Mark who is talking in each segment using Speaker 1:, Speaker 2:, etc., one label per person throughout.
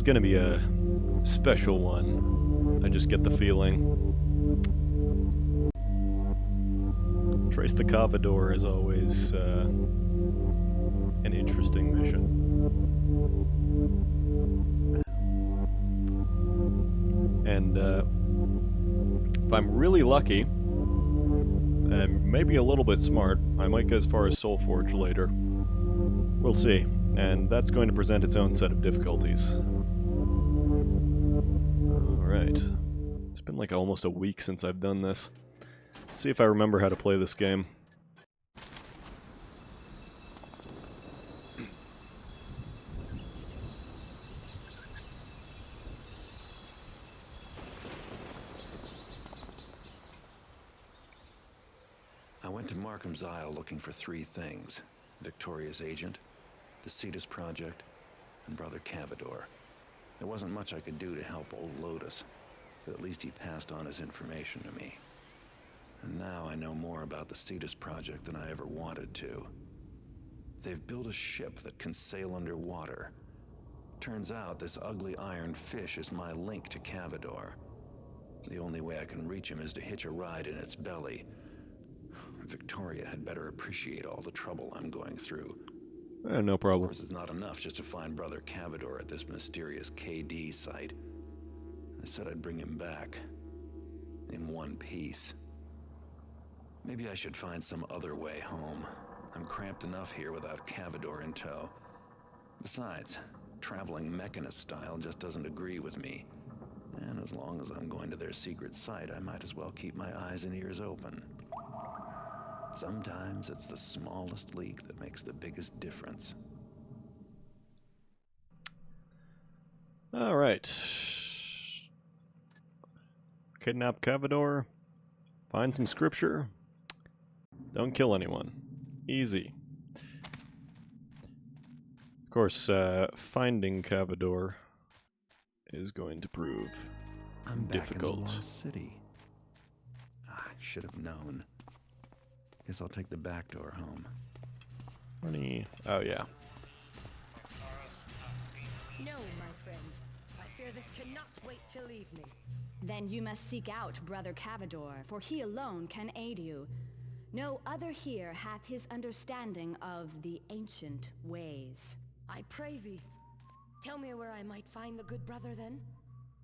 Speaker 1: gonna be a special one. I just get the feeling. Trace the Cavador is always an interesting mission. And if I'm really lucky, and maybe a little bit smart, I might go as far as Soulforge later. We'll see. And that's going to present its own set of difficulties. Alright. It's been like almost a week since I've done this. Let's see if I remember how to play this game.
Speaker 2: I went to Markham's Isle looking for three things: Victoria's agent, the Cetus Project, and Brother Cavador. There wasn't much I could do to help old Lotus, but at least he passed on his information to me. And now I know more about the Cetus Project than I ever wanted to. They've built a ship that can sail underwater. Turns out this ugly iron fish is my link to Cavador. The only way I can reach him is to hitch a ride in its belly. Victoria had better appreciate all the trouble I'm going through.
Speaker 1: No problem.
Speaker 2: Of course, it's not enough just to find Brother Cavador at this mysterious KD site. I said I'd bring him back. In one piece. Maybe I should find some other way home. I'm cramped enough here without Cavador in tow. Besides, traveling mechanist style just doesn't agree with me. And as long as I'm going to their secret site, I might as well keep my eyes and ears open. Sometimes it's the smallest leak that makes the biggest difference.
Speaker 1: Alright. Kidnap Cavador. Find some scripture. Don't kill anyone. Easy. Of course, finding Cavador is going to prove difficult.
Speaker 2: I'm back in the lost city. I should have known. Guess I'll take the back door home.
Speaker 1: Oh, yeah.
Speaker 3: No, my friend. I fear this cannot wait till evening. Then you must seek out Brother Cavador, for he alone can aid you. No other here hath his understanding of the ancient ways. I pray thee, tell me where I might find the good brother then?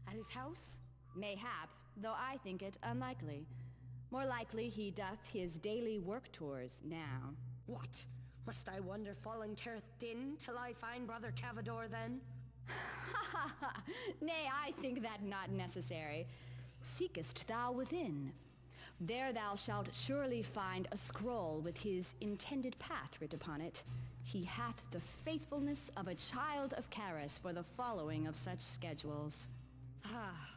Speaker 3: At his house? Mayhap, though I think it unlikely. More likely he doth his daily work tours now. What? Must I wander fallen Careth Din till I find Brother Cavador then? Ha ha ha! Nay, I think that not necessary. Seekest thou within? There thou shalt surely find a scroll with his intended path writ upon it. He hath the faithfulness of a child of Charis for the following of such schedules. Ah,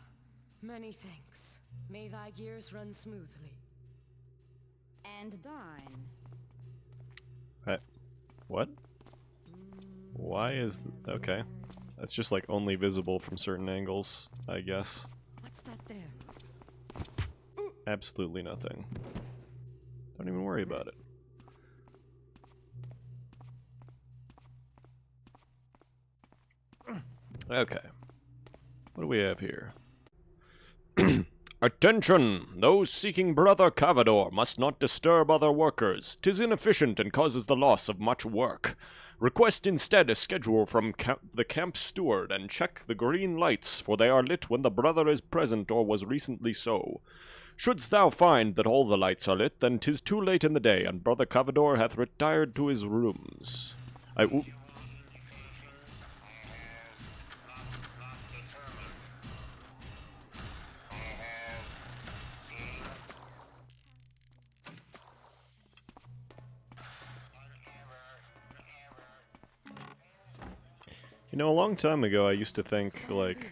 Speaker 3: many thanks. May thy gears run smoothly. And thine.
Speaker 1: What? Why is... Okay. That's just like only visible from certain angles, I guess.
Speaker 3: What's that there?
Speaker 1: Absolutely nothing. Don't even worry about it. Okay. What do we have here? Attention! Those seeking Brother Cavador must not disturb other workers. 'Tis inefficient and causes the loss of much work. Request instead a schedule from the camp steward and check the green lights, for they are lit when the brother is present or was recently so. Shouldst thou find that all the lights are lit, then 'tis too late in the day, and Brother Cavador hath retired to his rooms. You know, a long time ago I used to think, like,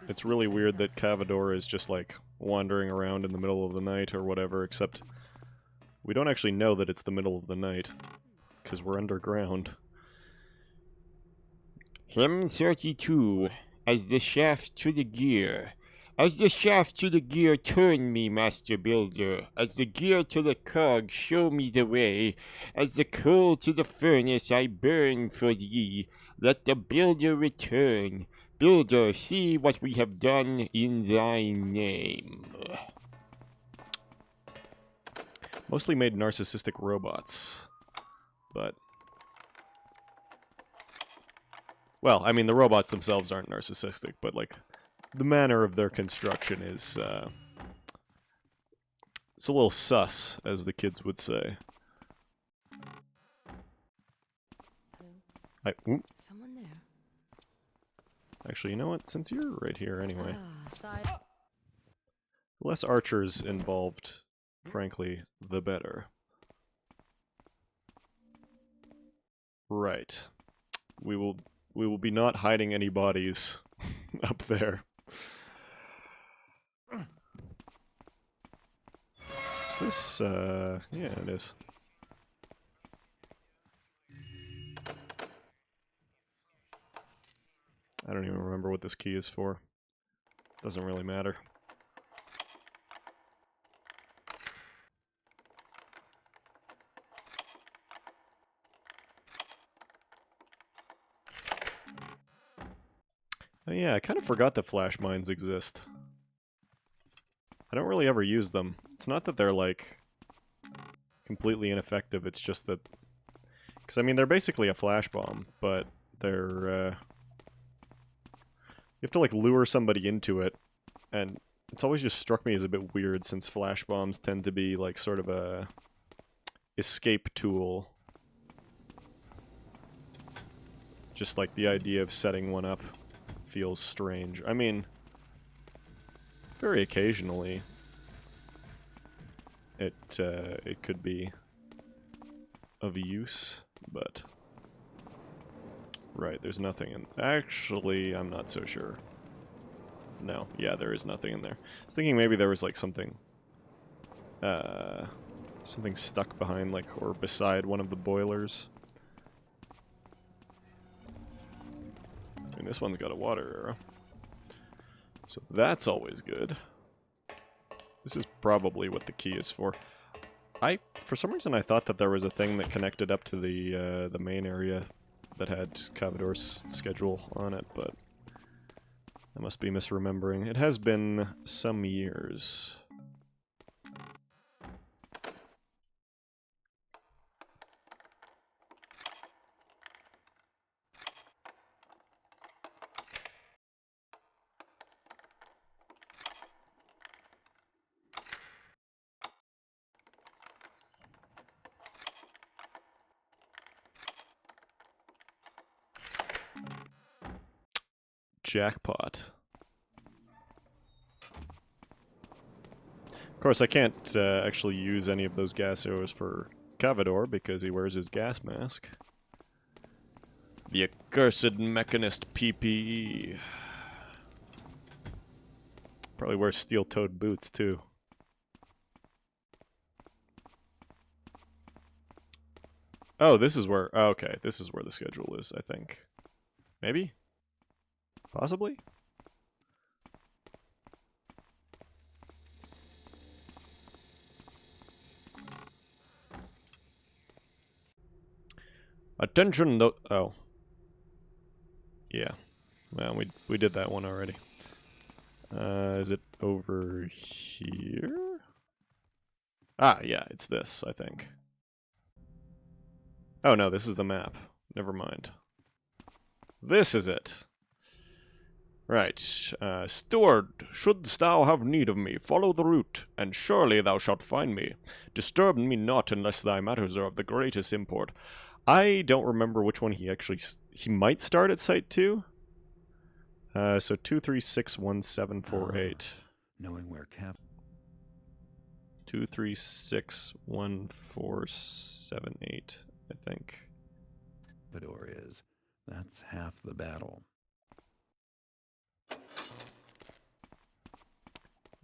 Speaker 1: it's really weird that Cavador is just, like, wandering around in the middle of the night or whatever, except we don't actually know that it's the middle of the night, because we're underground.
Speaker 4: Hymn 32, as the shaft to the gear. As the shaft to the gear turn me, Master Builder, as the gear to the cog show me the way, as the coal to the furnace I burn for thee, let the builder return. Builder, see what we have done in thy name.
Speaker 1: Mostly made narcissistic robots. But... well, I mean, the robots themselves aren't narcissistic, but, like, the manner of their construction is, it's a little sus, as the kids would say.
Speaker 3: Hello? Someone there?
Speaker 1: Actually, you know what? Since you're right here anyway.
Speaker 3: Side.
Speaker 1: The less archers involved, frankly, the better. Right. We will be not hiding any bodies up there. Is this, yeah, it is. I don't even remember what this key is for. Doesn't really matter. Oh yeah, I kind of forgot that flash mines exist. I don't really ever use them. It's not that they're, like, completely ineffective, it's just that... because, I mean, they're basically a flash bomb, but they're, you have to, like, lure somebody into it, and it's always just struck me as a bit weird, since flash bombs tend to be, like, sort of a escape tool. Just, like, the idea of setting one up feels strange. I mean, very occasionally, it could be of use, but... right, there's nothing in... actually, I'm not so sure. No, yeah, there is nothing in there. I was thinking maybe there was, like, something... something stuck behind, like, or beside one of the boilers. I mean, this one's got a water arrow. So that's always good. This is probably what the key is for. For some reason, I thought that there was a thing that connected up to the main area that had Cavador's schedule on it, but I must be misremembering. It has been some years. Jackpot. Of course, I can't actually use any of those gas arrows for Cavador because he wears his gas mask. The accursed mechanist PPE. Probably wears steel-toed boots, too. Oh, this is where... oh, okay, this is where the schedule is, I think. Maybe? Possibly? Attention, no... oh. Yeah. Well, we did that one already. Is it over here? Ah, yeah, it's this, I think. Oh no, this is the map. Never mind. This is it. Right. Steward, shouldst thou have need of me, follow the route, and surely thou shalt find me. Disturb me not unless thy matters are of the greatest import. I don't remember which one he actually... he might start at Site 2? So 2361748.
Speaker 2: Knowing where Cap...
Speaker 1: 2361478, I think.
Speaker 2: Cavador is, that's half the battle.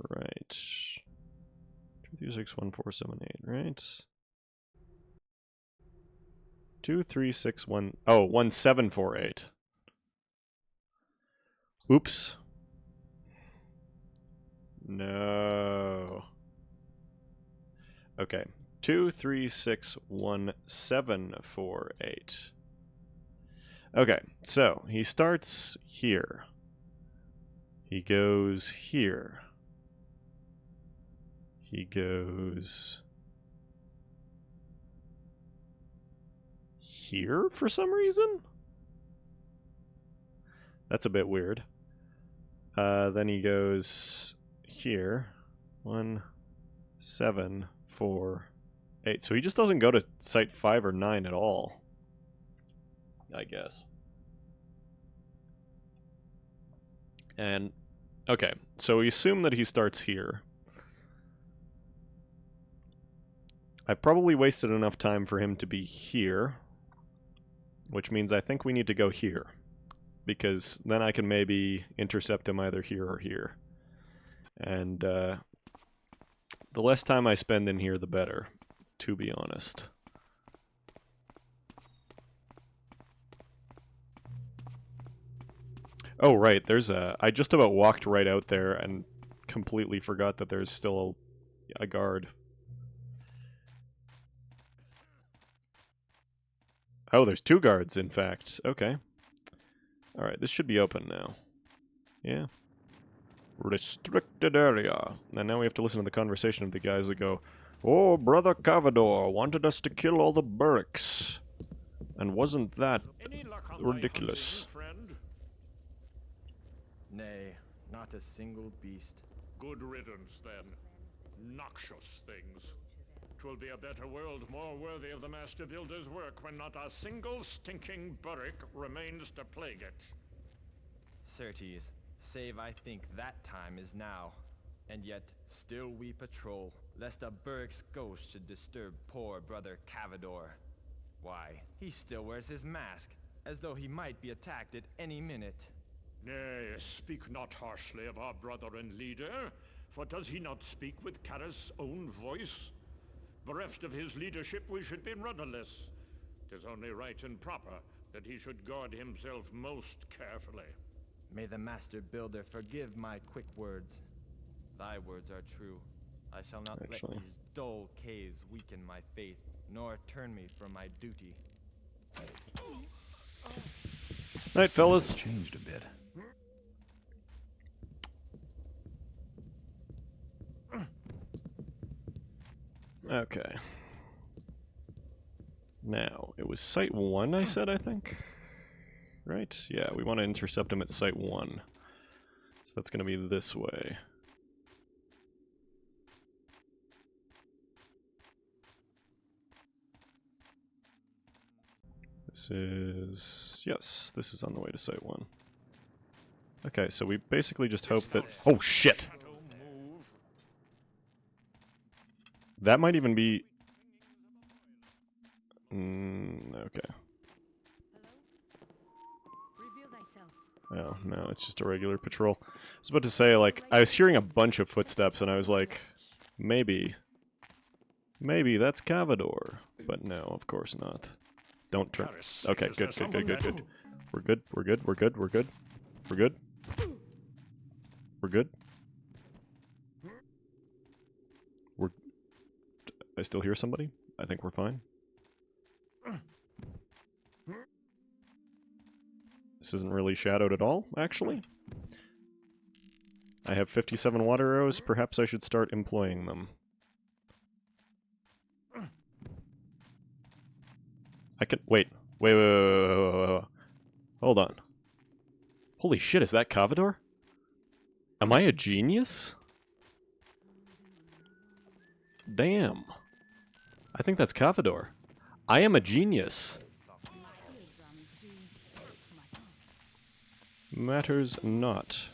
Speaker 1: Right. 2361478, right? 2361... oh, 1748. Oops. No. Okay. 2361748. Okay, so he starts here. He goes here. He goes here for some reason? That's a bit weird. Then he goes here. 1, 7, 4, 8. So he just doesn't go to site 5 or 9 at all, I guess. And, okay, so we assume that he starts here. I've probably wasted enough time for him to be here, which means I think we need to go here, because then I can maybe intercept him either here or here. And the less time I spend in here, the better, to be honest. Oh, right, there's a... I just about walked right out there and completely forgot that there's still a guard. Oh, there's 2 guards, in fact. Okay. Alright, this should be open now. Yeah. Restricted area. And now we have to listen to the conversation of the guys that go, "Oh, Brother Cavador wanted us to kill all the Burks. And wasn't that ridiculous?"
Speaker 5: Nay, not a single beast.
Speaker 6: Good riddance, then. Noxious things. 'Twill be a better world, more worthy of the Master Builder's work, when not a single stinking burrick remains to plague it.
Speaker 5: Certes, save I think that time is now. And yet, still we patrol, lest a burrick's ghost should disturb poor Brother Cavador. Why, he still wears his mask, as though he might be attacked at any minute.
Speaker 6: Nay, speak not harshly of our brother and leader, for does he not speak with Kara's own voice? Bereft of his leadership, we should be rudderless. 'Tis only right and proper that he should guard himself most carefully.
Speaker 5: May the Master Builder forgive my quick words. Thy words are true. I shall not let these dull caves weaken my faith, nor turn me from my duty.
Speaker 1: Night, fellas.
Speaker 2: Changed a bit.
Speaker 1: Okay. Now, it was Site 1, I said, I think? Right? Yeah, we want to intercept him at Site 1. So that's going to be this way. This is... yes, this is on the way to Site 1. Okay, so we basically just hope that... oh, shit! That might even be... okay.
Speaker 3: Reveal thyself.
Speaker 1: Oh, no, it's just a regular patrol. I was about to say, like, I was hearing a bunch of footsteps, and I was like, maybe that's Cavador. But no, of course not. Don't turn... okay, good. We're good. We're good. I still hear somebody? I think we're fine. This isn't really shadowed at all, actually. I have 57 water arrows. Perhaps I should start employing them. I can... wait. Wait. Hold on. Holy shit, is that Cavador? Am I a genius? Damn. I think that's Cavador. I am a genius. Matters not.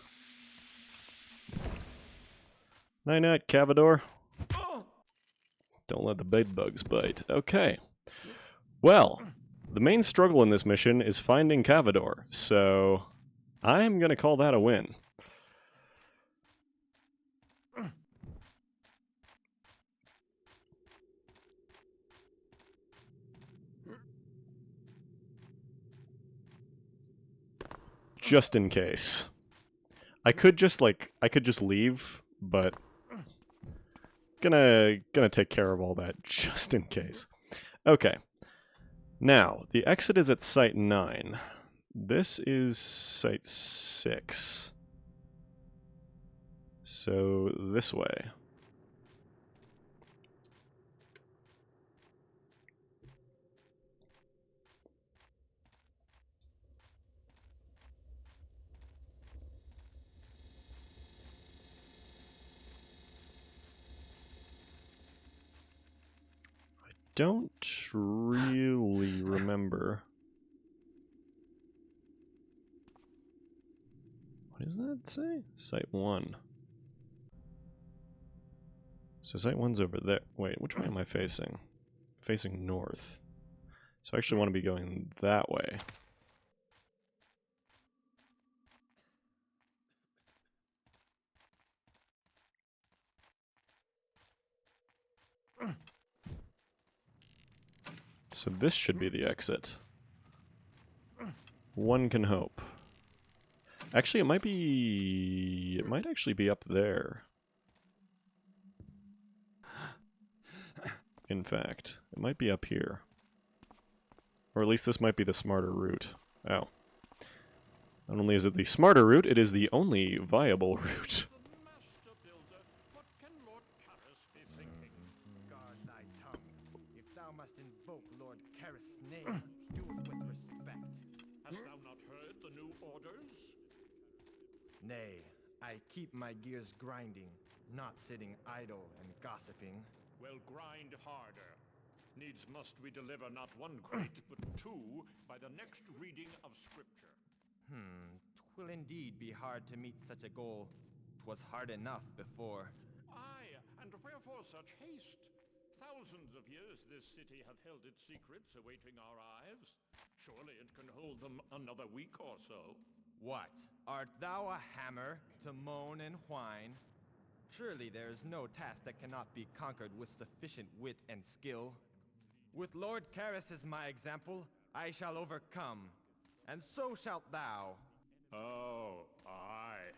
Speaker 1: Night-night, Cavador. Don't let the bed bugs bite. Okay. Well, the main struggle in this mission is finding Cavador, so I'm gonna call that a win. Just in case. I could just leave, but gonna take care of all that just in case. Okay. Now, the exit is at Site 9. This is Site 6. So, this way. Don't really remember. What does that say? Site 1. So Site 1's over there. Wait, which way am I facing? Facing north. So I actually want to be going that way. So this should be the exit. One can hope. Actually, it might be... It might actually be up there. In fact, it might be up here. Or at least this might be the smarter route. Oh. Not only is it the smarter route, it is the only viable route.
Speaker 6: The master builder, what can Lord Karras be thinking?
Speaker 5: Guard thy tongue. If thou must invoke Lord Karras' name, do it with respect.
Speaker 6: Hast thou not heard the new orders?
Speaker 5: Nay, I keep my gears grinding, not sitting idle and gossiping.
Speaker 6: Well, grind harder. Needs must we deliver not one crate, but two, by the next reading of Scripture.
Speaker 5: 'Twill indeed be hard to meet such a goal. 'Twas hard enough before.
Speaker 6: Aye, and wherefore such haste? Thousands of years this city hath held its secrets, awaiting our eyes. Surely it can hold them another week or so.
Speaker 5: What? Art thou a hammer to moan and whine? Surely there is no task that cannot be conquered with sufficient wit and skill. With Lord Karras as my example, I shall overcome, and so shalt thou.
Speaker 6: Oh, aye.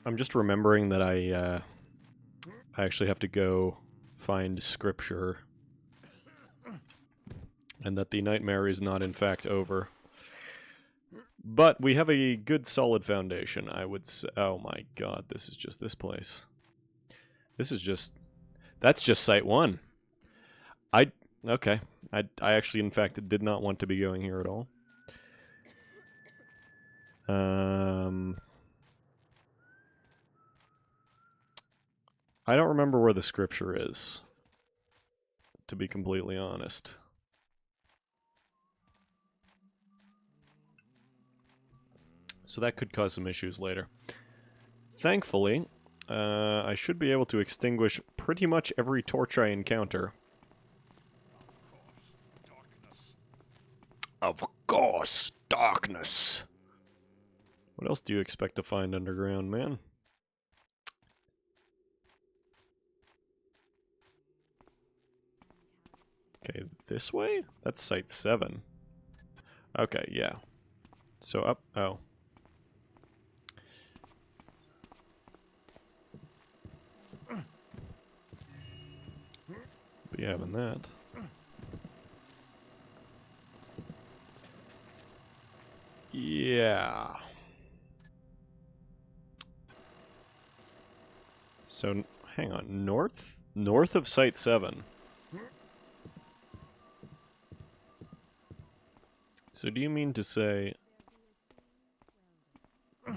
Speaker 1: I'm just remembering that I actually have to go find scripture. And that the nightmare is not in fact over. But we have a good solid foundation, I would say. Oh my god, this is just this place. This is just... That's just Site 1. Okay. I actually, in fact, did not want to be going here at all. I don't remember where the scripture is, to be completely honest. So that could cause some issues later. Thankfully, I should be able to extinguish pretty much every torch I encounter. Of course, darkness. What else do you expect to find underground, man? Okay, this way? That's Site 7. Okay, yeah. So up... Oh. Be having that. Yeah. So, hang on. North? North of Site 7. So do you mean to say...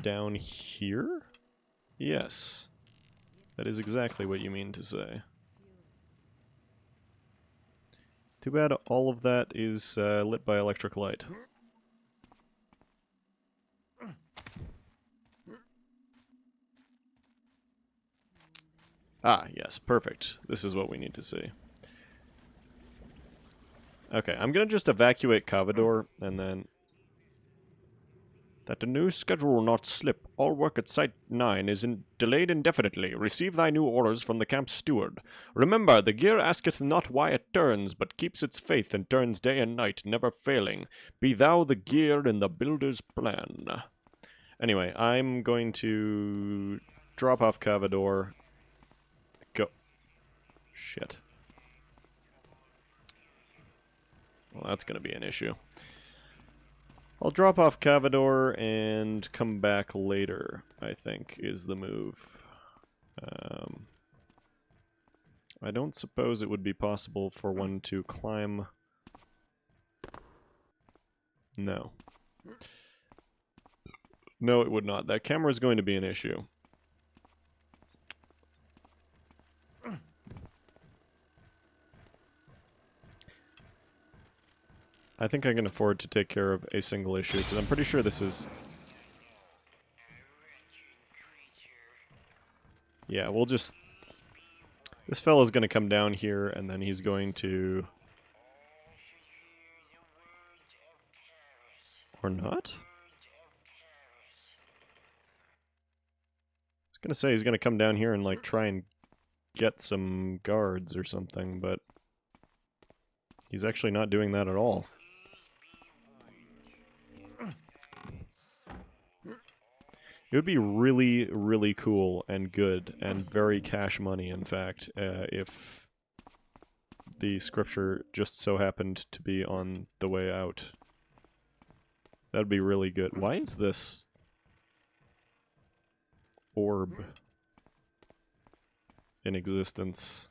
Speaker 1: down here? Yes. That is exactly what you mean to say. Too bad all of that is lit by electric light. Ah, yes, perfect. This is what we need to see. Okay, I'm gonna just evacuate Cavador, and then... That the new schedule will not slip. All work at Site 9 is delayed indefinitely. Receive thy new orders from the camp steward. Remember, the gear asketh not why it turns, but keeps its faith and turns day and night, never failing. Be thou the gear in the builder's plan. Anyway, I'm going to drop off Cavador. Go. Shit. Well, that's going to be an issue. I'll drop off Cavador and come back later, I think, is the move. I don't suppose it would be possible for one to climb... No. No, it would not. That camera is going to be an issue. I think I can afford to take care of a single issue, because I'm pretty sure this is... Yeah, we'll just... This fella's going to come down here, and then he's going to... Or not? I was going to say he's going to come down here and, like, try and get some guards or something, but... He's actually not doing that at all. It would be really, really cool and good, and very cash money, in fact, if the scripture just so happened to be on the way out. That'd be really good. Why is this orb in existence?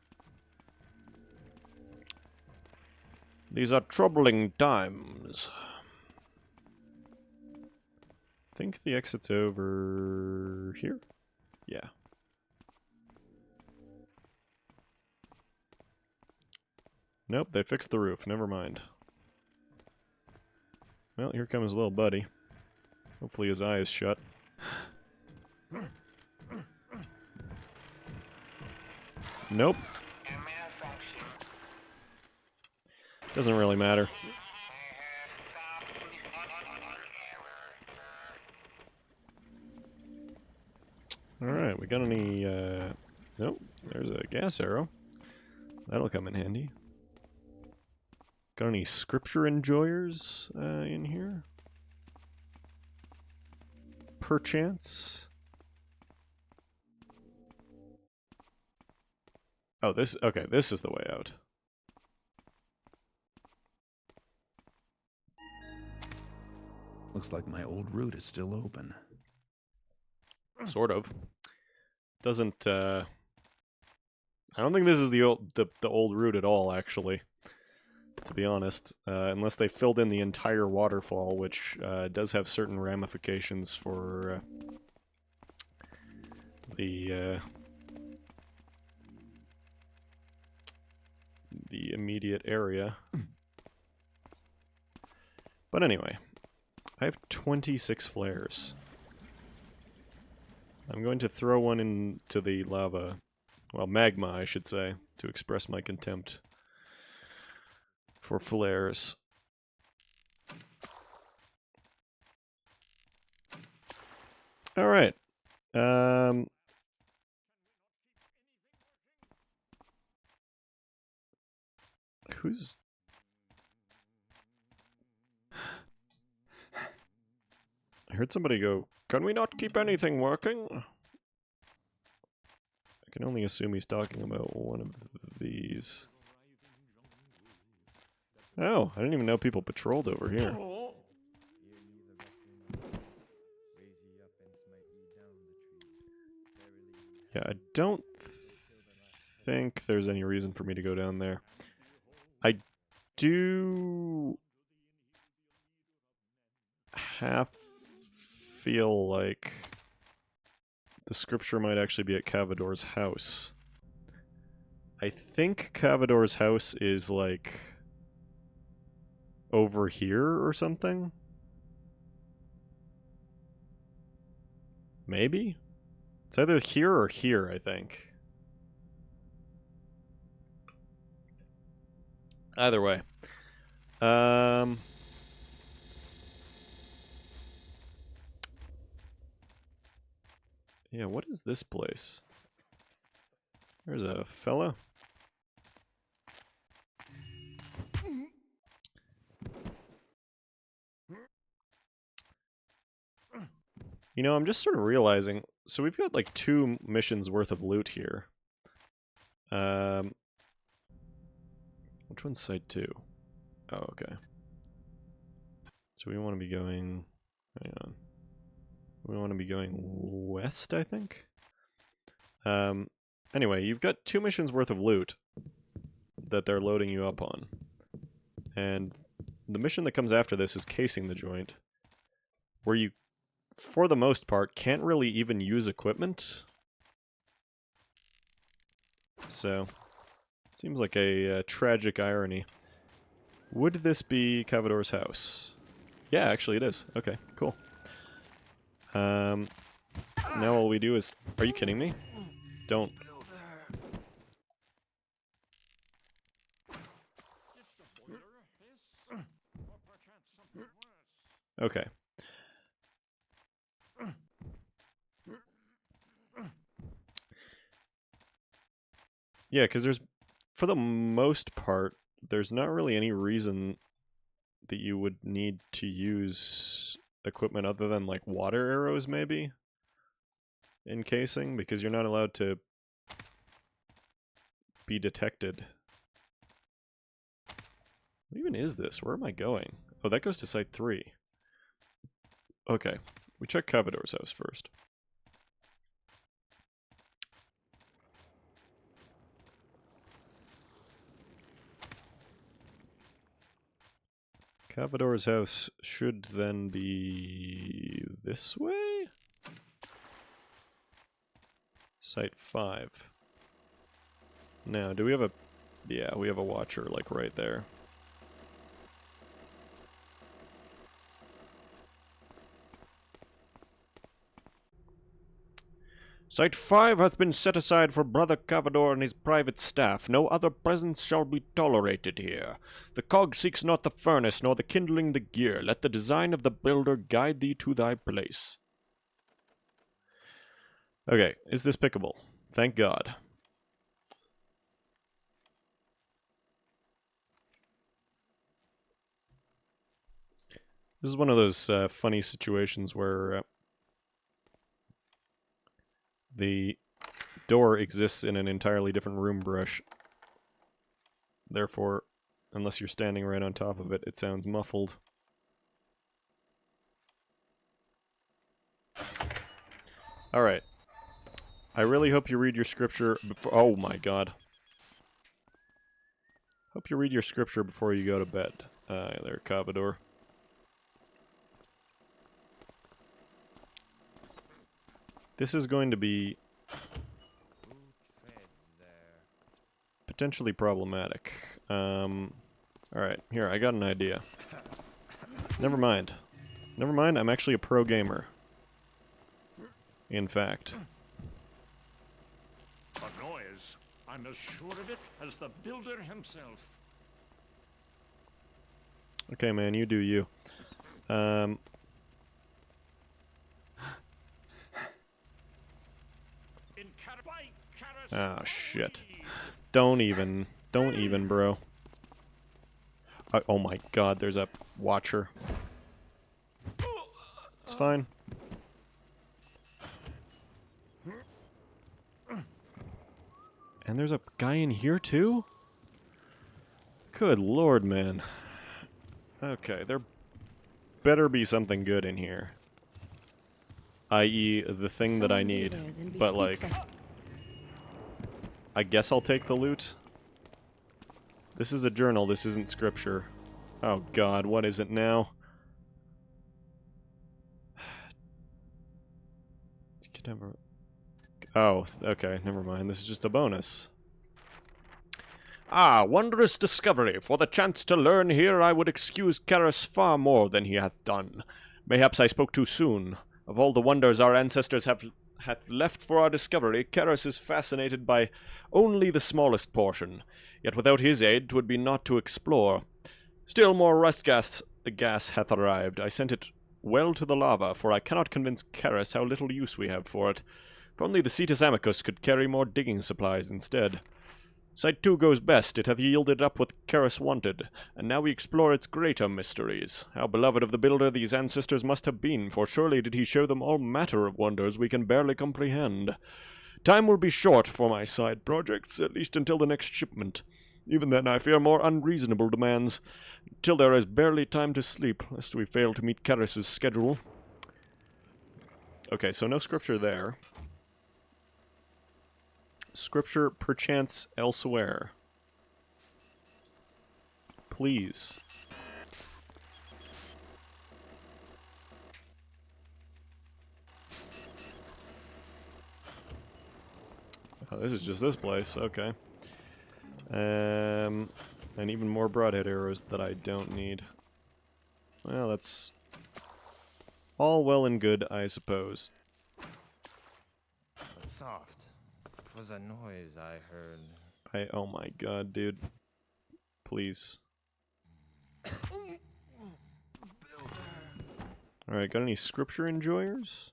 Speaker 1: These are troubling times. I think the exit's over here? Yeah. Nope, they fixed the roof. Never mind. Well, here comes little buddy. Hopefully his eye is shut. Nope. Doesn't really matter. Alright, we got any, nope, there's a gas arrow. That'll come in handy. Got any scripture enjoyers, in here? Perchance? Oh, this, okay, this is the way out.
Speaker 2: Looks like my old route is still open.
Speaker 1: Sort of. Doesn't, I don't think this is the old route at all, actually. To be honest. Unless they filled in the entire waterfall, which, does have certain ramifications for, the immediate area. But anyway. I have 26 flares. I'm going to throw one into the lava. Well, magma, I should say, to express my contempt for flares. Alright. Who's... I heard somebody go, "Can we not keep anything working?" I can only assume he's talking about one of these. Oh, I didn't even know people patrolled over here. Yeah, I don't think there's any reason for me to go down there. I do half feel like the scripture might actually be at Cavador's house. I think Cavador's house is like over here or something? Maybe? It's either here or here, I think. Either way. Yeah, what is this place? There's a fella. You know, I'm just sort of realizing, so we've got like 2 missions worth of loot here. Which one's site 2? Oh, okay. So we want to be going... Hang on. We want to be going west, I think? Anyway, you've got 2 missions worth of loot that they're loading you up on. And the mission that comes after this is casing the joint, where you, for the most part, can't really even use equipment. So, seems like a tragic irony. Would this be Cavador's house? Yeah, actually it is. Okay, cool. Now all we do is... Are you kidding me? Don't. Okay. Yeah, because there's... For the most part, there's not really any reason that you would need to use equipment other than, like, water arrows, maybe? In casing, because you're not allowed to be detected. What even is this? Where am I going? Oh, that goes to Site 3. Okay, we check Cavador's house first. Cavador's house should then be this way? Site 5. Now, do we have a... Yeah, we have a watcher, like, right there. Site 5 hath been set aside for Brother Cavador and his private staff. No other presence shall be tolerated here. The cog seeks not the furnace, nor the kindling the gear. Let the design of the builder guide thee to thy place. Okay, is this pickable? Thank God. This is one of those funny situations where the door exists in an entirely different room brush. Therefore, unless you're standing right on top of it, it sounds muffled. Alright. I really hope you read your scripture before... Oh my god. Hope you read your scripture before you go to bed. There, Cavador. This is going to be potentially problematic. Alright, here, I got an idea. Never mind. Never mind, I'm actually a pro gamer. In fact.
Speaker 6: A noise. I'm as sure of it as the builder himself.
Speaker 1: Okay, man, you do you. Oh, shit. Don't even, bro. Oh my god, there's a watcher. It's fine. And there's a guy in here too? Good lord, man. Okay, there better be something good in here. I.e., the thing that I need. But, like... I guess I'll take the loot. This is a journal, this isn't scripture. Oh god, what is it now? Oh, okay, never mind. This is just a bonus. Ah, wondrous discovery! For the chance to learn here, I would excuse Karas far more than he hath done. Mayhaps I spoke too soon. Of all the wonders our ancestors hath left for our discovery, Karas is fascinated by only the smallest portion. Yet without his aid, 'twould be naught to explore. Still more rust gas hath arrived. I sent it well to the lava, for I cannot convince Karas how little use we have for it. If only the Cetus Amicus could carry more digging supplies instead. Site 2 goes best. It hath yielded up what Karas wanted, and now we explore its greater mysteries. How beloved of the builder these ancestors must have been, for surely did he show them all matter of wonders we can barely comprehend. Time will be short for my side projects, at least until the next shipment. Even then, I fear more unreasonable demands. Till there is barely time to sleep, lest we fail to meet Karis's schedule. Okay, so no scripture there. Scripture perchance elsewhere. Please. Oh, this is just this place, okay. And even more broadhead arrows that I don't need. Well, that's all well and good, I suppose.
Speaker 5: But soft. 'Twas a noise I heard.
Speaker 1: Oh my god, dude. Please. Alright, got any scripture enjoyers?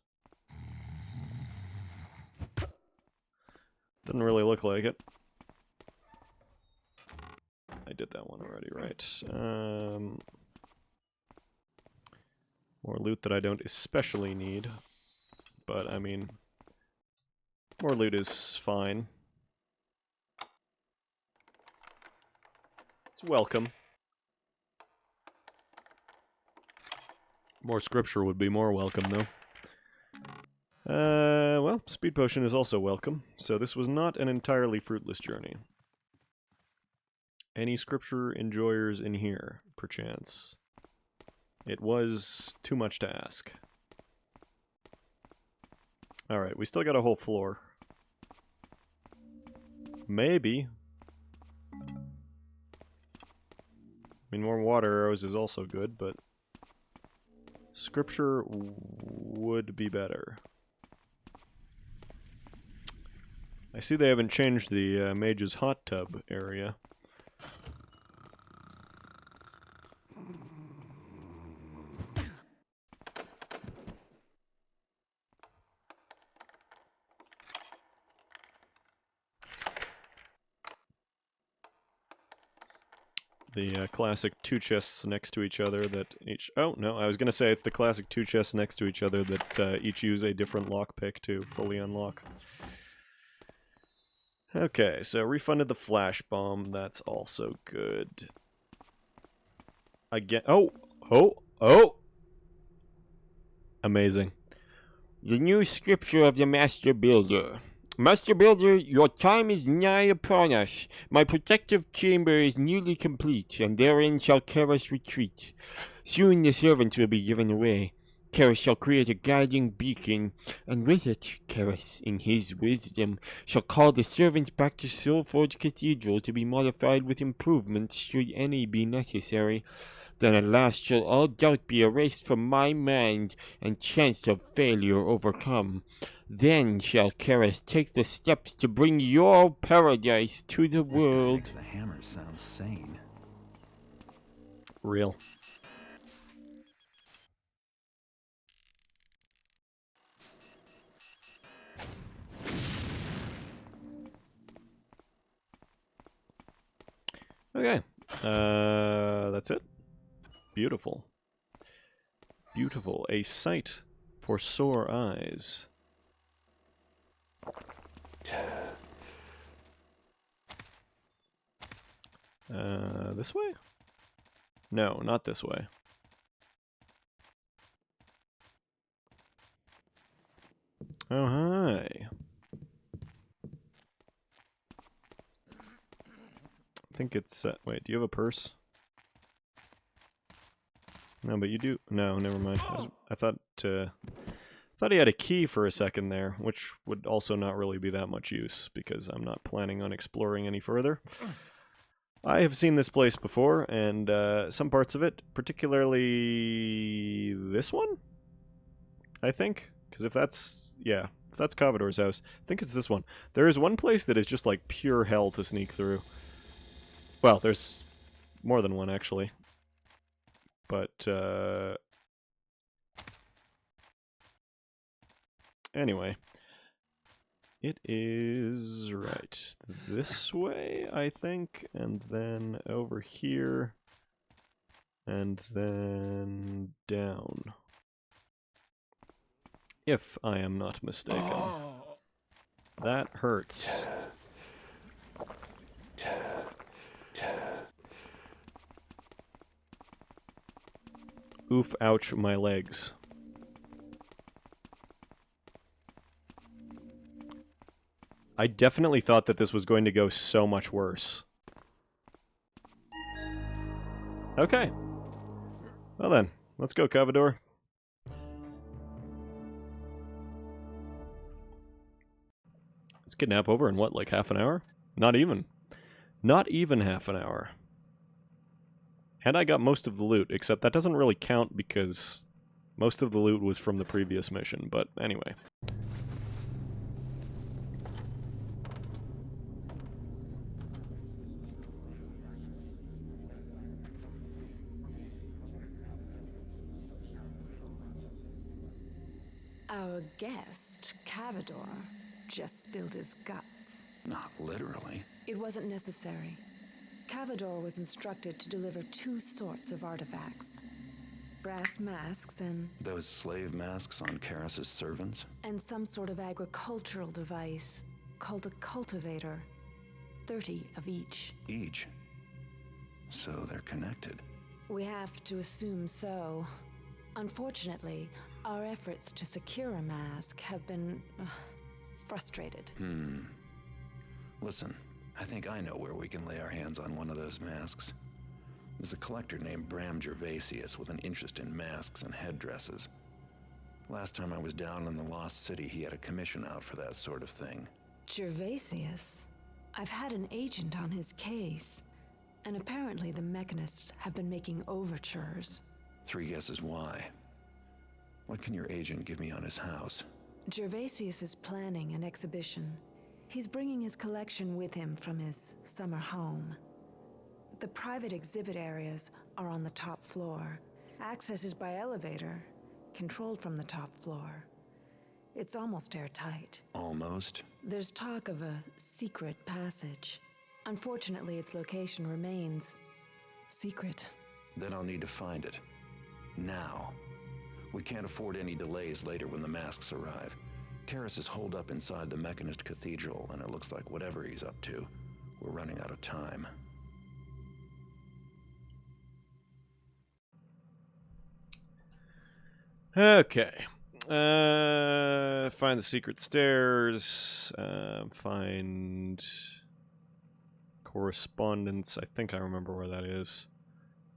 Speaker 1: Doesn't really look like it. I did that one already, right. More loot that I don't especially need. But, I mean, more loot is fine. It's welcome. More scripture would be more welcome, though. Well, speed potion is also welcome, so this was not an entirely fruitless journey. Any scripture enjoyers in here, perchance? It was too much to ask. Alright, we still got a whole floor. Maybe. I mean, more water arrows is also good, but scripture would be better. I see they haven't changed the mage's hot tub area. The classic two chests next to each other that each... Oh, no, I was going to say it's the classic two chests next to each other that each use a different lockpick to fully unlock. Okay, so refunded the flash bomb. That's also good. Again... Oh! Amazing.
Speaker 4: The new scripture of the Master Builder. Master Builder, your time is nigh upon us. My protective chamber is nearly complete, and therein shall Karis retreat. Soon the servants will be given away. Karis shall create a guiding beacon, and with it, Karis, in his wisdom, shall call the servants back to Soulforge Cathedral to be modified with improvements should any be necessary. Then at last shall all doubt be erased from my mind, and chance of failure overcome. Then shall Karis take the steps to bring your paradise to the
Speaker 2: This guy
Speaker 4: world.
Speaker 2: makes the hammer sound sane.
Speaker 1: Real. Okay. That's it. Beautiful. Beautiful. A sight for sore eyes. This way? No, not this way. Oh, hi. I think it's, wait, do you have a purse? No, but you do. No, never mind. I thought he had a key for a second there, which would also not really be that much use, because I'm not planning on exploring any further. I have seen this place before, and some parts of it, particularly this one, I think. Because if that's Cavador's house, I think it's this one. There is one place that is just like pure hell to sneak through. Well, there's more than one, actually. But, anyway. It is right this way, I think, and then over here, and then down. If I am not mistaken. That hurts. Oof, ouch, my legs. I definitely thought that this was going to go so much worse. Okay. Well then, let's go, Cavador. Let's kidnap over in what, like half an hour? Not even. Not even half an hour. And I got most of the loot, except that doesn't really count because most of the loot was from the previous mission, but anyway.
Speaker 7: Our guest, Cavador, just spilled his guts.
Speaker 2: Not literally.
Speaker 7: It wasn't necessary. Cavador was instructed to deliver 2 sorts of artifacts. Brass masks
Speaker 2: Those slave masks on Karras's servants?
Speaker 7: and some sort of agricultural device called a cultivator. 30 of each.
Speaker 2: Each. So they're connected.
Speaker 7: We have to assume so. Unfortunately, our efforts to secure a mask have been frustrated.
Speaker 2: Listen, I think I know where we can lay our hands on one of those masks. There's a collector named Bram Gervasius with an interest in masks and headdresses. Last time I was down in the Lost City, he had a commission out for that sort of thing.
Speaker 7: Gervasius? I've had an agent on his case, and apparently the mechanists have been making overtures.
Speaker 2: 3 guesses why. What can your agent give me on his house?
Speaker 7: Gervasius is planning an exhibition. He's bringing his collection with him from his summer home. The private exhibit areas are on the top floor. Access is by elevator, controlled from the top floor. It's almost airtight.
Speaker 2: Almost?
Speaker 7: There's talk of a secret passage. Unfortunately, its location remains secret.
Speaker 2: Then I'll need to find it. Now. We can't afford any delays later when the masks arrive. Karras is holed up inside the Mechanist Cathedral, and it looks like whatever he's up to, we're running out of time.
Speaker 1: Okay. Find the secret stairs. Find correspondence. I think I remember where that is.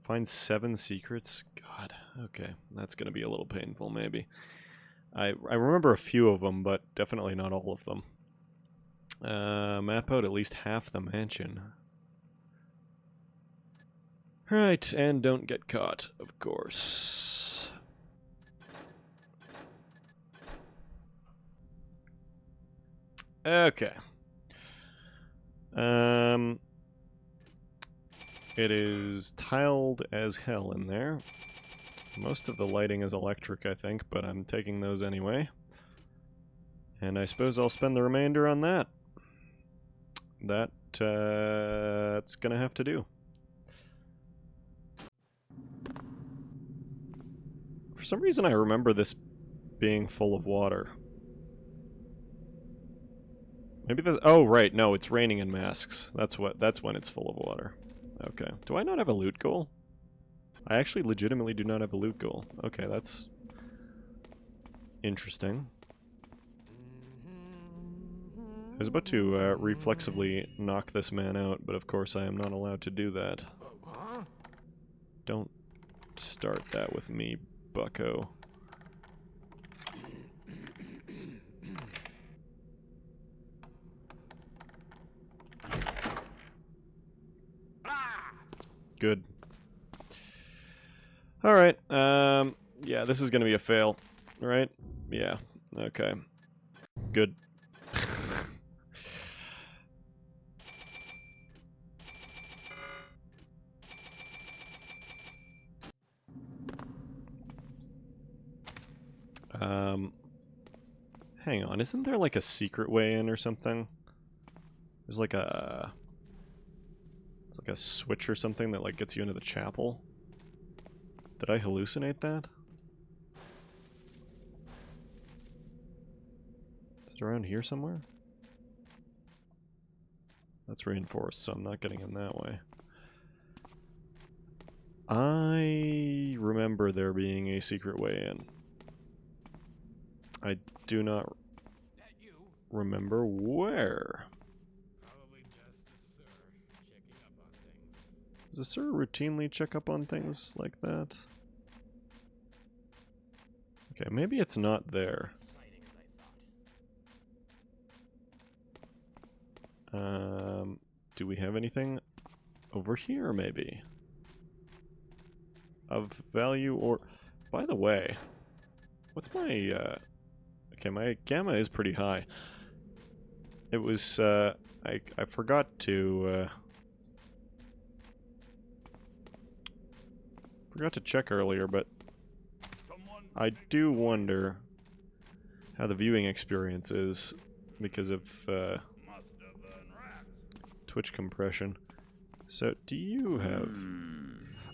Speaker 1: Find 7 secrets. God. Okay. That's going to be a little painful, maybe. I remember a few of them, but definitely not all of them. Map out at least half the mansion. Right, and don't get caught, of course. Okay. It is tiled as hell in there. Most of the lighting is electric, I think, but I'm taking those anyway. And I suppose I'll spend the remainder on that. That's gonna have to do. For some reason I remember this being full of water. Maybe the... Oh, right, no, it's raining in masks. That's when it's full of water. Okay. Do I not have a loot goal? I actually legitimately do not have a loot goal. Okay, that's interesting. I was about to reflexively knock this man out, but of course I am not allowed to do that. Don't start that with me, bucko. Good. Alright, yeah, this is gonna be a fail, right? Yeah, okay. Good. Hang on, isn't there like a secret way in or something? There's like a switch or something that like gets you into the chapel. Did I hallucinate that? Is it around here somewhere? That's reinforced, so I'm not getting in that way. I remember there being a secret way in. I do not remember where. Does the sir routinely check up on things like that? Okay, maybe it's not there. Do we have anything over here, maybe? Of value or... By the way, what's my, Okay, my gamma is pretty high. It was, I forgot to, forgot to check earlier, but I do wonder how the viewing experience is because of, Twitch compression. So, do you have...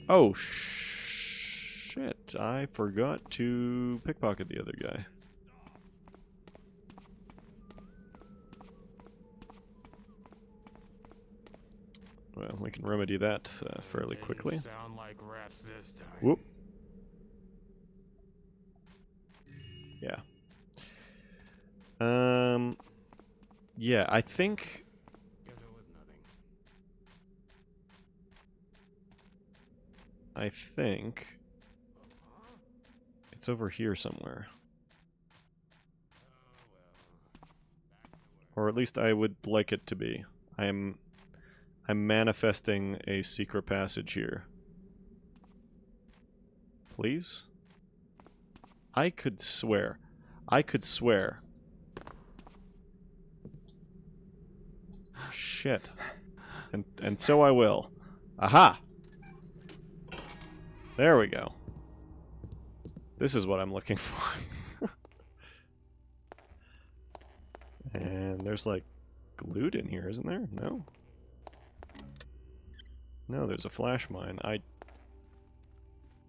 Speaker 1: Oh, shit. I forgot to pickpocket the other guy. Well, we can remedy that fairly quickly.
Speaker 8: Sound like rats this time.
Speaker 1: Whoop. Yeah. Yeah, I think...
Speaker 8: Guess it was nothing.
Speaker 1: I think... It's over here somewhere. Or at least I would like it to be. I'm manifesting a secret passage here. Please? I could swear. Shit. And so I will. Aha! There we go. This is what I'm looking for. And there's like loot in here, isn't there? No? No, there's a flash mine. I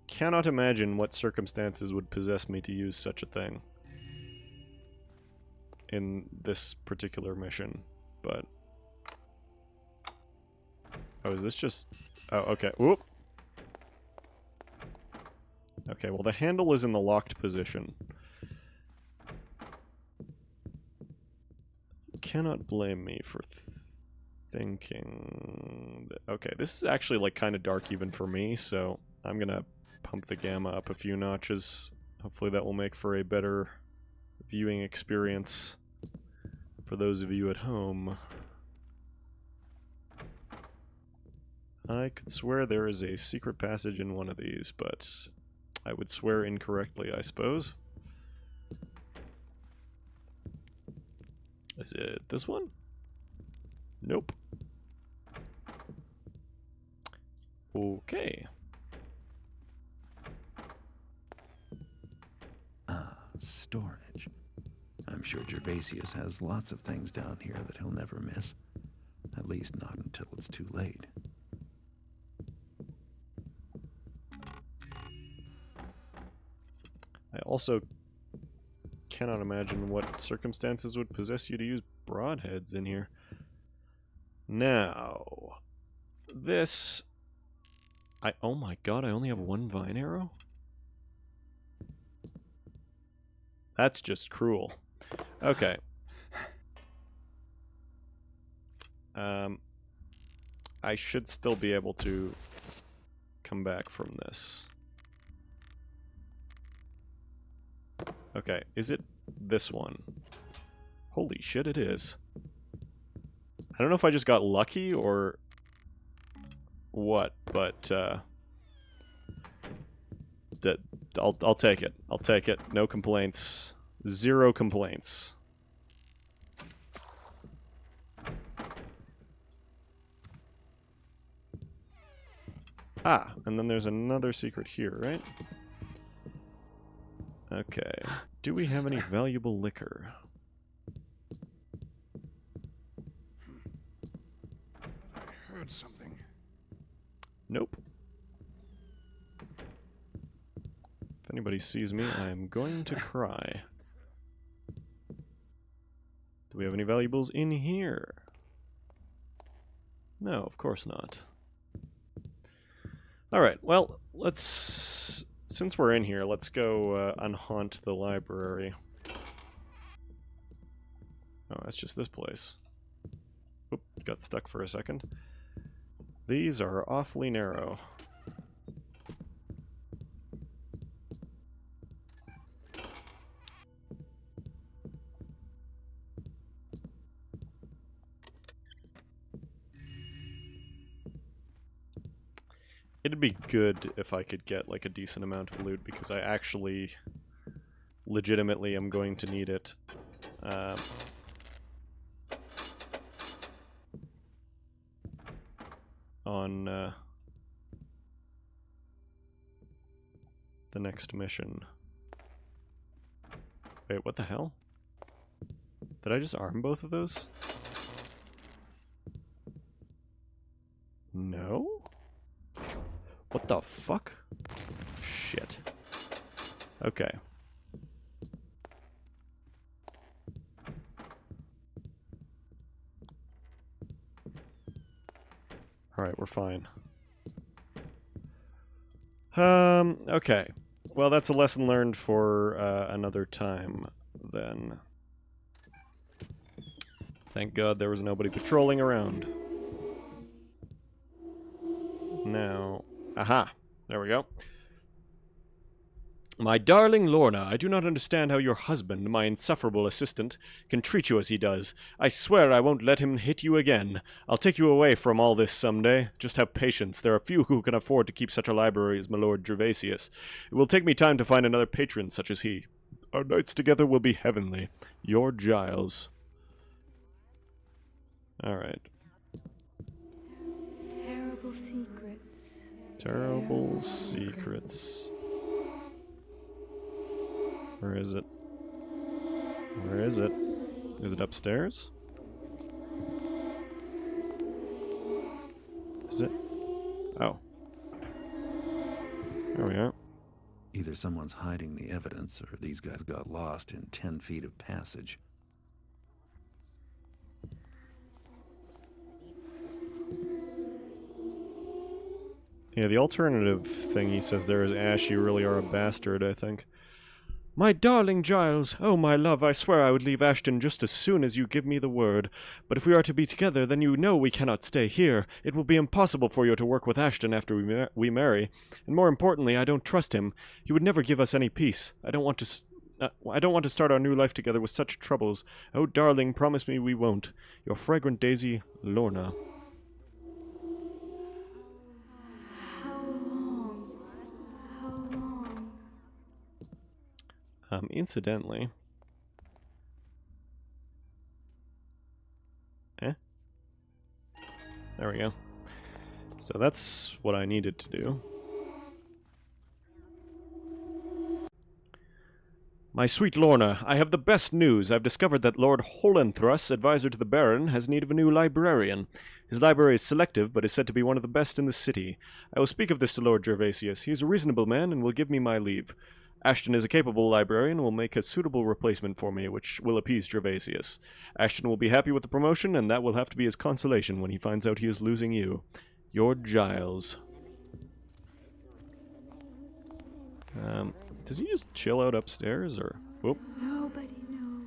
Speaker 1: cannot imagine what circumstances would possess me to use such a thing in this particular mission, but... Oh, is this just... Oh, okay. Whoop! Okay, well the handle is in the locked position. You cannot blame me for thinking... Okay, this is actually like kind of dark even for me, so I'm gonna pump the gamma up a few notches. Hopefully that will make for a better viewing experience for those of you at home. I could swear there is a secret passage in one of these, but I would swear incorrectly, I suppose. Is it this one? Nope. Okay.
Speaker 2: Ah, storage. I'm sure Gervasius has lots of things down here that he'll never miss. At least not until it's too late.
Speaker 1: I also cannot imagine what circumstances would possess you to use broadheads in here. Now, this... Oh my god, I only have one vine arrow? That's just cruel. Okay. I should still be able to come back from this. Okay, is it this one? Holy shit, it is. I don't know if I just got lucky or what, but I'll take it. I'll take it. No complaints. Zero complaints. Ah, and then there's another secret here, right? Okay. Do we have any valuable liquor?
Speaker 8: I heard something.
Speaker 1: Nope. If anybody sees me, I am going to cry. Do we have any valuables in here? No, of course not. Alright, well, let's... Since we're in here, let's go unhaunt the library. Oh, that's just this place. Oop, got stuck for a second. These are awfully narrow. It'd be good if I could get, like, a decent amount of loot, because I actually legitimately am going to need it. On the next mission. Wait, what the hell? Did I just arm both of those? No? What the fuck? Shit. Okay. Alright, we're fine. Okay. Well, that's a lesson learned for another time, then. Thank God there was nobody patrolling around. Now... Aha! There we go. My darling Lorna, I do not understand how your husband, my insufferable assistant, can treat you as he does. I swear I won't let him hit you again. I'll take you away from all this someday. Just have patience. There are few who can afford to keep such a library as my Lord Gervasius. It will take me time to find another patron such as he. Our nights together will be heavenly. Your Giles. Alright.
Speaker 9: Terrible secrets.
Speaker 1: Terrible secrets. Where is it? Where is it? Is it upstairs? Is it? Oh. There we are.
Speaker 2: Either someone's hiding the evidence, or these guys got lost in 10 feet of passage.
Speaker 1: Yeah, the alternative thing he says there is, Ash, you really are a bastard, I think. My darling Giles, oh my love, I swear I would leave Ashton just as soon as you give me the word. But if we are to be together, then you know we cannot stay here. It will be impossible for you to work with Ashton after we marry. And more importantly, I don't trust him. He would never give us any peace. I don't want to start our new life together with such troubles. Oh, darling, promise me we won't. Your fragrant daisy, Lorna. Incidentally... There we go. So that's what I needed to do. My sweet Lorna, I have the best news. I've discovered that Lord Holenthruss, advisor to the Baron, has need of a new librarian. His library is selective, but is said to be one of the best in the city. I will speak of this to Lord Gervasius. He is a reasonable man, and will give me my leave. Ashton is a capable librarian and will make a suitable replacement for me, which will appease Gervasius. Ashton will be happy with the promotion, and that will have to be his consolation when he finds out he is losing you. Your Giles. Does he just chill out upstairs, or... Whoop.
Speaker 9: Nobody knows.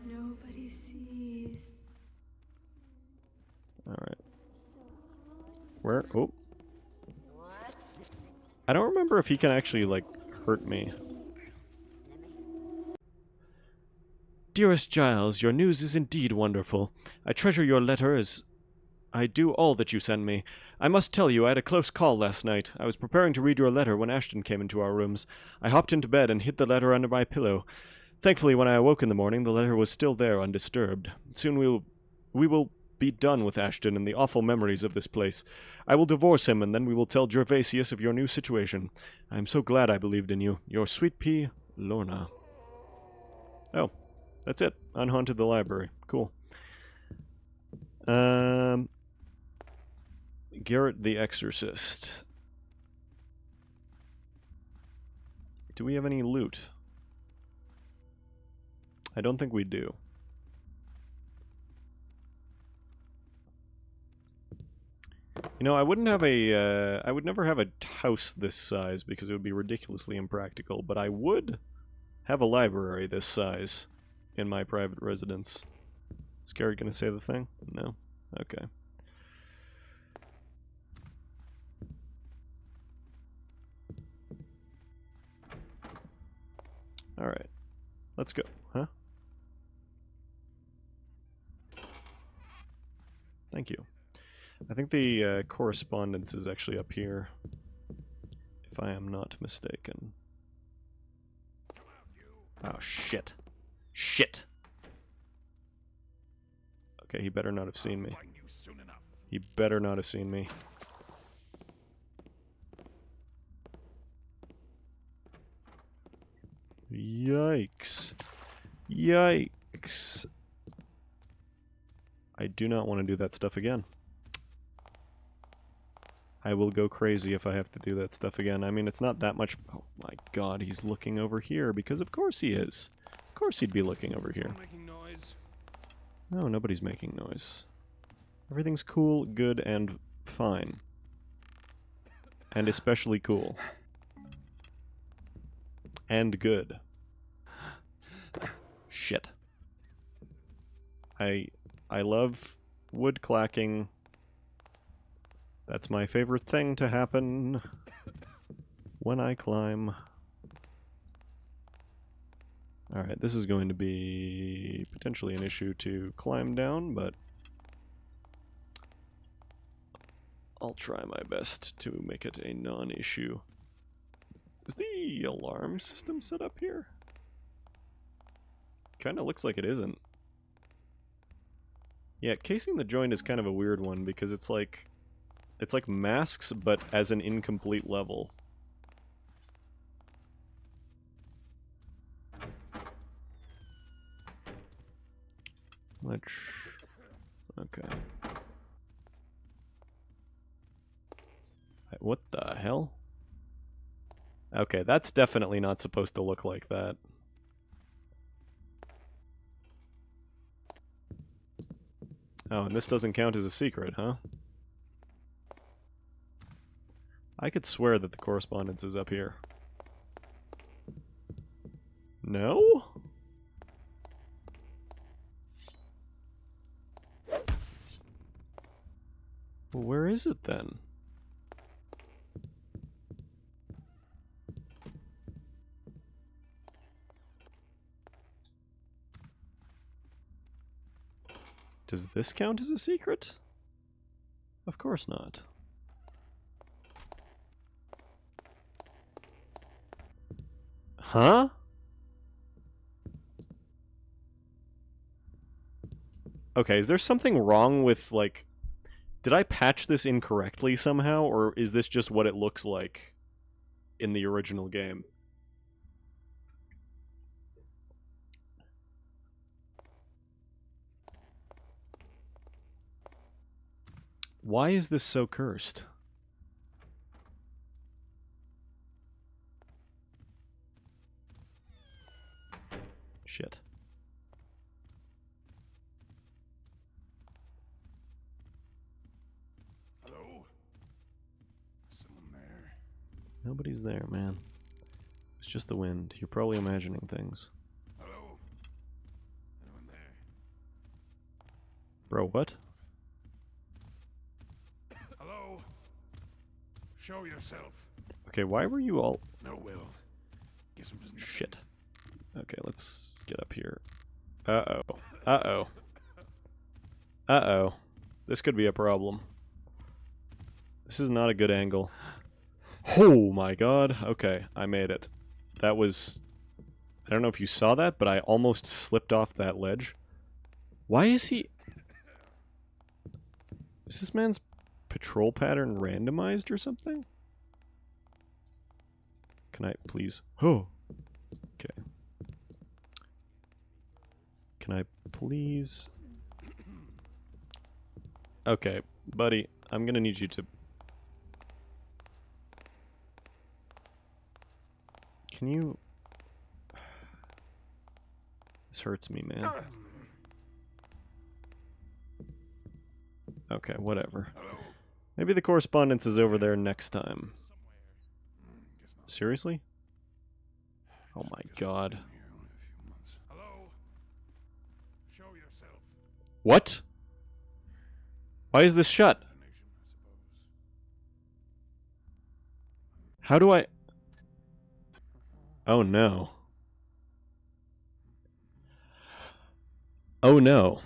Speaker 9: Nobody sees.
Speaker 1: Alright. Where? Oh. I don't remember if he can actually, like, hurt me. Dearest Giles, your news is indeed wonderful. I treasure your letter as I do all that you send me. I must tell you, I had a close call last night. I was preparing to read your letter when Ashton came into our rooms. I hopped into bed and hid the letter under my pillow. Thankfully, when I awoke in the morning, the letter was still there, undisturbed. Soon we will be done with Ashton and the awful memories of this place. I will divorce him, and then we will tell Gervasius of your new situation. I am so glad I believed in you. Your sweet pea, Lorna. Oh, that's it. Unhaunted the library. Cool. Garrett the Exorcist. Do we have any loot? I don't think we do. You know, I wouldn't have a, I would never have a house this size because it would be ridiculously impractical, but I would have a library this size in my private residence. Is Gary gonna say the thing? No? Okay. Alright. Let's go. Huh? Thank you. I think the correspondence is actually up here, if I am not mistaken. Oh, shit. Shit! Okay, he better not have seen me. He better not have seen me. Yikes. Yikes. I do not want to do that stuff again. I will go crazy if I have to do that stuff again. I mean, it's not that much... Oh my god, he's looking over here, because of course he is. Of course he'd be looking over here. No, nobody's making noise. Everything's cool, good, and fine. And especially cool. And good. Shit. I love wood clacking. That's my favorite thing to happen when I climb. Alright, this is going to be potentially an issue to climb down, but I'll try my best to make it a non-issue. Is the alarm system set up here? Kinda looks like it isn't. Yeah, casing the joint is kind of a weird one because it's like masks, but as an incomplete level. Which... okay. What the hell? Okay, that's definitely not supposed to look like that. Oh, and this doesn't count as a secret, huh? I could swear that the correspondence is up here. No? Well, where is it then? Does this count as a secret? Of course not. Huh? Okay, is there something wrong with, like... Did I patch this incorrectly somehow, or is this just what it looks like in the original game? Why is this so cursed? Shit.
Speaker 8: Hello? Someone there?
Speaker 1: Nobody's there, man. It's just the wind. You're probably imagining things.
Speaker 8: Hello? Anyone there?
Speaker 1: Bro, what?
Speaker 8: Hello? Show yourself.
Speaker 1: Okay, why were you all...
Speaker 8: No, Will. Guess I'm just...
Speaker 1: Shit. Okay, let's get up here. Uh-oh. Uh-oh. Uh-oh. This could be a problem. This is not a good angle. Oh my god. Okay, I made it. That was... I don't know if you saw that, but I almost slipped off that ledge. Why is he... Is this man's patrol pattern randomized or something? Can I please... Oh! Okay. Can I please... Okay, buddy, I'm gonna need you to... Can you... This hurts me, man. Okay, whatever. Maybe the correspondence is over there next time. Seriously? Oh my god.
Speaker 8: Hello? Show yourself.
Speaker 1: What? Why is this shut? How do I... Oh no. Oh no.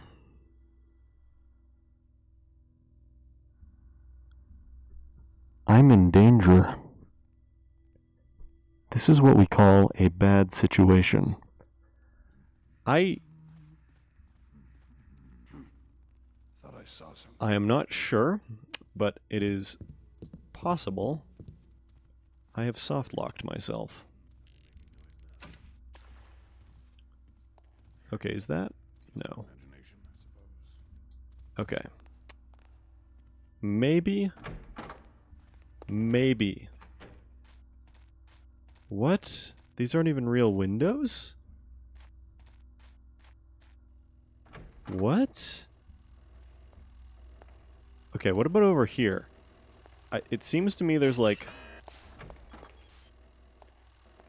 Speaker 1: I'm in danger. This is what we call a bad situation.
Speaker 8: Thought I saw something.
Speaker 1: I am not sure, but it is possible I have soft-locked myself. Okay, is that? No.
Speaker 8: Imagination, I suppose.
Speaker 1: Okay. Maybe. Maybe. What? These aren't even real windows? What? Okay, what about over here? It seems to me there's like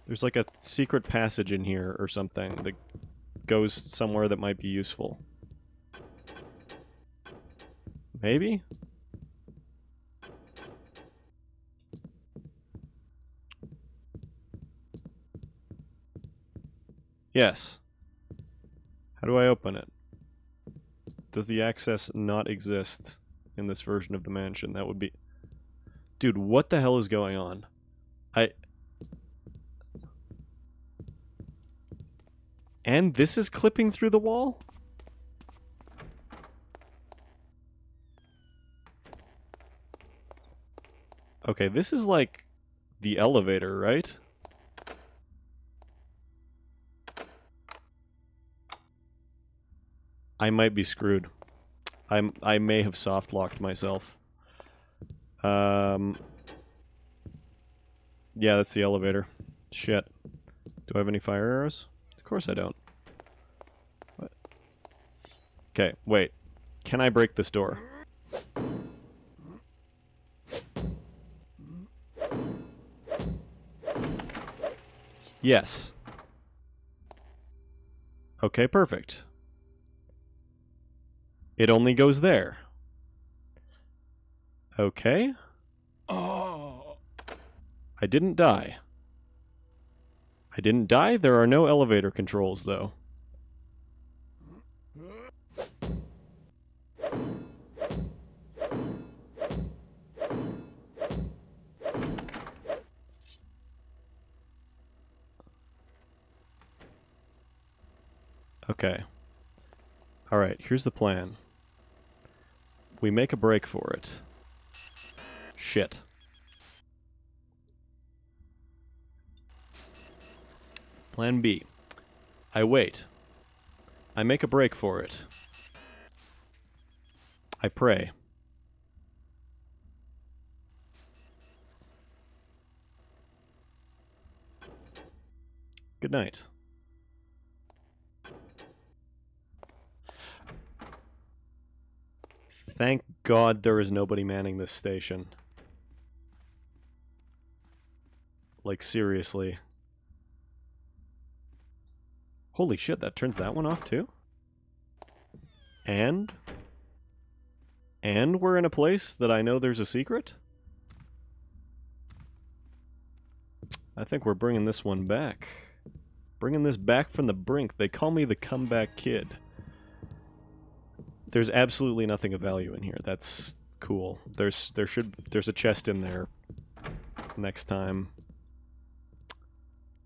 Speaker 1: a secret passage in here or something that goes somewhere that might be useful. Maybe? Yes. How do I open it? Does the access not exist in this version of the mansion? That would be... Dude, what the hell is going on? And this is clipping through the wall? Okay, this is like the elevator, right? I might be screwed. I may have soft-locked myself. Yeah, that's the elevator. Shit. Do I have any fire arrows? Of course I don't. What? Okay, wait. Can I break this door? Yes. Okay, perfect. It only goes there. Okay.
Speaker 8: Oh!
Speaker 1: I didn't die. I didn't die? There are no elevator controls, though. Okay. Alright, here's the plan. We make a break for it. Shit. Plan B. I wait. I make a break for it. I pray. Good night. Thank God there is nobody manning this station. Like, seriously. Holy shit, that turns that one off too? And we're in a place that I know there's a secret? I think we're bringing this one back. Bringing this back from the brink. They call me the comeback kid. There's absolutely nothing of value in here. That's cool. There's a chest in there next time.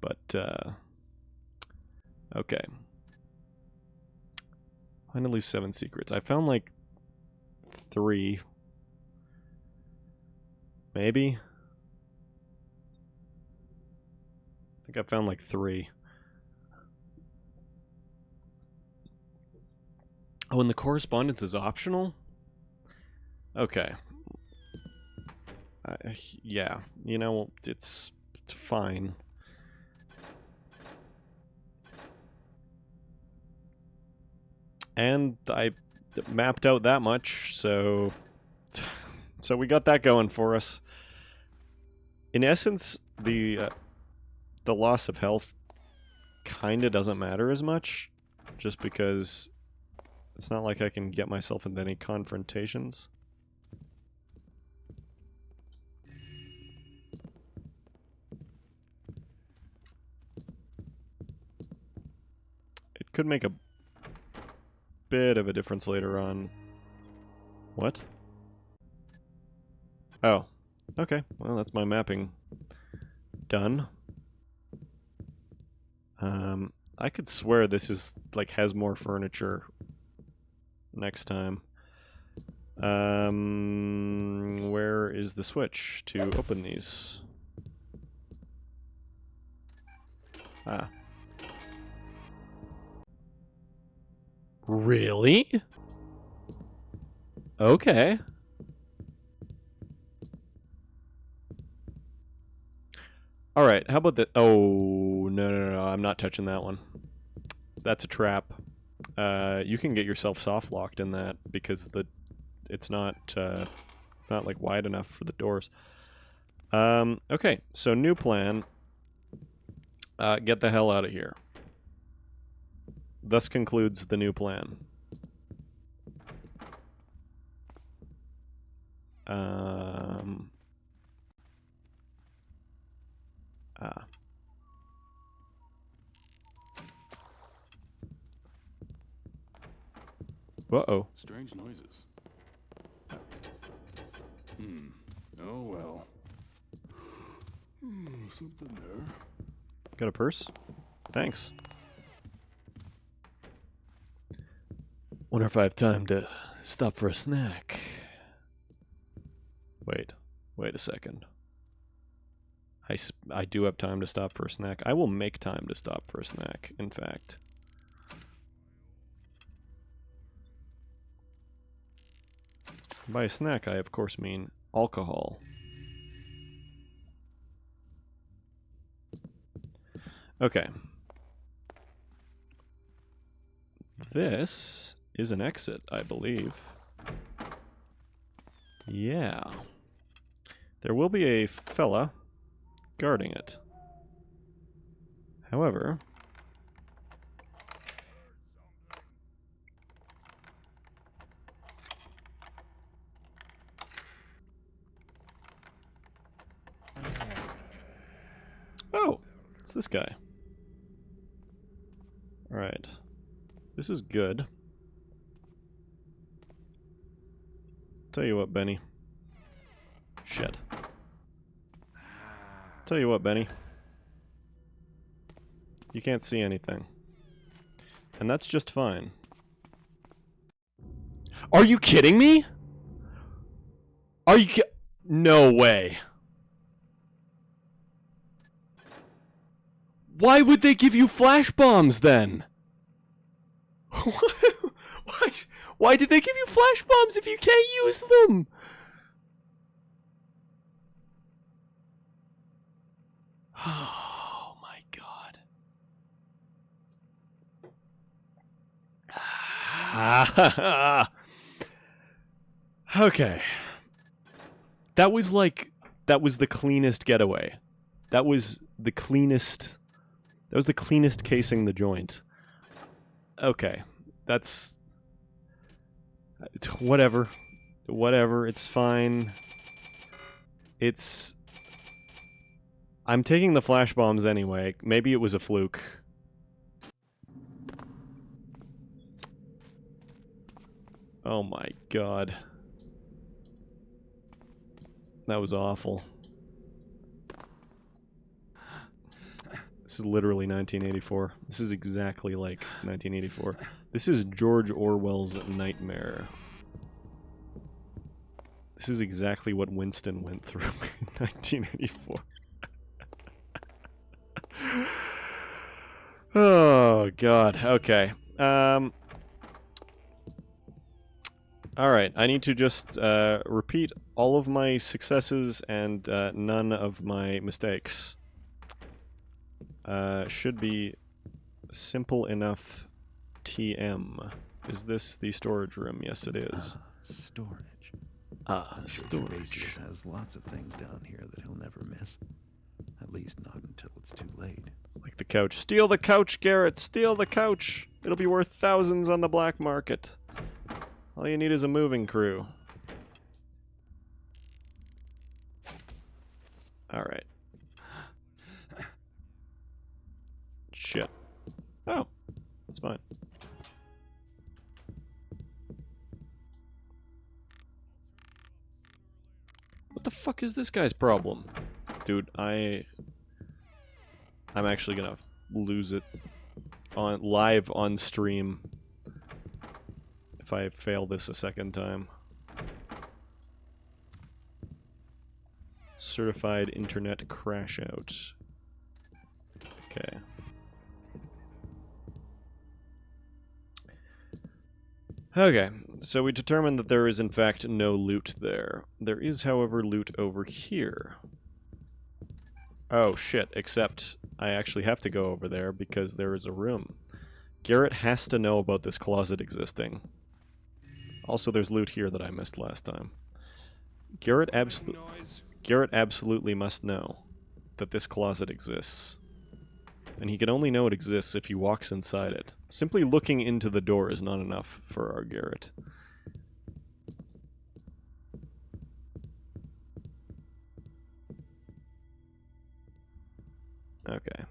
Speaker 1: But okay. Finally 7 secrets. I found like 3. Maybe? I think I found like 3. Oh, and the correspondence is optional? Okay. Yeah, you know, it's fine. And I mapped out that much, so So we got that going for us. In essence, the loss of health kind of doesn't matter as much, just because it's not like I can get myself into any confrontations. It could make a bit of a difference later on. What? Oh. Okay, well that's my mapping done. I could swear this is, like, has more furniture next time. Where is the switch to open these? Ah. Really? Okay. Alright, how about the... Oh, no, I'm not touching that one. That's a trap. You can get yourself soft locked in that because it's not like wide enough for the doors. Okay, so new plan. Get the hell out of here. Thus concludes the new plan. Uh-oh.
Speaker 8: Strange noises. Oh well. Something there.
Speaker 1: Got a purse? Thanks. Wonder if I have time to stop for a snack. Wait a second. I do have time to stop for a snack. I will make time to stop for a snack, in fact. By a snack, I of course mean alcohol. Okay. This is an exit, I believe. Yeah. There will be a fella guarding it. However... Oh! It's this guy. Alright. This is good. Tell you what, Benny. Shit. Tell you what, Benny. You can't see anything. And that's just fine. Are you kidding me? Are you No way. Why would they give you flash bombs then? What? Why did they give you flash bombs if you can't use them? Oh my god. Okay. That was the cleanest getaway. That was the cleanest casing the joint. Okay. That's... Whatever. Whatever. It's fine. It's... I'm taking the flash bombs anyway. Maybe it was a fluke. Oh my god. That was awful. This is literally 1984. This is exactly like 1984. This is George Orwell's Nightmare. This is exactly what Winston went through in 1984. Oh, God. Okay. Alright, I need to just repeat all of my successes and none of my mistakes. Should be simple enough. TM. Is this the storage room? Yes, it is.
Speaker 2: Storage.
Speaker 1: Ah,
Speaker 2: I'm sure
Speaker 1: storage.
Speaker 2: Theodosius has lots of things down here that he'll never miss. At least not until it's too late.
Speaker 1: Like the couch. Steal the couch, Garrett! Steal the couch! It'll be worth thousands on the black market. All you need is a moving crew. Alright. Shit. Oh. That's fine. What the fuck is this guy's problem? Dude, I'm actually gonna lose it on live on stream if I fail this a second time. Certified internet crash out. Okay. Okay, so we determined that there is in fact no loot there. There is, however, loot over here. Oh shit, except I actually have to go over there because there is a room. Garrett has to know about this closet existing. Also, there's loot here that I missed last time. Garrett absolutely must know that this closet exists. And he can only know it exists if he walks inside it. Simply looking into the door is not enough for our Garrett. Okay.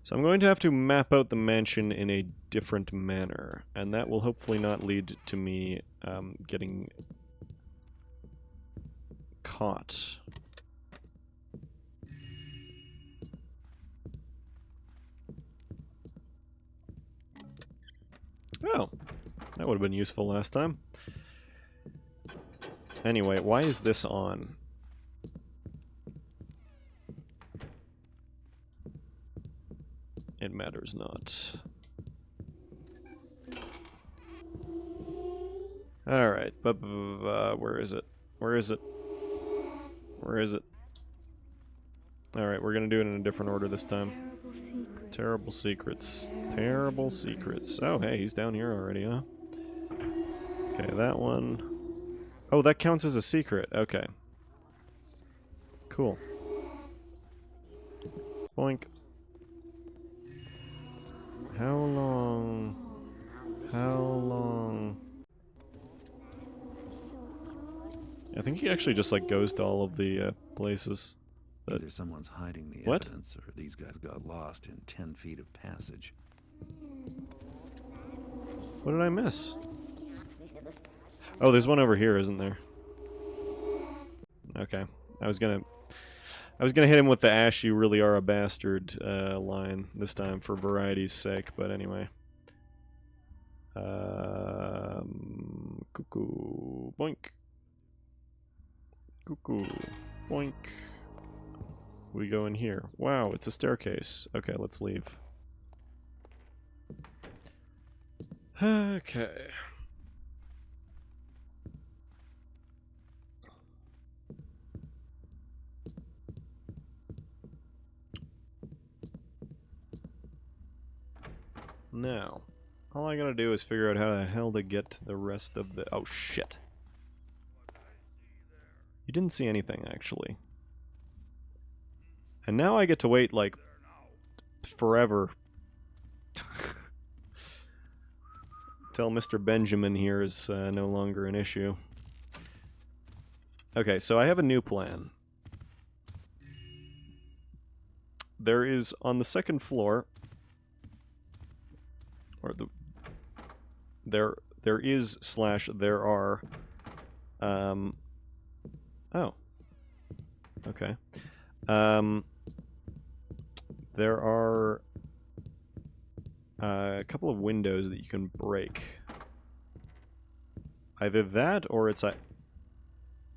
Speaker 1: So I'm going to have to map out the mansion in a different manner, and that will hopefully not lead to me getting caught. Oh, that would have been useful last time. Anyway, why is this on? It matters not. Alright, but where is it? Where is it? Where is it? Alright, we're gonna do it in a different order this time.
Speaker 9: Terrible secrets.
Speaker 1: Terrible secrets. Terrible secrets. Oh, hey, he's down here already, huh? Okay, that one. Oh, that counts as a secret. Okay. Cool. Boink. How long? How long? I think he actually just, like, goes to all of the, places.
Speaker 2: Either someone's hiding the
Speaker 1: What?
Speaker 2: evidence, or these guys got lost in 10 feet of passage.
Speaker 1: What did I miss? Oh, there's one over here, isn't there? Okay. I was gonna hit him with the "Ash, you really are a bastard" line this time for variety's sake, but anyway. Cuckoo. Boink. Cuckoo. Boink. We go in here. Wow, it's a staircase. Okay, let's leave. Okay. Now, all I gotta do is figure out how the hell to get the rest of the... Oh, shit. You didn't see anything, actually. And now I get to wait, like, forever. Till Mr. Benjamin here is no longer an issue. Okay, so I have a new plan. There is, on the second floor... Or the... There is / there are... Oh. Okay. There are a couple of windows that you can break. Either that, or it's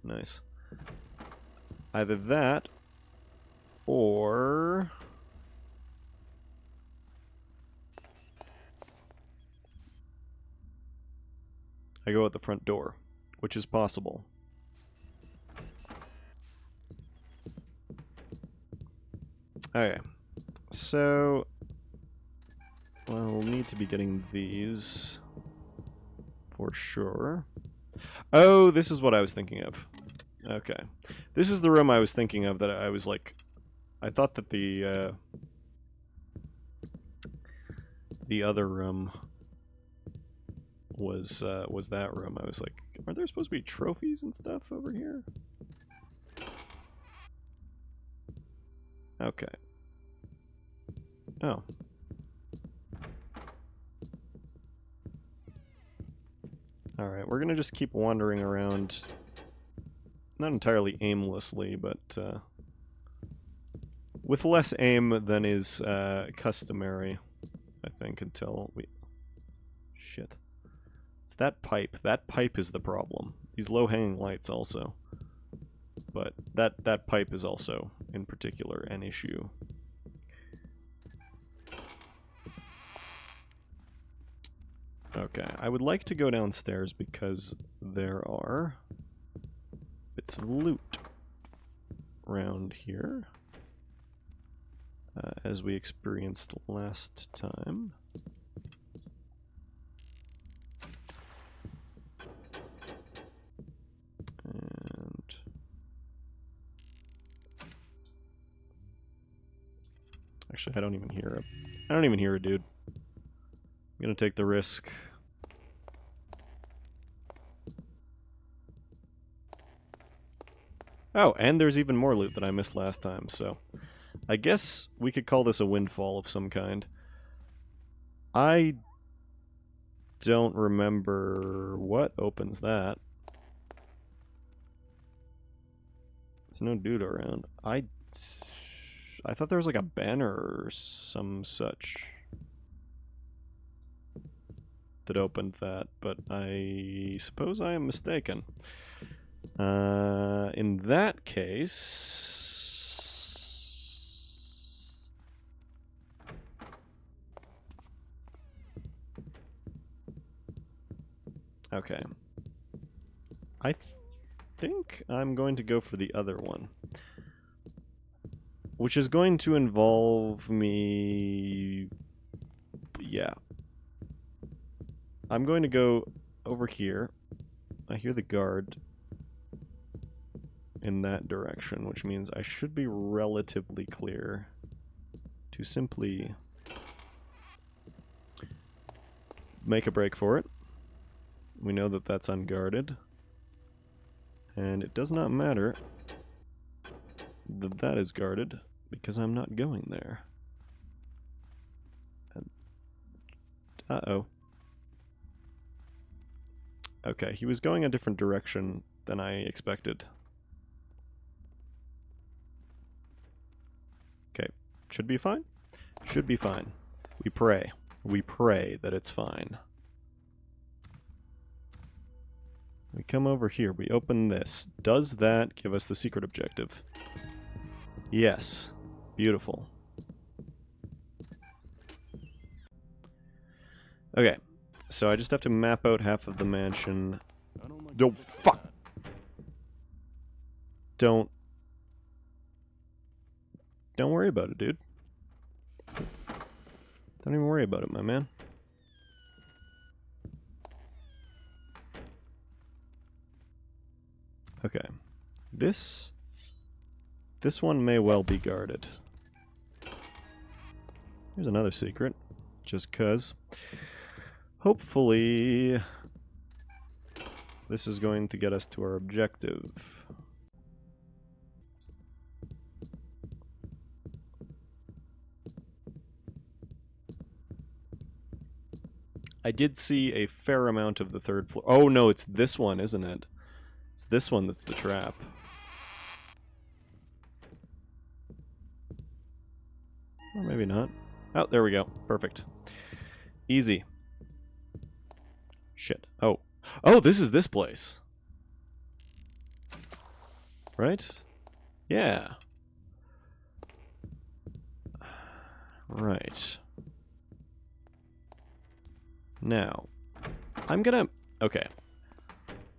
Speaker 1: nice. Either that, or... I go out the front door, which is possible. Okay, so well, we'll need to be getting these for sure. Oh, this is what I was thinking of. Okay. This is the room I was thinking of that I was like... I thought that the other room was that room. I was like, are there supposed to be trophies and stuff over here? Okay. Oh. Alright, we're gonna just keep wandering around, not entirely aimlessly, but with less aim than is customary, I think, until we... Shit. It's that pipe. That pipe is the problem. These low-hanging lights also. But that pipe is also, in particular, an issue. Okay, I would like to go downstairs because there are bits of loot around here, as we experienced last time. And actually, I don't even hear a dude. I'm gonna take the risk. Oh, and there's even more loot that I missed last time, so I guess we could call this a windfall of some kind. I don't remember what opens that. There's no dude around. I thought there was like a banner or some such that opened that, but I suppose I am mistaken. In that case... Okay. I think I'm going to go for the other one. Which is going to involve me... Yeah. I'm going to go over here. I hear the guard in that direction, which means I should be relatively clear to simply make a break for it. We know that that's unguarded, and it does not matter that that is guarded because I'm not going there. Uh-oh. Okay, he was going a different direction than I expected. Okay, should be fine? Should be fine. We pray. We pray that it's fine. We come over here, we open this. Does that give us the secret objective? Yes. Beautiful. Okay, so I just have to map out half of the mansion. No, fuck! Don't worry about it, dude. Don't even worry about it, my man. Okay. This one may well be guarded. Here's another secret. Just 'cause. Hopefully this is going to get us to our objective. I did see a fair amount of the third floor. Oh no, it's this one, isn't it? It's this one that's the trap. Or maybe not. Oh, there we go. Perfect. Easy. Shit. Oh. Oh, this is this place. Right? Yeah. Right. Now, I'm gonna... Okay.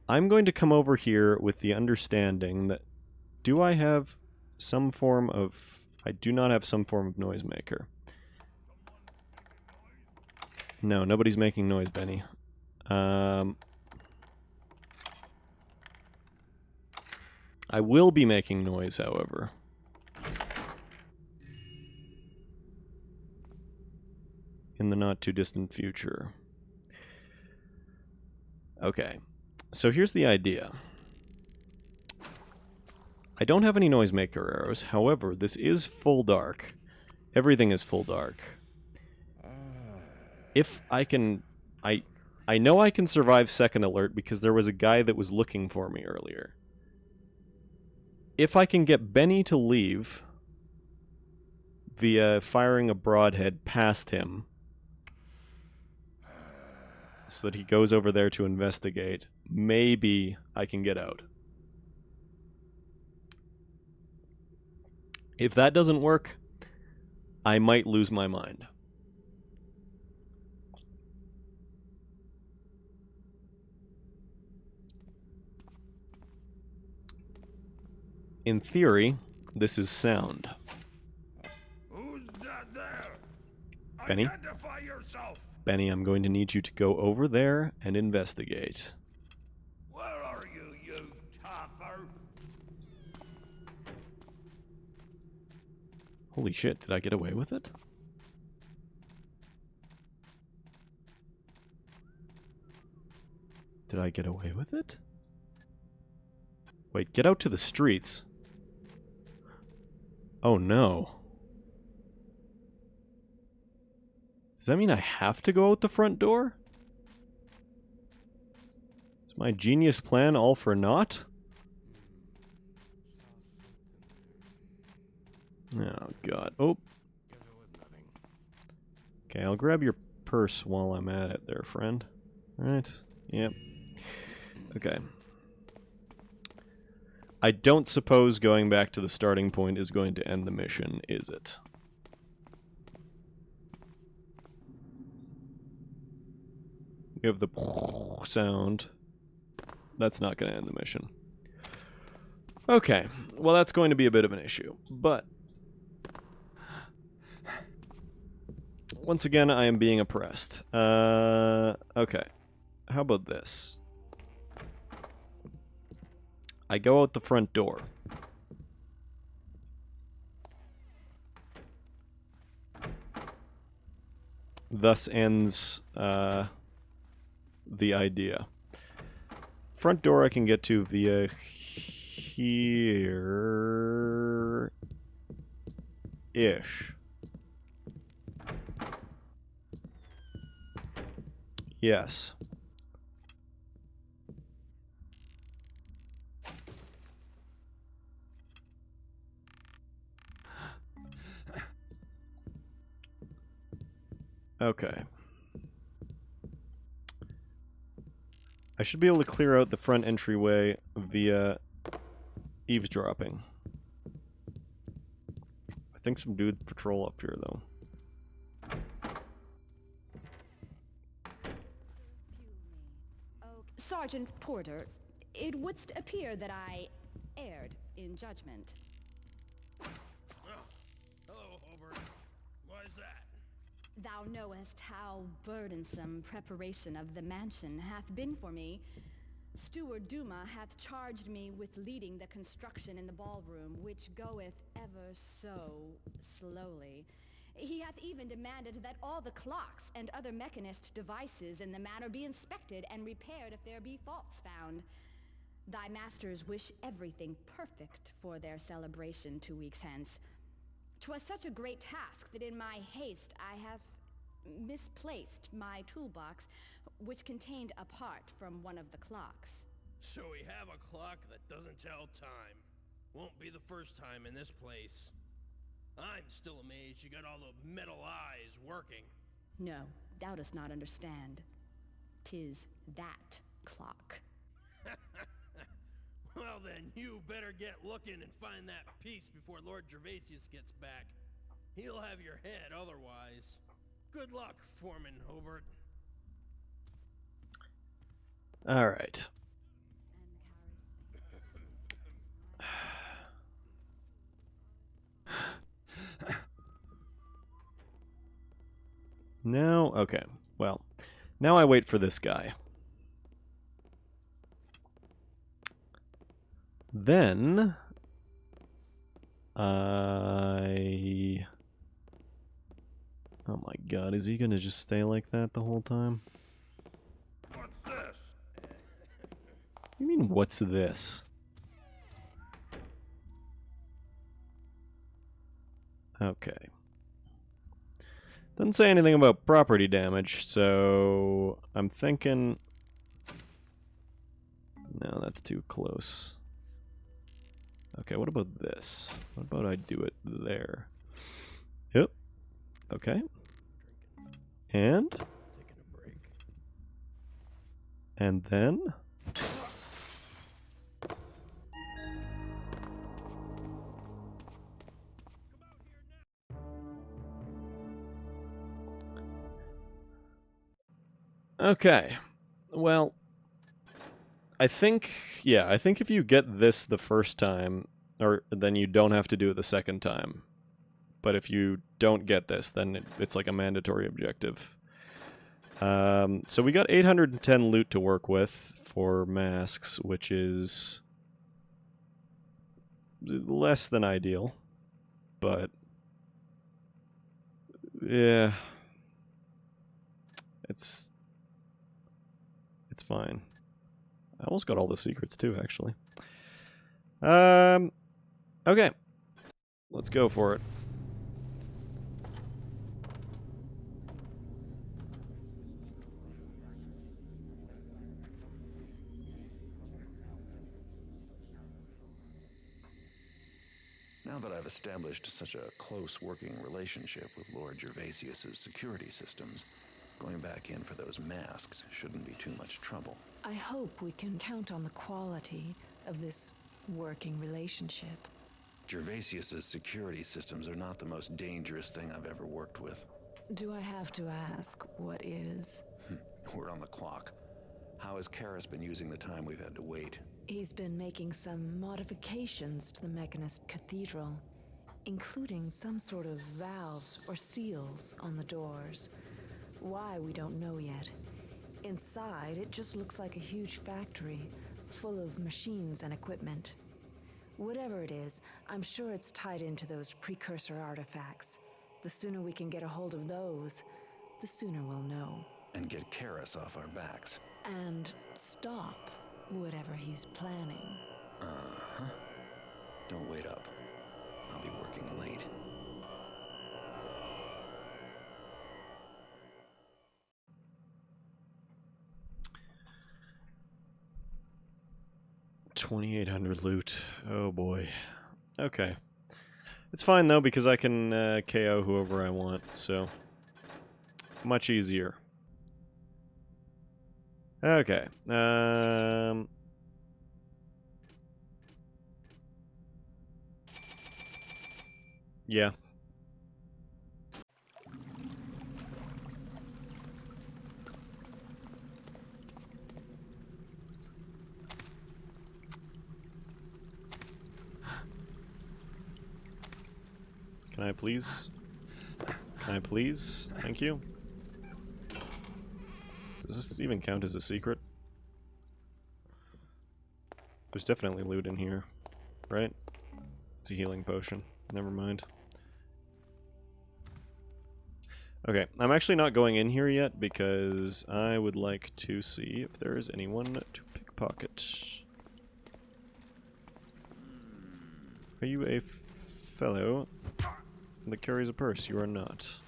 Speaker 1: I'm going to come over here with the understanding that... Do I have some form of... I do not have some form of noisemaker. No, nobody's making noise, Benny. I will be making noise, however. In the not-too-distant future. Okay, so here's the idea. I don't have any noisemaker arrows, however, this is full dark. Everything is full dark. If I can... I know I can survive second alert because there was a guy that was looking for me earlier. If I can get Benny to leave via firing a broadhead past him so that he goes over there to investigate, maybe I can get out. If that doesn't work, I might lose my mind. In theory, this is sound.
Speaker 6: Who's that there?
Speaker 1: Benny?
Speaker 6: Identify yourself!
Speaker 1: Benny, I'm going to need you to go over there and investigate.
Speaker 6: Where are you, you topper?
Speaker 1: Holy shit, did I get away with it? Did I get away with it? Wait, get out to the streets. Oh no. Does that mean I have to go out the front door? Is my genius plan all for naught? Oh god. Oh. Okay, I'll grab your purse while I'm at it there, friend. Right. Yep. Okay. I don't suppose going back to the starting point is going to end the mission, is it? We have the sound. That's not going to end the mission. Okay, well that's going to be a bit of an issue, but once again I am being oppressed. Okay, how about this? I go out the front door. Thus ends the idea. Front door I can get to via here-ish. Yes. Okay. I should be able to clear out the front entryway via eavesdropping. I think some dudes patrol up here, though.
Speaker 3: Sergeant Porter, it would appear that I erred in judgment.
Speaker 6: Hello, Hobart. Why is that?
Speaker 3: Thou knowest how burdensome preparation of the mansion hath been for me. Steward Duma hath charged me with leading the construction in the ballroom, which goeth ever so slowly. He hath even demanded that all the clocks and other mechanist devices in the manor be inspected and repaired if there be faults found. Thy masters wish everything perfect for their celebration 2 weeks hence. 'Twas such a great task that in my haste I have misplaced my toolbox, which contained a part from one of the clocks.
Speaker 10: So we have a clock that doesn't tell time. Won't be the first time in this place. I'm still amazed you got all the metal eyes working.
Speaker 3: No, thou dost not understand. 'Tis that clock.
Speaker 10: Well then, you better get looking and find that piece before Lord Gervasius gets back. He'll have your head otherwise. Good luck, Foreman Hobart.
Speaker 1: Alright. Now, okay. Well, now I wait for this guy. Then oh my god, is he gonna just stay like that the whole time?
Speaker 6: What's this?
Speaker 1: What do you mean, what's this? Okay. Doesn't say anything about property damage, so I'm thinking... No, that's too close. Okay, what about this? What about I do it there? Yep. Okay. And? And then? Okay. Well, I think if you get this the first time, or then you don't have to do it the second time. But if you don't get this, then it's like a mandatory objective. So we got 810 loot to work with for masks, which is less than ideal, but yeah, it's fine. I almost got all the secrets too, actually. Okay, let's go for it.
Speaker 2: Now that I've established such a close working relationship with Lord Gervasius's security systems, going back in for those masks shouldn't be too much trouble.
Speaker 7: I hope we can count on the quality of this working relationship.
Speaker 2: Gervasius's security systems are not the most dangerous thing I've ever worked with.
Speaker 7: Do I have to ask what is?
Speaker 2: We're on the clock. How has Karis been using the time we've had to wait?
Speaker 7: He's been making some modifications to the Mechanist Cathedral, including some sort of valves or seals on the doors. Why, we don't know yet. Inside, it just looks like a huge factory, full of machines and equipment. Whatever it is, I'm sure it's tied into those precursor artifacts. The sooner we can get a hold of those, the sooner we'll know.
Speaker 2: And get Karis off our backs.
Speaker 7: And stop whatever he's planning.
Speaker 2: Uh-huh. Don't wait up. I'll be working late.
Speaker 1: $2,800 loot. Oh boy. Okay. It's fine though, because I can KO whoever I want, so much easier. Okay. Yeah. Can I please? Can I please? Thank you. Does this even count as a secret? There's definitely loot in here, right? It's a healing potion. Never mind. Okay, I'm actually not going in here yet because I would like to see if there is anyone to pickpocket. Are you a fellow that carries a purse? You are not.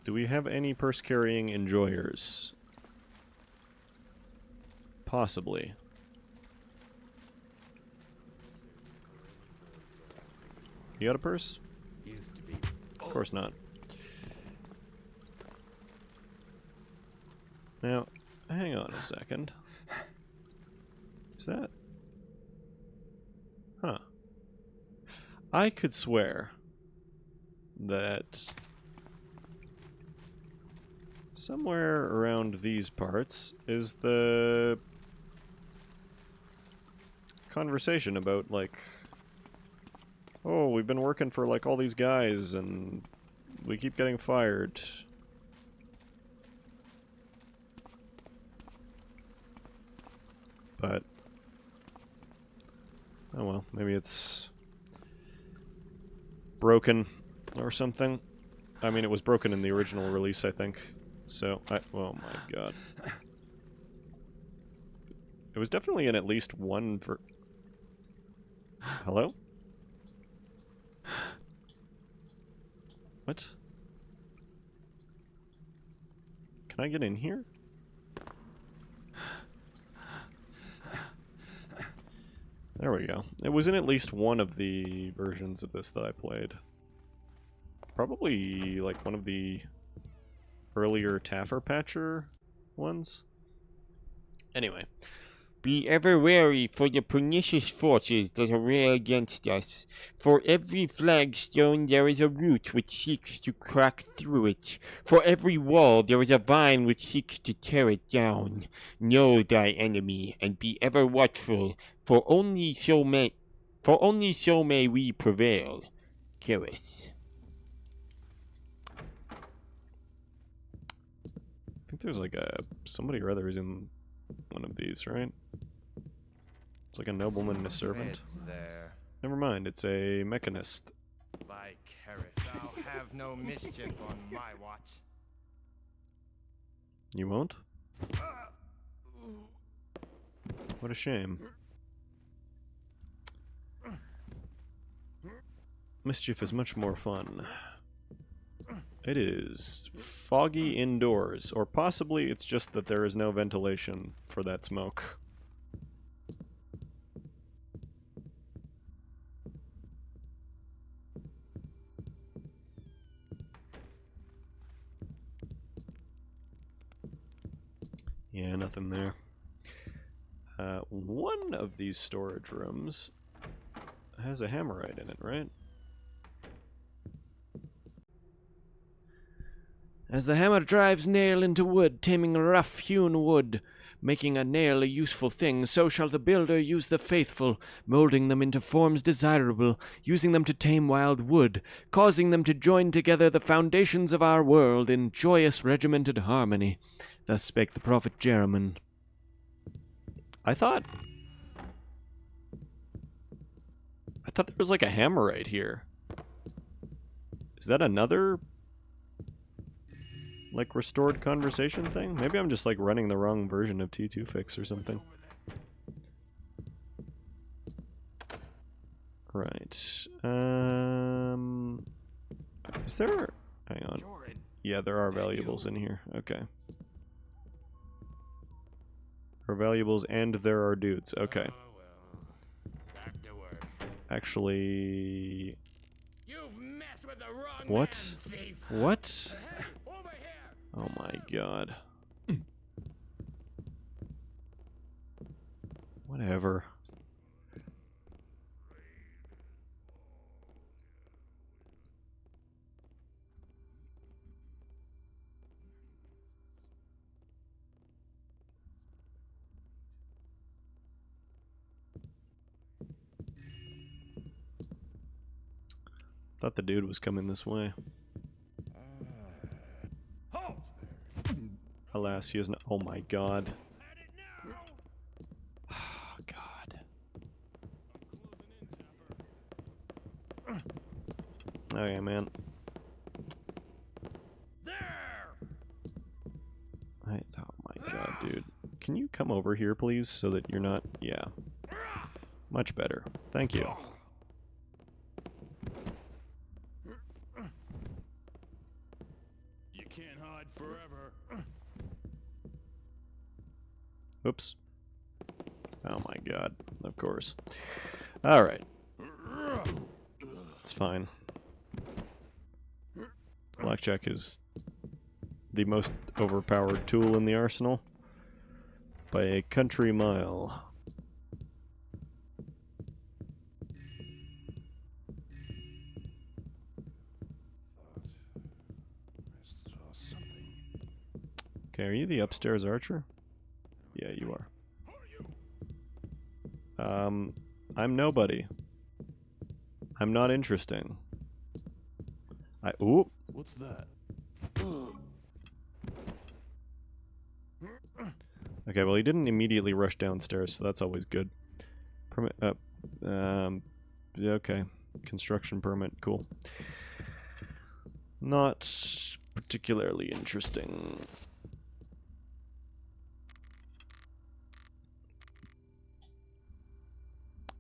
Speaker 1: Do we have any purse-carrying enjoyers? Possibly. You got a purse? Of course not. Now, hang on a second. Is that... Huh. I could swear that somewhere around these parts is the conversation about, like, oh, we've been working for, like, all these guys, and we keep getting fired. But Oh well, maybe it's broken or something. I mean, it was broken in the original release, I think. So, oh my god. It was definitely in at least one for... Hello? What? Can I get in here? There we go. It was in at least one of the versions of this that I played. Probably, like, one of the earlier Taffer Patcher ones? Anyway.
Speaker 4: Be ever wary for the pernicious forces that array against us. For every flagstone there is a root which seeks to crack through it. For every wall there is a vine which seeks to tear it down. Know thy enemy, and be ever watchful, for only so may we prevail. Karis.
Speaker 1: I think there's like somebody or other is in one of these, right? It's like a nobleman and a servant.
Speaker 5: There.
Speaker 1: Never mind, it's a mechanist.
Speaker 5: By Karis, thou have no mischief on my watch.
Speaker 1: You won't? What a shame. Mischief is much more fun. It is foggy indoors, or possibly it's just that there is no ventilation for that smoke. Yeah, nothing there. One of these storage rooms has a hammerite in it, right? As the hammer drives nail into wood, taming rough-hewn wood, making a nail a useful thing, so shall the builder use the faithful, molding them into forms desirable, using them to tame wild wood, causing them to join together the foundations of our world in joyous regimented harmony. Thus spake the prophet Jereman. I thought there was like a hammerite here. Is that another like restored conversation thing? Maybe I'm just like running the wrong version of T2 Fix or something. Right. Is there... Hang on. Yeah, there are valuables in here. Okay. There are valuables and there are dudes. Okay. Actually...
Speaker 10: You've messed with the wrong
Speaker 1: What?
Speaker 10: man, thief.
Speaker 1: What?
Speaker 10: Over here.
Speaker 1: Oh my god. Whatever. Thought the dude was coming this way.
Speaker 10: Halt.
Speaker 1: Alas, he isn't. Oh my god.
Speaker 10: At it now.
Speaker 1: Oh god. Okay, man.
Speaker 10: There.
Speaker 1: Oh my god, dude. Can you come over here, please, so that you're not... Yeah. Much better. Thank you.
Speaker 8: You can't hide forever.
Speaker 1: Oops. Oh my god. Of course. Alright. It's fine. Blackjack is the most overpowered tool in the arsenal by a country mile. Okay, are you the upstairs archer? Yeah, you are. I'm nobody. I'm not interesting. Ooh.
Speaker 8: What's that?
Speaker 1: Okay, well he didn't immediately rush downstairs, so that's always good. Yeah, okay. Construction permit, cool. Not particularly interesting.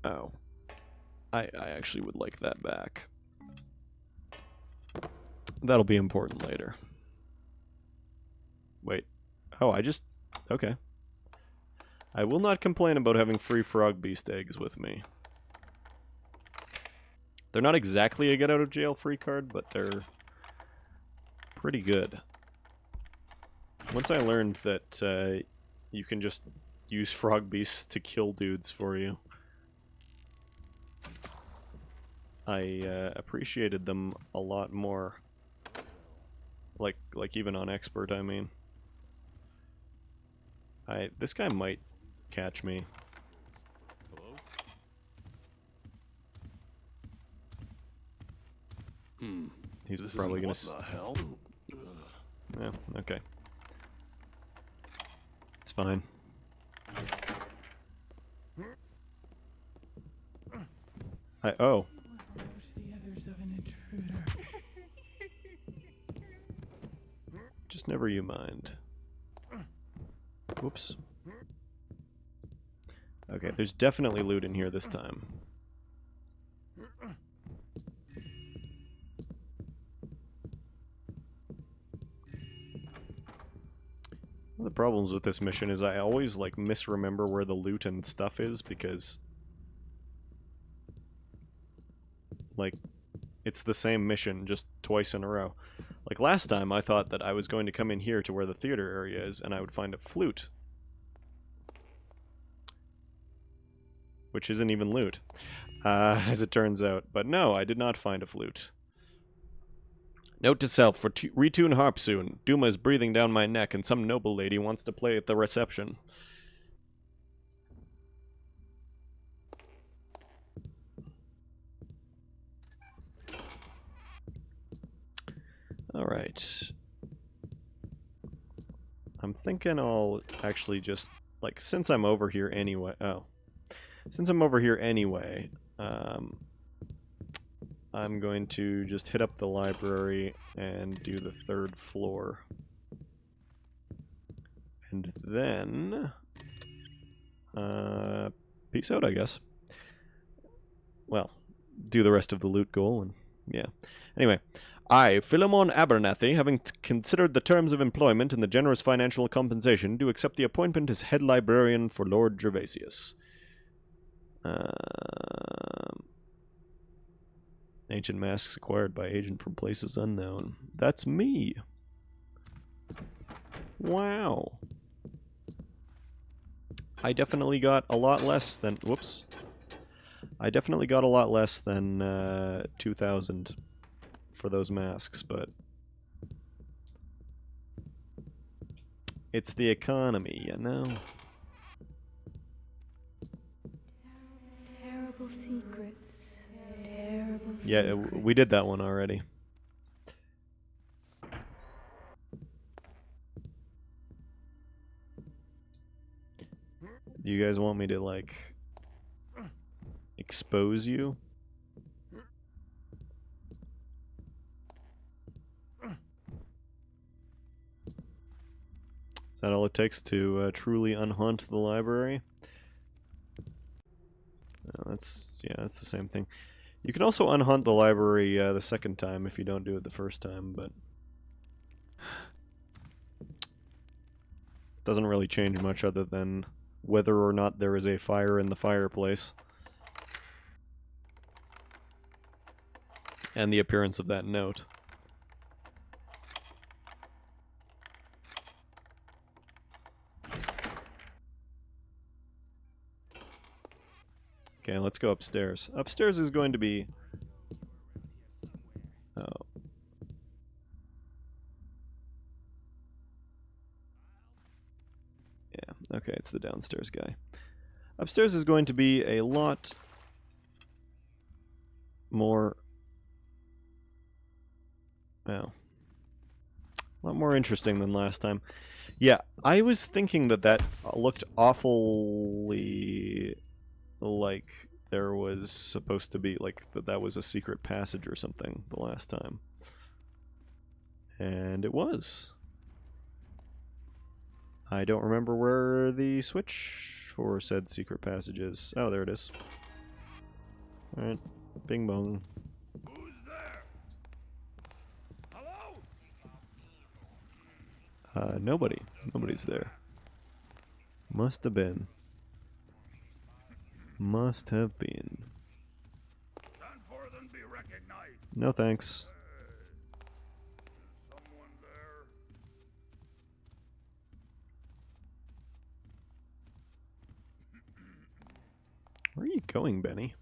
Speaker 1: Oh. I actually would like that back. That'll be important later. Wait. Oh, okay. I will not complain about having free frog beast eggs with me. They're not exactly a get out of jail free card, but they're pretty good. Once I learned that you can just use frog beasts to kill dudes for you, I appreciated them a lot more. Like even on expert, I mean. This guy might catch me.
Speaker 8: Hello?
Speaker 1: He's
Speaker 8: This
Speaker 1: probably gonna.
Speaker 8: what the hell?
Speaker 1: Yeah, okay. It's fine. Oh. Just never you mind. Whoops. Okay, there's definitely loot in here this time. One of the problems with this mission is I always, like, misremember where the loot and stuff is because, like, it's the same mission just twice in a row. Like last time, I thought that I was going to come in here to where the theater area is and I would find a flute. Which isn't even loot, as it turns out. But no, I did not find a flute. Note to self, retune harp soon. Duma is breathing down my neck and some noble lady wants to play at the reception. Alright. I'm thinking I'll actually just, like, since I'm over here anyway... Oh. Since I'm over here anyway, I'm going to just hit up the library and do the 3rd floor. And then... peace out, I guess. Well, do the rest of the loot goal, and yeah. Anyway, I, Philemon Abernathy, having considered the terms of employment and the generous financial compensation, do accept the appointment as head librarian for Lord Gervasius. Ancient masks acquired by agent from places unknown. That's me. Wow. I definitely got a lot less than... Whoops. I definitely got a lot less than 2,000 for those masks, but... It's the economy, you know?
Speaker 11: Terrible secrets. Terrible
Speaker 1: Yeah,
Speaker 11: secrets.
Speaker 1: we did that one already. Do you guys want me to, like, expose you? Is that all it takes to truly unhaunt the library? No, that's the same thing. You can also unhunt the library the second time if you don't do it the first time, but doesn't really change much other than whether or not there is a fire in the fireplace and the appearance of that note. Okay, let's go upstairs. Upstairs is going to be... Oh. Yeah, okay, it's the downstairs guy. Upstairs is going to be a lot more... Oh. A lot more interesting than last time. Yeah, I was thinking that looked awfully... like there was supposed to be, like, that was a secret passage or something the last time. And it was. I don't remember where the switch for said secret passage is. Oh, there it is. Alright. Bing bong.
Speaker 6: Who's there? Hello?
Speaker 1: Nobody. Nobody's there. Must have been. Must have been.
Speaker 6: Stand forth and be recognized.
Speaker 1: No thanks.
Speaker 6: Someone there?
Speaker 1: Where are you going, Benny?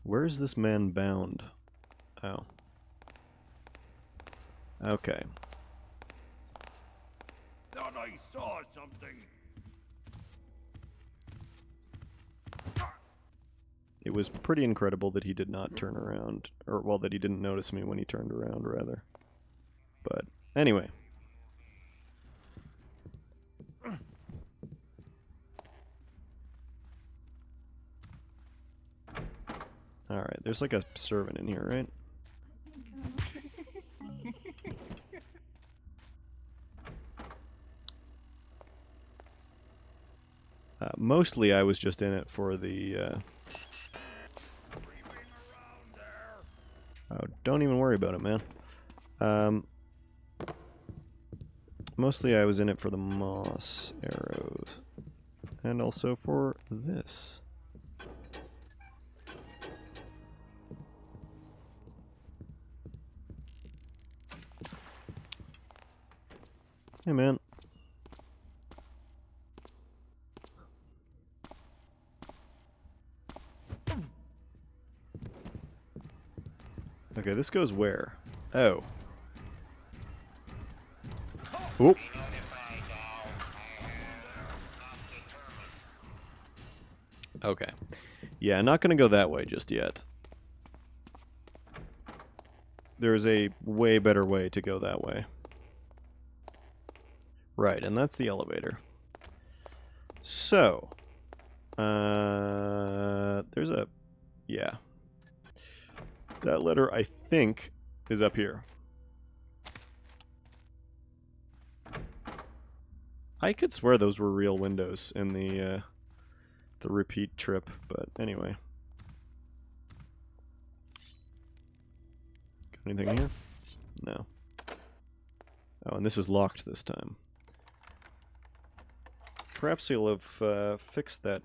Speaker 1: Where is this man bound? Oh. Okay.
Speaker 6: Thought I saw something.
Speaker 1: It was pretty incredible that he did not turn around. Or, well, that he didn't notice me when he turned around, rather. But, anyway. Alright, there's like a servant in here, right? Mostly I was just in it for the, Oh, don't even worry about it, man. Mostly I was in it for the moss arrows. And also for this. Hey, man. Okay, this goes where? Oh. Oop. Okay. Yeah, not gonna go that way just yet. There's a way better way to go that way. Right, and that's the elevator. So, there's a, yeah. That letter, I think, is up here. I could swear those were real windows in the repeat trip, but anyway. Got anything here? No. Oh, and this is locked this time. Perhaps he'll have fixed that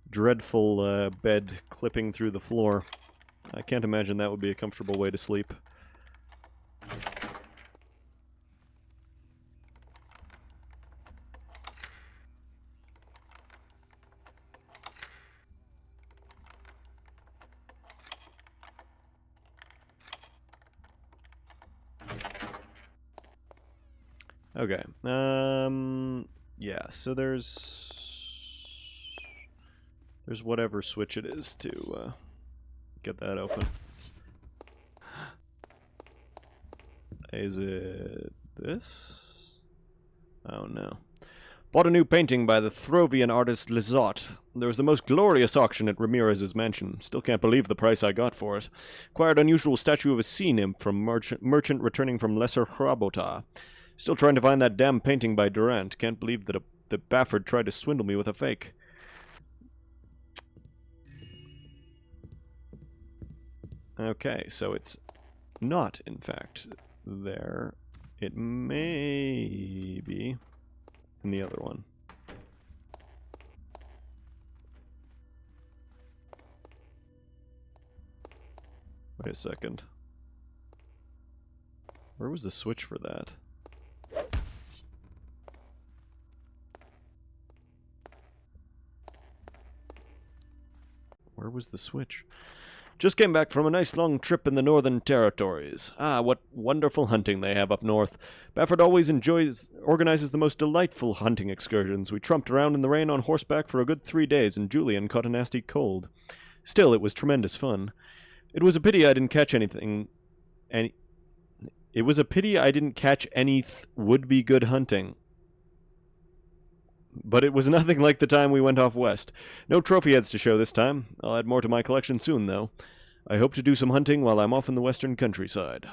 Speaker 1: dreadful bed clipping through the floor. I can't imagine that would be a comfortable way to sleep. Okay. Yeah, so there's whatever switch it is to get that open. Is it this? Oh no. Bought a new painting by the Throvian artist Lizotte. There was the most glorious auction at Ramirez's mansion. Still can't believe the price I got for it. Acquired unusual statue of a sea nymph from merchant returning from Lesser Hrabota. Still trying to find that damn painting by Durant. Can't believe that Bafford tried to swindle me with a fake. Okay, so it's not, in fact, there. It may be in the other one. Wait a second. Where was the switch for that? Where was the switch? Just came back from a nice long trip in the Northern Territories. Ah, what wonderful hunting they have up north. Bafford always organizes the most delightful hunting excursions. We trumped around in the rain on horseback for a good 3 days, and Julian caught a nasty cold. Still, it was tremendous fun. It was a pity I didn't catch anything. It was a pity I didn't catch any would-be good hunting. But it was nothing like the time we went off west. No trophy heads to show this time. I'll add more to my collection soon, though. I hope to do some hunting while I'm off in the western countryside.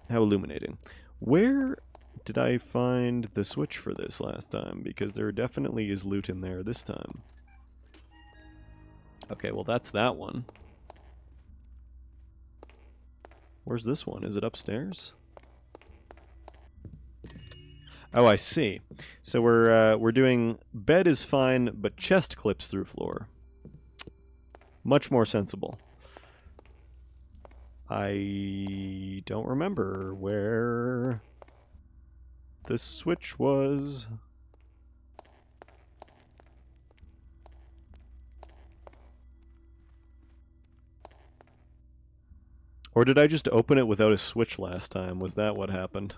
Speaker 1: How illuminating. Where did I find the switch for this last time? Because there definitely is loot in there this time. Okay, well that's that one. Where's this one? Is it upstairs? Oh, I see. So we're doing bed is fine, but chest clips through floor. Much more sensible. I don't remember where the switch was. Or did I just open it without a switch last time? Was that what happened?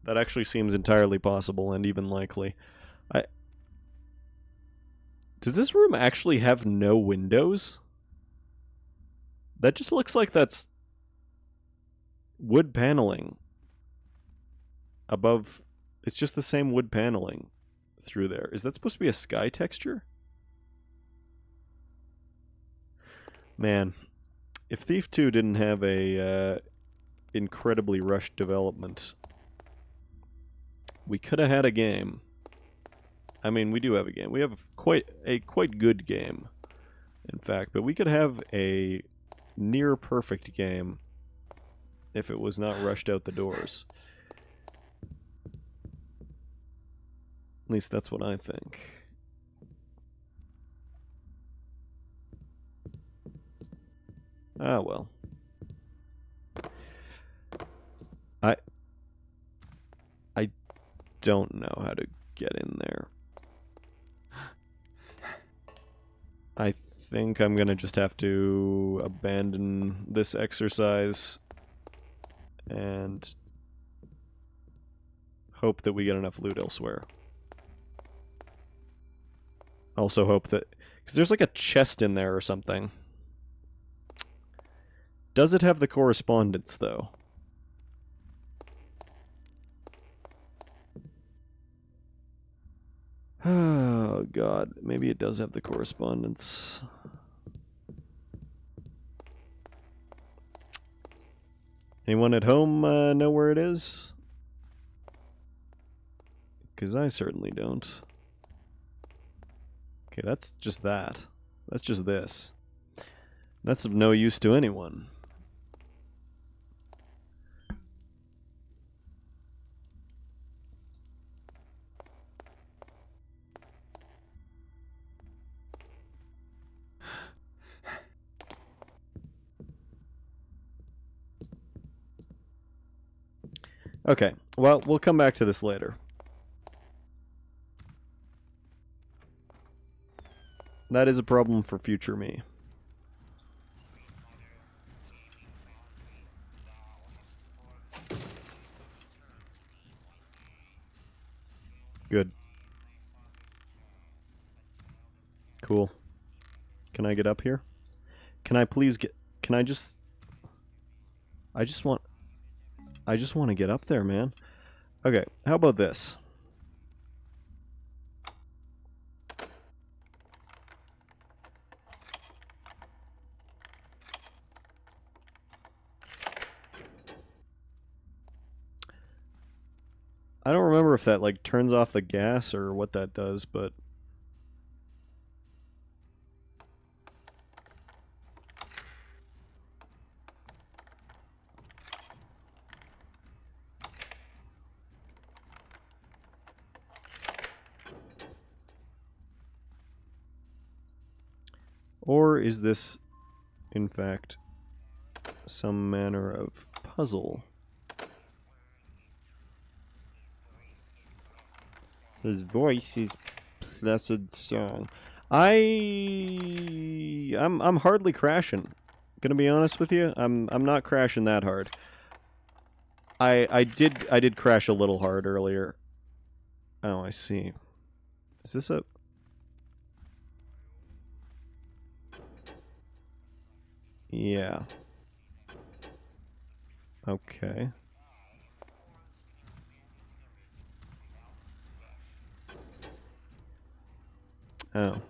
Speaker 1: That actually seems entirely possible and even likely. Does this room actually have no windows? That just looks like that's wood paneling above. It's just the same wood paneling through there. Is that supposed to be a sky texture? Man, if Thief 2 didn't have a incredibly rushed development, we could have had a game. I mean, we do have a game. We have quite good game, in fact. But we could have a near perfect game if it was not rushed out the doors. At least that's what I think. Ah, well. I don't know how to get in there. I think I'm gonna just have to abandon this exercise and hope that we get enough loot elsewhere. Also hope that... because there's like a chest in there or something. Does it have the correspondence, though? Oh, God. Maybe it does have the correspondence. Anyone at home know where it is? Because I certainly don't. Okay, that's just that. That's just this. That's of no use to anyone. Okay, well, we'll come back to this later. That is a problem for future me. Good. Cool. Can I get up here? Can I please get... can I just... I just want to get up there, man. Okay, how about this? I don't remember if that, like, turns off the gas or what that does, but... or is this, in fact, some manner of puzzle? His voice is blessed song. I'm hardly crashing. Gonna be honest with you, I'm not crashing that hard. I did crash a little hard earlier. Oh, I see. Is this a... yeah. Okay.
Speaker 9: Oh.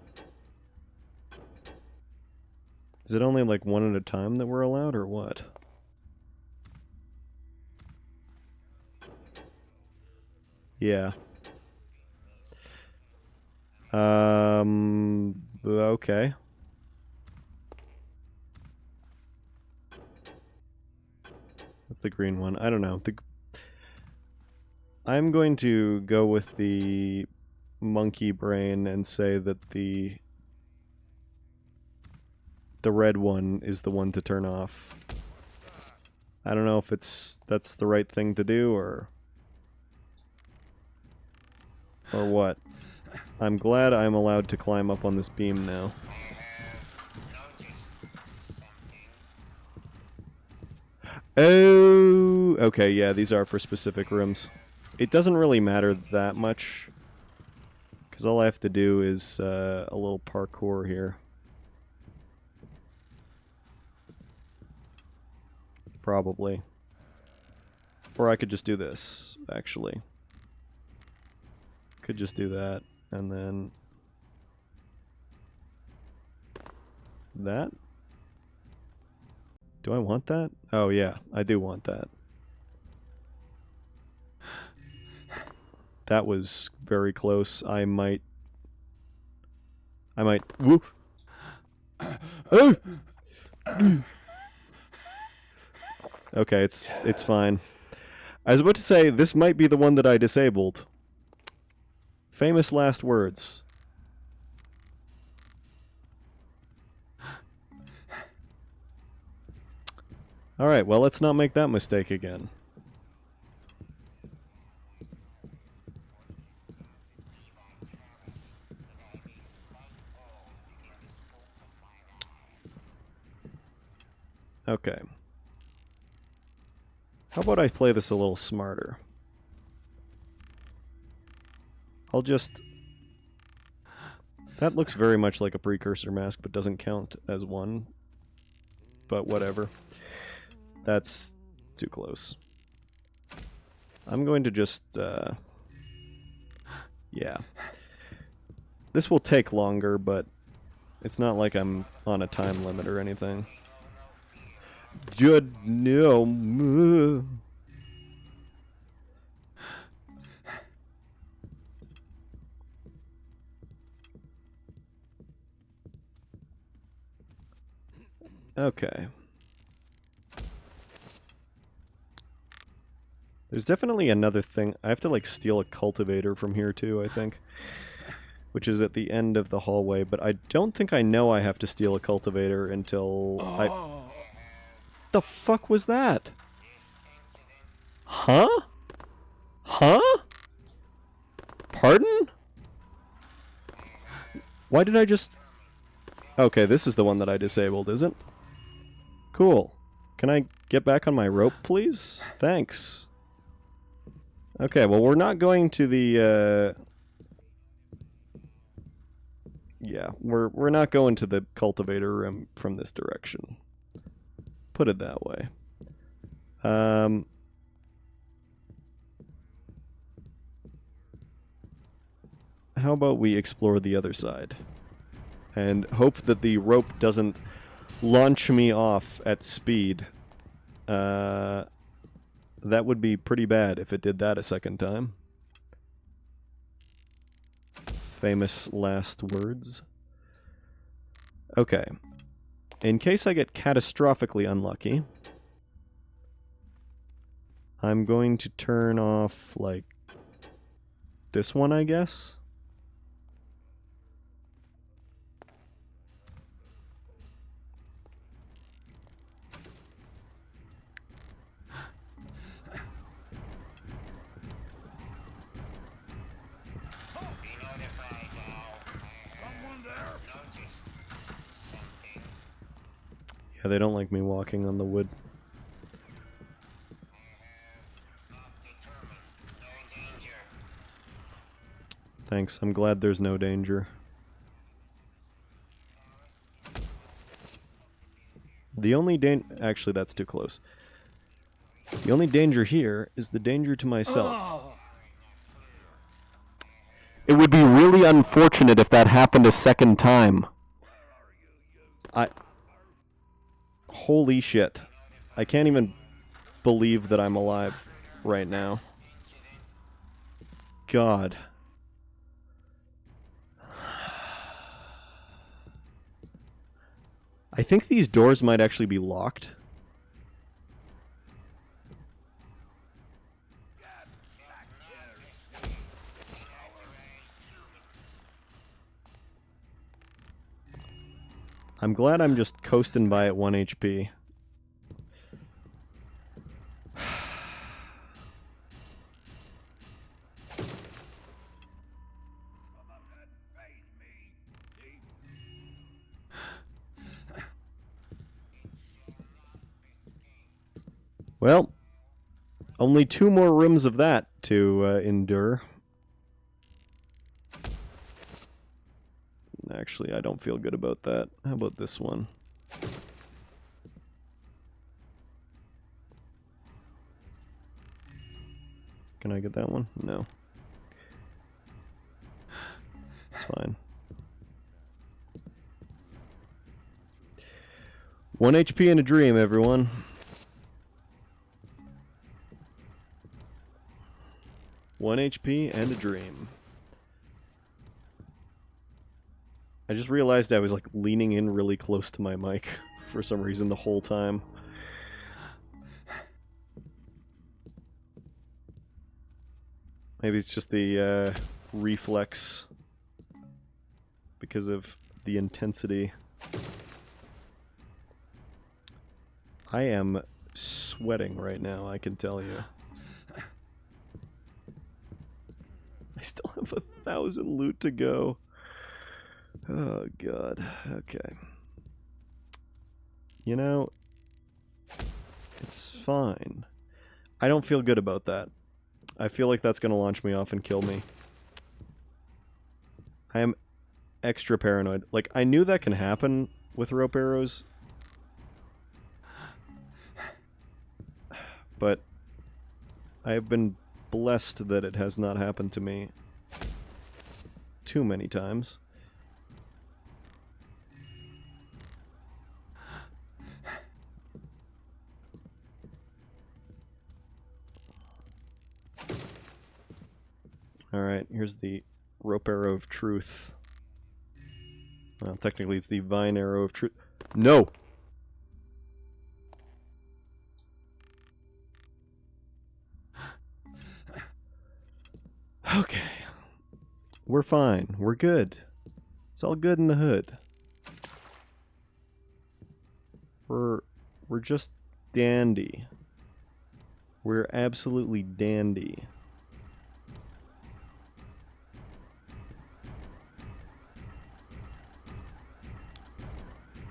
Speaker 9: Is it only like one at a time that we're allowed, or what? Yeah. Okay. That's the green one. I don't know. I'm going to go with the monkey brain and say that the red one is the one to turn off. I don't know if that's the right thing to do or what. I'm glad I'm allowed to climb up on this beam now. Oh, okay, yeah, these are for specific rooms. It doesn't really matter that much, because all I have to do is a little parkour here. Probably. Or I could just do this, actually. Could just do that, and then... that? Do I want that? Oh yeah, I do want that. That was very close. I might... Whoop! Oh! Okay, it's fine. I was about to say, this might be the one that I disabled. Famous last words. Alright, well, let's not make that mistake again. Okay. How about I play this a little smarter? I'll just... That looks very much like a precursor mask, but doesn't count as one. But whatever. That's too close. I'm going to just, yeah. This will take longer, but it's not like I'm on a time limit or anything. No. Okay. There's definitely another thing. I have to, like, steal a cultivator from here, too, I think. Which is at the end of the hallway, but I don't think I know I have to steal a cultivator until The fuck was that? Huh? Huh? Pardon? Why did I just... Okay, this is the one that I disabled, is it? Cool. Can I get back on my rope, please? Thanks. Okay, well, we're not going to the, yeah, we're not going to the cultivator room from this direction. Put it that way. How about we explore the other side? And hope that the rope doesn't launch me off at speed. That would be pretty bad if it did that a second time. Famous last words. Okay. In case I get catastrophically unlucky, I'm going to turn off, like, this one, I guess? Yeah, they don't like me walking on the wood. Thanks, I'm glad there's no danger. The only actually, that's too close. The only danger here is the danger to myself. It would be really unfortunate if that happened a second time. Holy shit. I can't even believe that I'm alive right now. God. I think these doors might actually be locked. I'm glad I'm just coasting by at 1 HP. Well, only 2 more rooms of that to endure. Actually, I don't feel good about that. How about this one? Can I get that one? No. It's fine. 1 HP and a dream, everyone. One HP and a dream. I just realized I was like leaning in really close to my mic for some reason the whole time. Maybe it's just the reflex because of the intensity. I am sweating right now, I can tell you. I still have 1,000 loot to go. Oh, God. Okay. You know, it's fine. I don't feel good about that. I feel like that's going to launch me off and kill me. I am extra paranoid. Like, I knew that can happen with rope arrows. But I have been blessed that it has not happened to me too many times. Alright, here's the rope arrow of truth. Well, technically it's the vine arrow of truth. No! Okay. We're fine. We're good. It's all good in the hood. We're just dandy. We're absolutely dandy.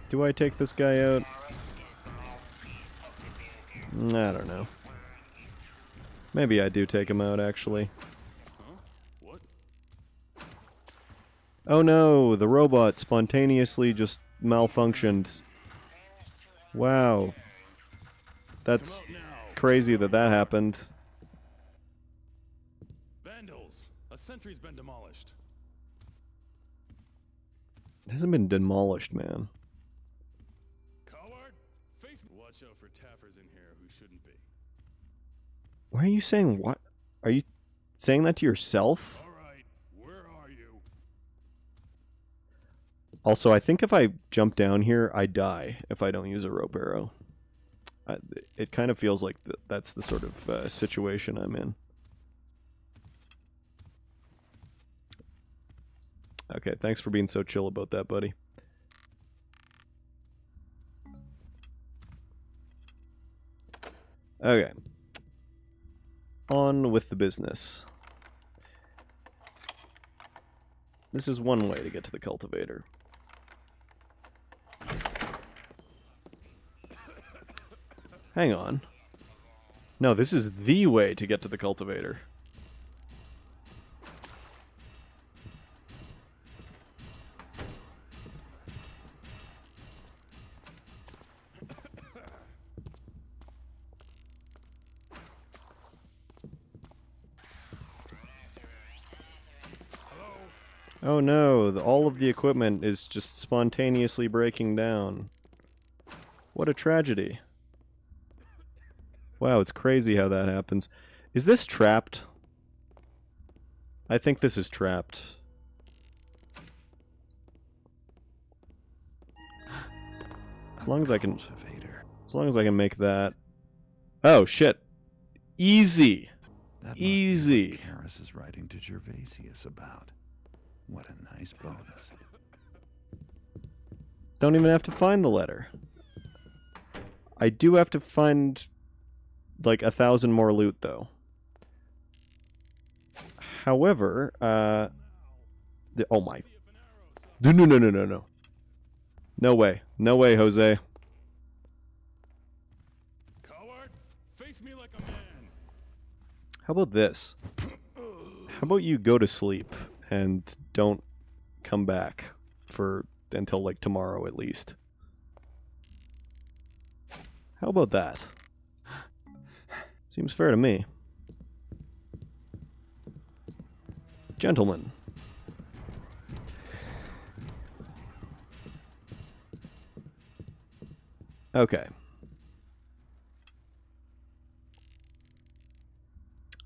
Speaker 9: Do I take this guy out? I don't know. Maybe I do take him out, actually. Oh no, the robot spontaneously just malfunctioned. Wow. That's crazy that that happened.
Speaker 8: Vandals! A sentry's been demolished.
Speaker 9: It hasn't been demolished, man.
Speaker 8: Coward! Face me. Watch out for taffers in here who shouldn't be.
Speaker 9: Why are you saying what? Are you saying that to yourself?
Speaker 8: Alright, where are you?
Speaker 9: Also, I think if I jump down here, I die if I don't use a rope arrow. It kind of feels like that's the sort of situation I'm in. Okay, thanks for being so chill about that, buddy. Okay. On with the business. This is one way to get to the cultivator. Hang on. No, this is the way to get to the cultivator. Oh no, all of the equipment is just spontaneously breaking down. What a tragedy. Wow, it's crazy how that happens. Is this trapped? I think this is trapped. As long as I can... As long as I can make that... Oh, shit. Easy.
Speaker 2: That
Speaker 9: Easy.
Speaker 2: must be what Karis is writing to Gervasius about. What a nice bonus.
Speaker 9: Don't even have to find the letter. I do have to find like 1,000 more loot though. However, oh my. No. No way. No way, Jose.
Speaker 8: Coward, face me like a man.
Speaker 9: How about this? How about you go to sleep and don't come back for until like tomorrow at least? How about that? Seems fair to me. Gentlemen. Okay.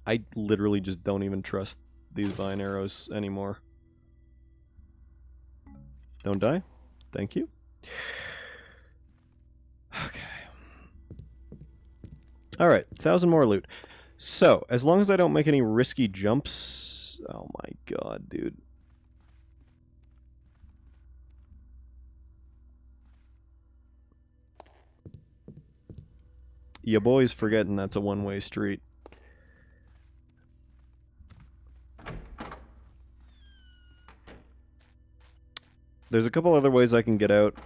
Speaker 9: I literally just don't even trust these vine arrows anymore. Don't die. Thank you. Okay. Alright, 1,000 more loot. So, as long as I don't make any risky jumps... Oh my god, dude. Ya boy's forgetting that's a one-way street. There's a couple other ways I can get out.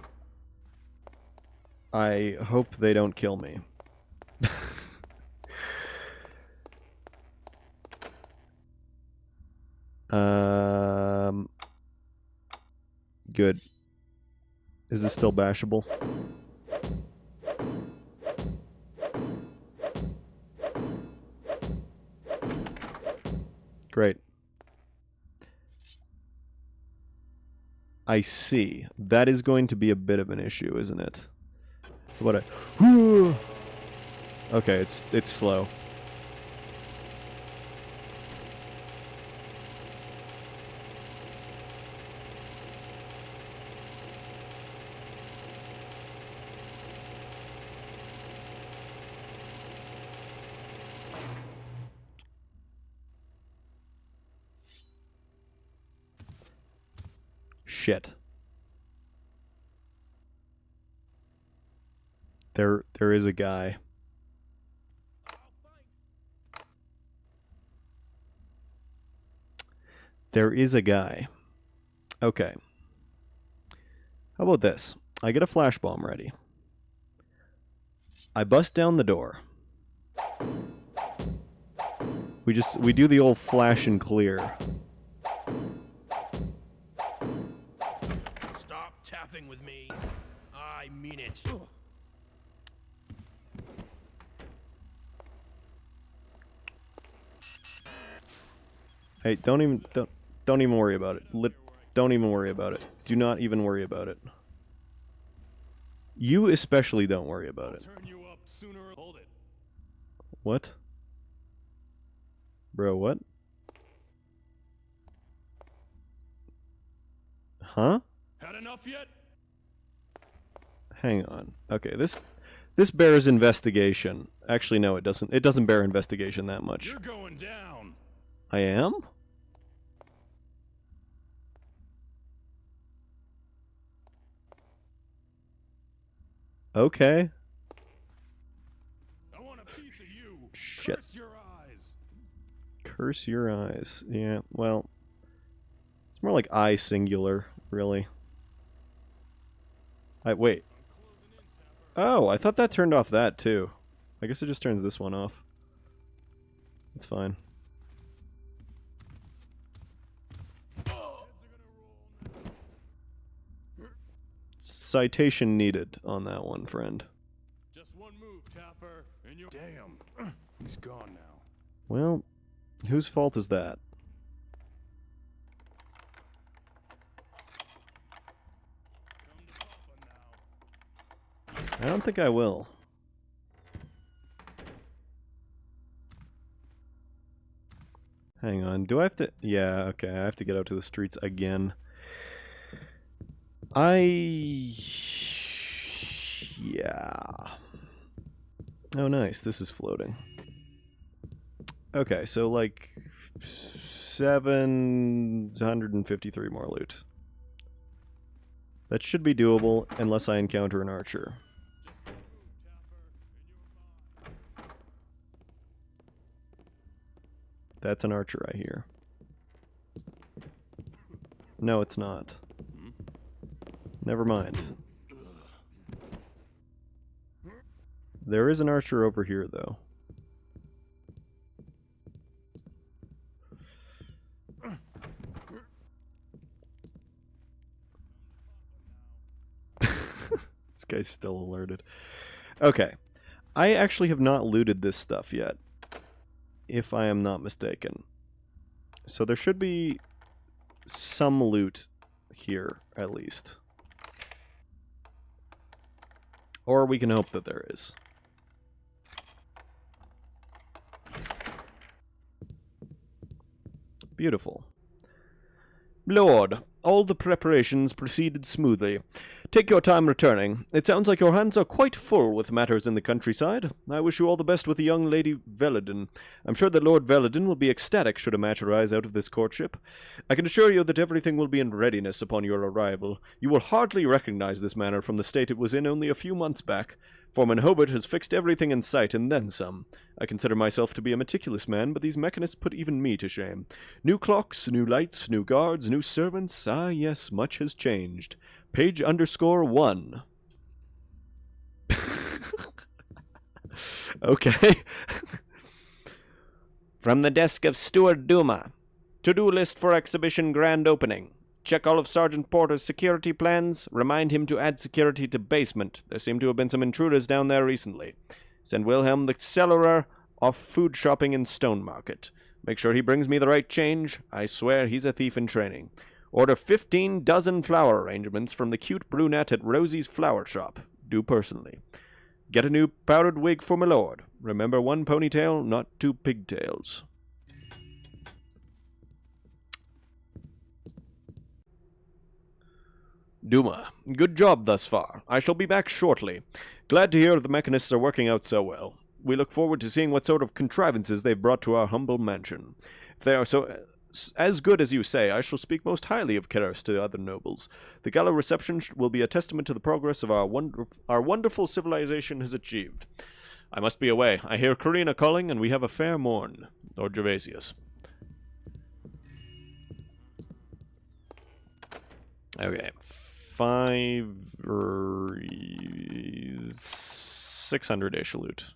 Speaker 9: I hope they don't kill me. Good. Is this still bashable? Great. I see. That is going to be a bit of an issue, isn't it? What a... Okay, it's slow. Shit. There is a guy. There is a guy. Okay. How about this? I get a flash bomb ready. I bust down the door. We do the old flash and clear.
Speaker 10: Stop tapping with me. I mean it.
Speaker 9: Hey, don't even worry about it. Don't even worry about it. Do not even worry about it. You especially don't worry about it.
Speaker 8: Turn you up sooner. Hold it.
Speaker 9: What? Bro, what? Huh?
Speaker 8: Had enough yet?
Speaker 9: Hang on. Okay, this bears investigation. Actually, no, it doesn't. It doesn't bear investigation that much.
Speaker 8: You're going down.
Speaker 9: I am? Okay.
Speaker 8: I want a piece of you.
Speaker 9: Shit.
Speaker 8: Curse your eyes.
Speaker 9: Curse your eyes. Yeah, well, it's more like I singular, really. Wait. Oh, I thought that turned off that too. I guess it just turns this one off. It's fine. Citation needed on that one, friend.
Speaker 8: Just one move, Taffer, and you're... Damn. He's gone now.
Speaker 9: Well, whose fault is that? I don't think I will. Hang on, do I have to... Yeah, okay, I have to get out to the streets again. Yeah. Oh, nice, this is floating. Okay, so like 753 more loot. That should be doable unless I encounter an archer. That's an archer I hear. No, it's not. Never mind. There is an archer over here, though. This guy's still alerted. Okay. I actually have not looted this stuff yet, if I am not mistaken. So there should be some loot here, at least. Or we can hope that there is. Beautiful. Lord, all the preparations proceeded smoothly. Take your time returning. It sounds like your hands are quite full with matters in the countryside. I wish you all the best with the young Lady Veladin. I'm sure that Lord Veladin will be ecstatic should a match arise out of this courtship. I can assure you that everything will be in readiness upon your arrival. You will hardly recognize this manor from the state it was in only a few months back. Foreman Hobart has fixed everything in sight and then some. I consider myself to be a meticulous man, but these mechanists put even me to shame. New clocks, new lights, new guards, new servants. Ah, yes, much has changed. Page _1. Okay. From the desk of Steward Duma. To-do list for exhibition grand opening. Check all of Sergeant Porter's security plans. Remind him to add security to basement. There seem to have been some intruders down there recently. Send Wilhelm the cellarer off food shopping in Stone Market. Make sure he brings me the right change. I swear he's a thief in training. Order 15 dozen flower arrangements from the cute brunette at Rosie's flower shop. Do personally. Get a new powdered wig for my lord. Remember, one ponytail, not two pigtails. Duma, good job thus far. I shall be back shortly. Glad to hear the mechanists are working out so well. We look forward to seeing what sort of contrivances they've brought to our humble mansion. If they are as good as you say, I shall speak most highly of Keras to the other nobles. The gala reception will be a testament to the progress of our wonderful civilization has achieved. I must be away. I hear Karina calling, and we have a fair morn. Lord Gervasius. Okay. 600-ish loot.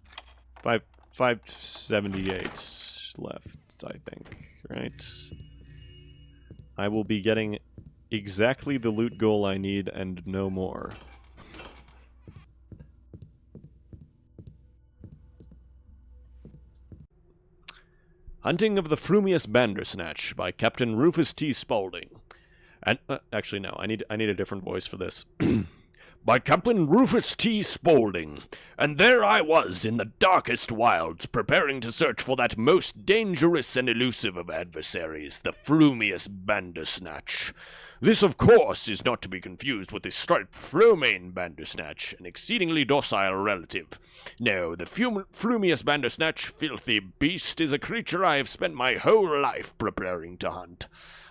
Speaker 9: 578 left, I think, right? I will be getting exactly the loot goal I need and no more. Hunting of the Frumious Bandersnatch by Captain Rufus T. Spaulding. And actually, no, I need a different voice for this. By Captain Rufus T. Spaulding. And there I was in the darkest wilds, preparing to search for that most dangerous and elusive of adversaries, the Frumious Bandersnatch. This, of course, is not to be confused with the striped Flumane Bandersnatch, an exceedingly docile relative. No, the Frumious Bandersnatch, filthy beast, is a creature I have spent my whole life preparing to hunt.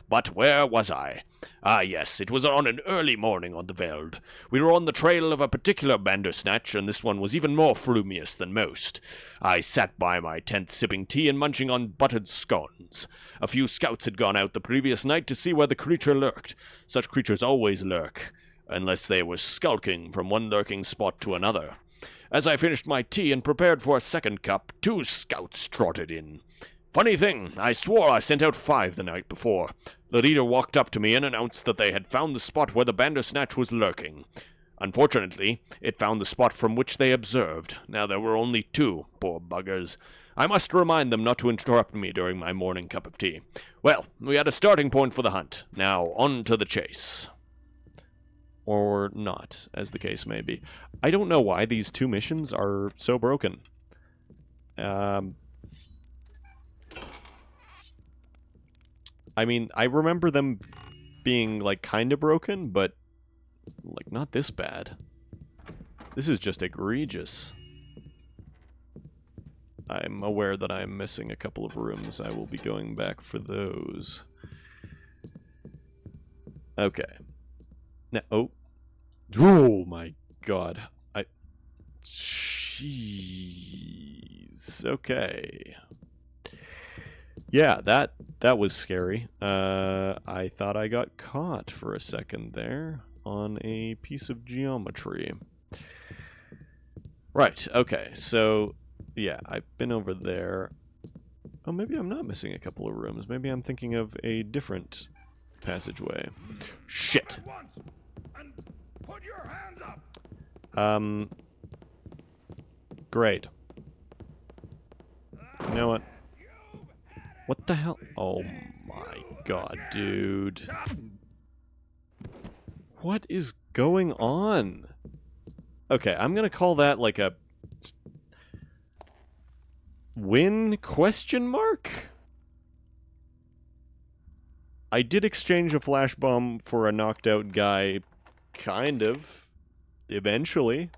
Speaker 9: But where was I? Ah, yes, it was on an early morning on the Veld. We were on the trail of a particular Bandersnatch, and this one was even more frumious than most. I sat by my tent sipping tea and munching on buttered scones. A few scouts had gone out the previous night to see where the creature lurked. Such creatures always lurk, unless they were skulking from one lurking spot to another. As I finished my tea and prepared for a second cup, 2 scouts trotted in. Funny thing, I swore I sent out 5 the night before. The leader walked up to me and announced that they had found the spot where the Bandersnatch was lurking. Unfortunately, it found the spot from which they observed. Now there were only 2, poor buggers. I must remind them not to interrupt me during my morning cup of tea. Well, we had a starting point for the hunt. Now, on to the chase.
Speaker 1: Or not, as the case may be. I don't know why these two missions are so broken. I mean, I remember them being, like, kind of broken, but, like, not this bad. This is just egregious. I'm aware that I'm missing a couple of rooms. I will be going back for those. Okay. Now, oh my god. Jeez. Okay. Yeah, that was scary. I thought I got caught for a second there on a piece of geometry. Right, okay, so, yeah, I've been over there. Oh, maybe I'm not missing a couple of rooms. Maybe I'm thinking of a different passageway. Shit!
Speaker 6: And put your hands up.
Speaker 1: Great. You know what? What the hell? Oh my god, dude. What is going on? Okay, I'm gonna call that like a... win question mark? I did exchange a flash bomb for a knocked out guy, kind of, eventually.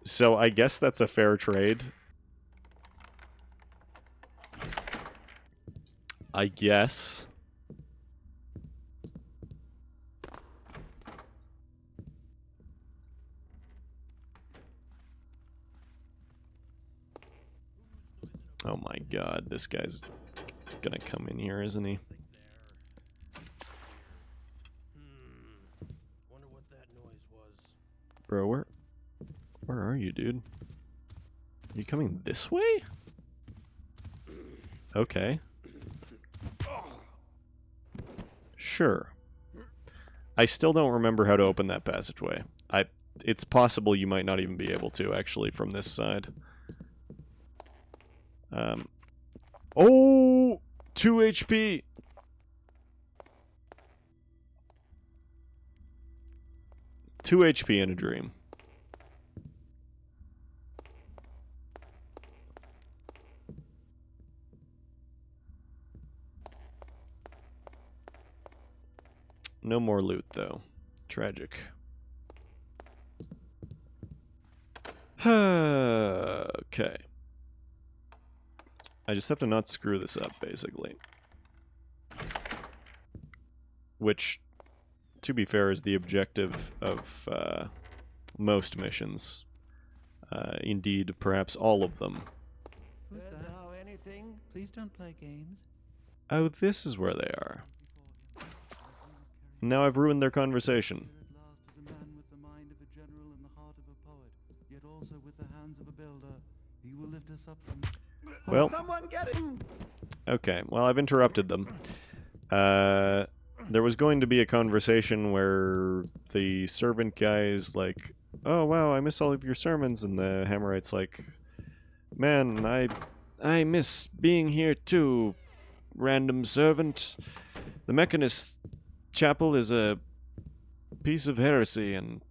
Speaker 1: So I guess that's a fair trade. I guess. Oh my god, this guy's gonna come in here, isn't he?
Speaker 10: Wonder what that noise was.
Speaker 1: Bro, where are you, dude? Are you coming this way? Okay. Sure. I still don't remember how to open that passageway. It's possible you might not even be able to, actually, from this side. Oh! 2 HP! Two HP in a dream. No more loot, though. Tragic. Okay. I just have to not screw this up, basically. Which, to be fair, is the objective of most missions. Indeed, perhaps all of them.
Speaker 12: Who's that? Now anything? Please don't play games.
Speaker 1: Oh, this is where they are. Now I've ruined their conversation. Well,
Speaker 12: Someone get him!
Speaker 1: okay, well, I've interrupted them. There was going to be a conversation where the servant guy is like, oh, wow, I miss all of your sermons, and the Hammerite's like, man, I miss being here too, random servant. The Mechanist Chapel is a piece of heresy, and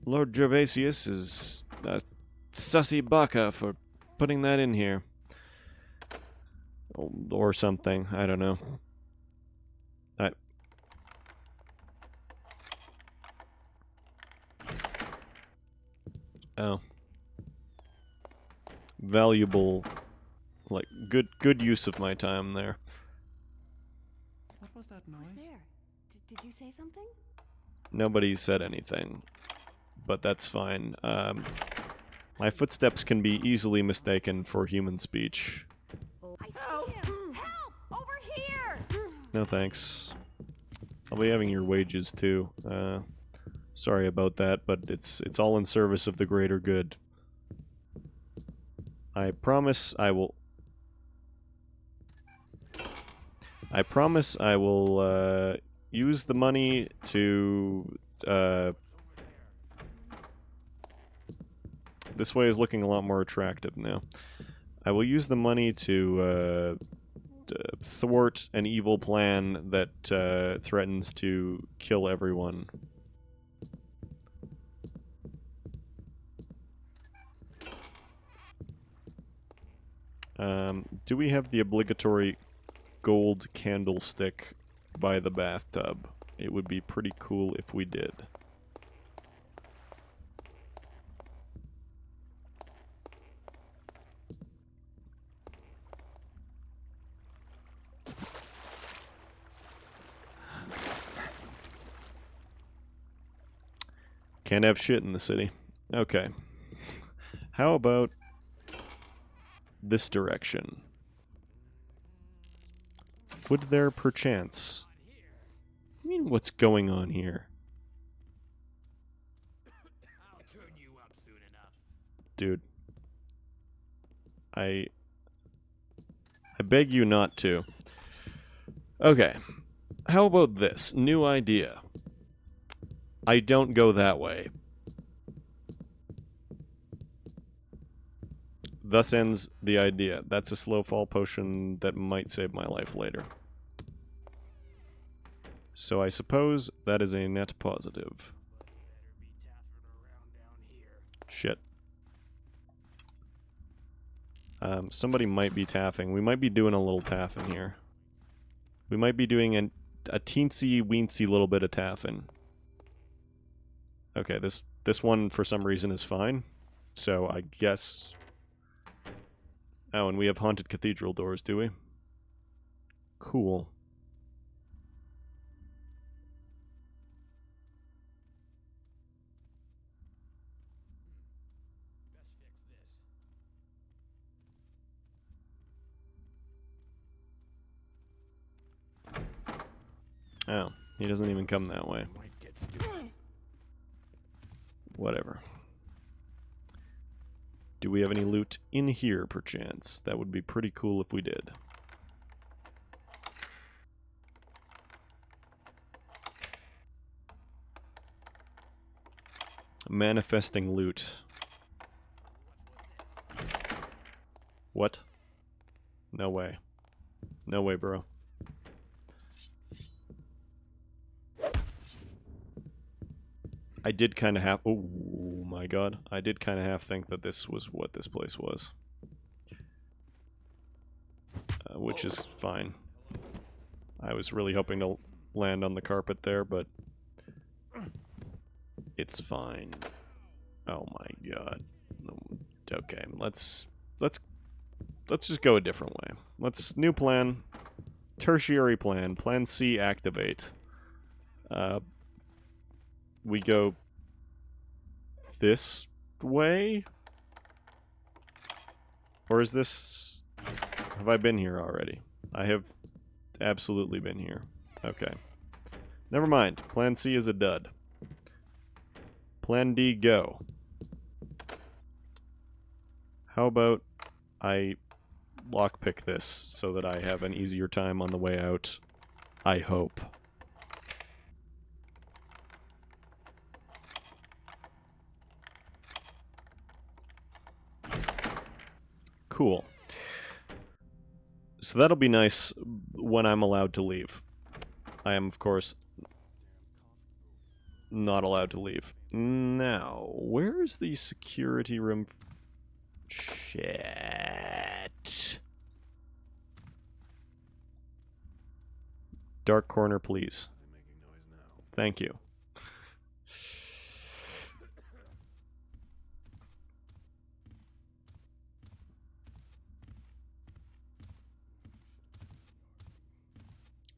Speaker 1: Lord Gervasius is a sussy baka for putting that in here. Or something, I don't know. Oh. Valuable, like, good use of my time there.
Speaker 12: What was that noise?
Speaker 3: Who's there? Did you say something?
Speaker 1: Nobody said anything, but that's fine. My footsteps can be easily mistaken for human speech.
Speaker 3: Help! Help! Over here!
Speaker 1: No thanks. I'll be having your wages too. Sorry about that, but it's all in service of the greater good. I promise I will use the money to this way is looking a lot more attractive now. I will use the money to
Speaker 9: thwart an evil plan that threatens to kill everyone. Do we have the obligatory gold candlestick by the bathtub? It would be pretty cool if we did. Can't have shit in the city. Okay. How about this direction? Would there perchance... I mean, what's going on here?
Speaker 8: I'll turn you up soon enough.
Speaker 9: Dude. I beg you not to. Okay. How about this? New idea. I don't go that way. Thus ends the idea. That's a slow fall potion that might save my life later. So I suppose that is a net positive. Shit. Somebody might be taffing. We might be doing a little taffing here. We might be doing a teensy-weensy little bit of taffing. Okay, this one for some reason is fine. So I guess... Oh, and we have haunted cathedral doors, do we? Cool. Oh, he doesn't even come that way. Whatever. Do we have any loot in here, perchance? That would be pretty cool if we did. Manifesting loot. What? No way. No way, bro. I did kind of have... Oh my god. I did kind of half think that this was what this place was. Which is fine. I was really hoping to land on the carpet there, but... It's fine. Oh my god. Okay, let's just go a different way. New plan. Tertiary plan. Plan C, activate. We go this way? Or is this... Have I been here already? I have absolutely been here. Okay. Never mind. Plan C is a dud. Plan D, go. How about I lockpick this so that I have an easier time on the way out? I hope. Cool. So that'll be nice when I'm allowed to leave. I am, of course, not allowed to leave. Now, where is the security room? Shit. Dark corner, please. Thank you.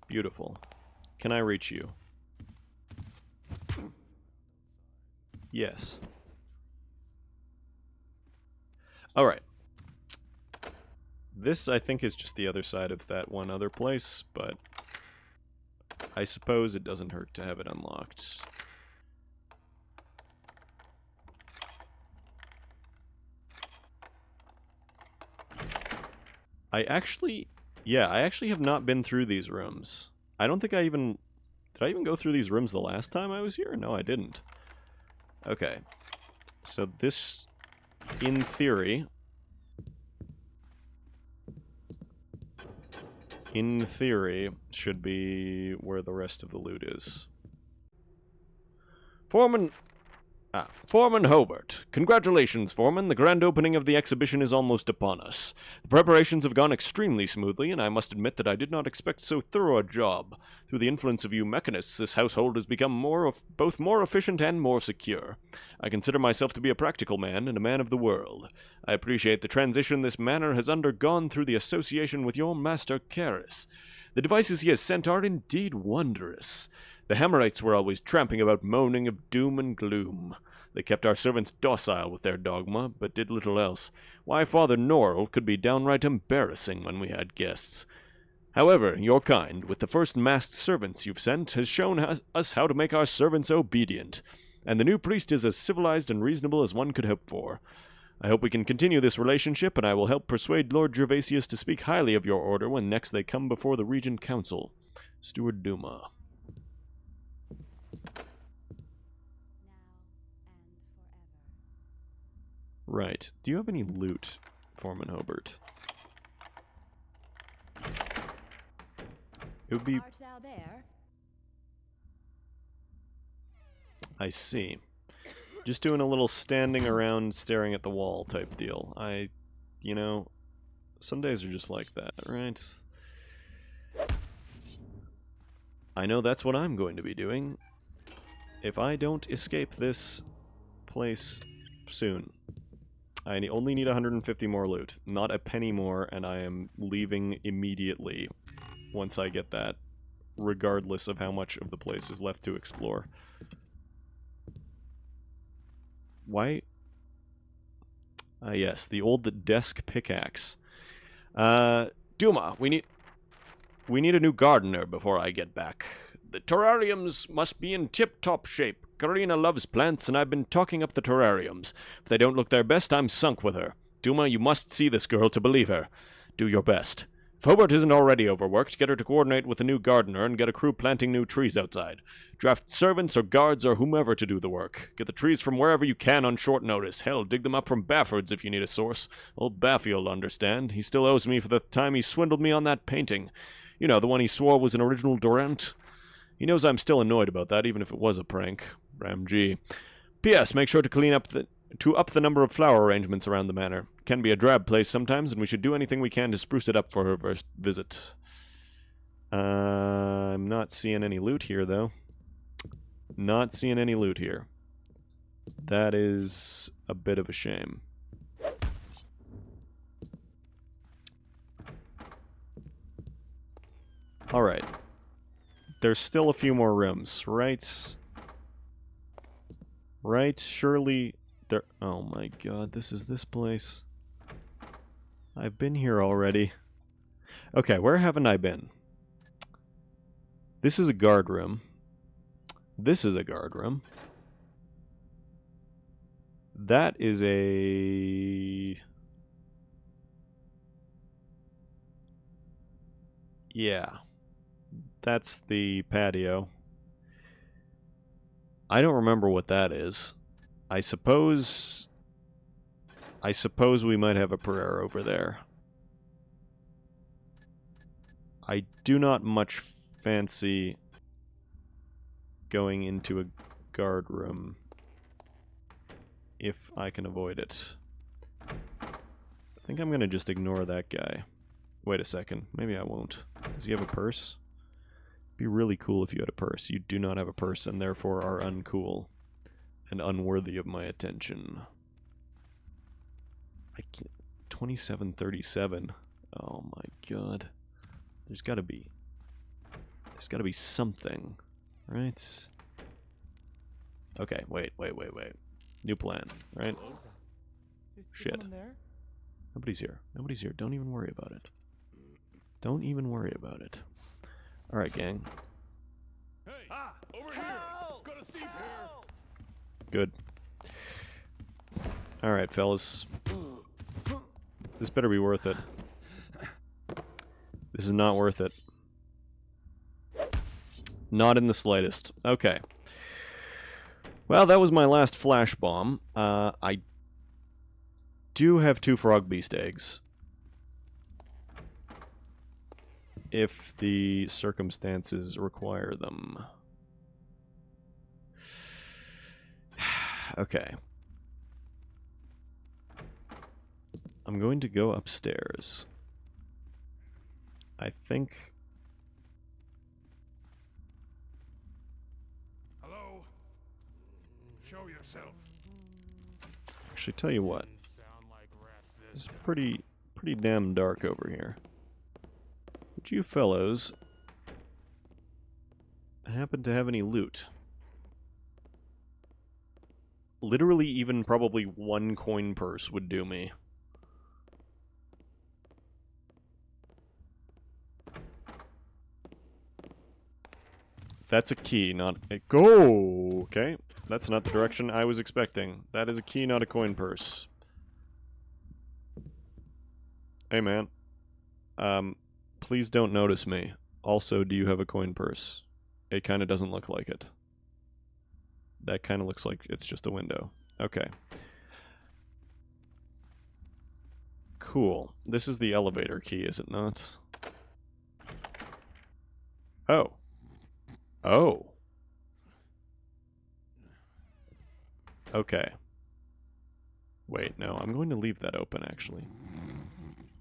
Speaker 9: Beautiful. Can I reach you? Yes. Alright. This, I think, is just the other side of that one other place, but I suppose it doesn't hurt to have it unlocked. I actually have not been through these rooms. I don't think I even... Did I even go through these rooms the last time I was here? No, I didn't. Okay. So this, in theory... in theory, should be where the rest of the loot is.
Speaker 1: Foreman Hobart. Congratulations, Foreman. The grand opening of the exhibition is almost upon us. The preparations have gone extremely smoothly, and I must admit that I did not expect so thorough a job. Through the influence of you mechanists, this household has become both more efficient and more secure. I consider myself to be a practical man and a man of the world. I appreciate the transition this manor has undergone through the association with your master, Karis. The devices he has sent are indeed wondrous. The Hammerites were always tramping about moaning of doom and gloom. They kept our servants docile with their dogma, but did little else. Why, Father Norrell could be downright embarrassing when we had guests. However, your kind, with the first masked servants you've sent, has shown us how to make our servants obedient, and the new priest is as civilized and reasonable as one could hope for. I hope we can continue this relationship, and I will help persuade Lord Gervasius to speak highly of your order when next they come before the Regent Council. Steward Duma. Right. Do you have any loot, Foreman Hobart? It would be...
Speaker 3: Art thou there?
Speaker 9: I see. Just doing a little standing around staring at the wall type deal. You know, some days are just like that, right? I know that's what I'm going to be doing if I don't escape this place soon. I only need 150 more loot, not a penny more, and I am leaving immediately once I get that, regardless of how much of the place is left to explore. Why? Ah, yes, the old desk pickaxe.
Speaker 1: Duma, we need a new gardener before I get back. The terrariums must be in tip-top shape. Karina loves plants, and I've been talking up the terrariums. If they don't look their best, I'm sunk with her. Duma, you must see this girl to believe her. Do your best. If Hobart isn't already overworked, get her to coordinate with a new gardener and get a crew planting new trees outside. Draft servants or guards or whomever to do the work. Get the trees from wherever you can on short notice. Hell, dig them up from Bafford's if you need a source. Old Baffy'll understand. He still owes me for the time he swindled me on that painting. You know, the one he swore was an original Durant. He knows I'm still annoyed about that, even if it was a prank. Ram G. P.S. Make sure to up the number of flower arrangements around the manor. It can be a drab place sometimes, and we should do anything we can to spruce it up for her first visit. I'm not seeing any loot here, though. Not seeing any loot here. That is a bit of a shame. Alright. There's still a few more rooms, right? Right? Surely there... Oh my god, this is this place. I've been here already. Okay, where haven't I been? This is a guard room. This is a guard room. That is a... Yeah. That's the patio. I don't remember what that is. I suppose we might have a prayer over there. I do not much fancy going into a guard room if I can avoid it. I think I'm going to just ignore that guy. Wait a second. Maybe I won't. Does he have a purse? Be really cool if you had a purse. You do not have a purse and therefore are uncool and unworthy of my attention. I can't... 2737. Oh my god. There's gotta be something, right? Okay, wait. New plan, right? Shit. Nobody's here. Nobody's here. Don't even worry about it. Don't even worry about it. Alright, gang.
Speaker 8: Hey! Over here! Got a thief here!
Speaker 9: Good. Alright, fellas. This better be worth it. This is not worth it. Not in the slightest. Okay. Well, that was my last flash bomb. I do have 2 frog beast eggs. if the circumstances require them. Okay. I'm going to go upstairs. I think...
Speaker 8: Hello? Show yourself.
Speaker 9: Actually, tell you what. It's pretty damn dark over here. Would you fellows happen to have any loot? Literally, even probably one coin purse would do me. That's a key, not a... Go! Okay, that's not the direction I was expecting. That is a key, not a coin purse. Hey, man. Please don't notice me. Also, do you have a coin purse? It kind of doesn't look like it. That kind of looks like it's just a window. Okay. Cool. This is the elevator key, is it not? Oh. Oh. Okay. Wait, no, I'm going to leave that open, actually.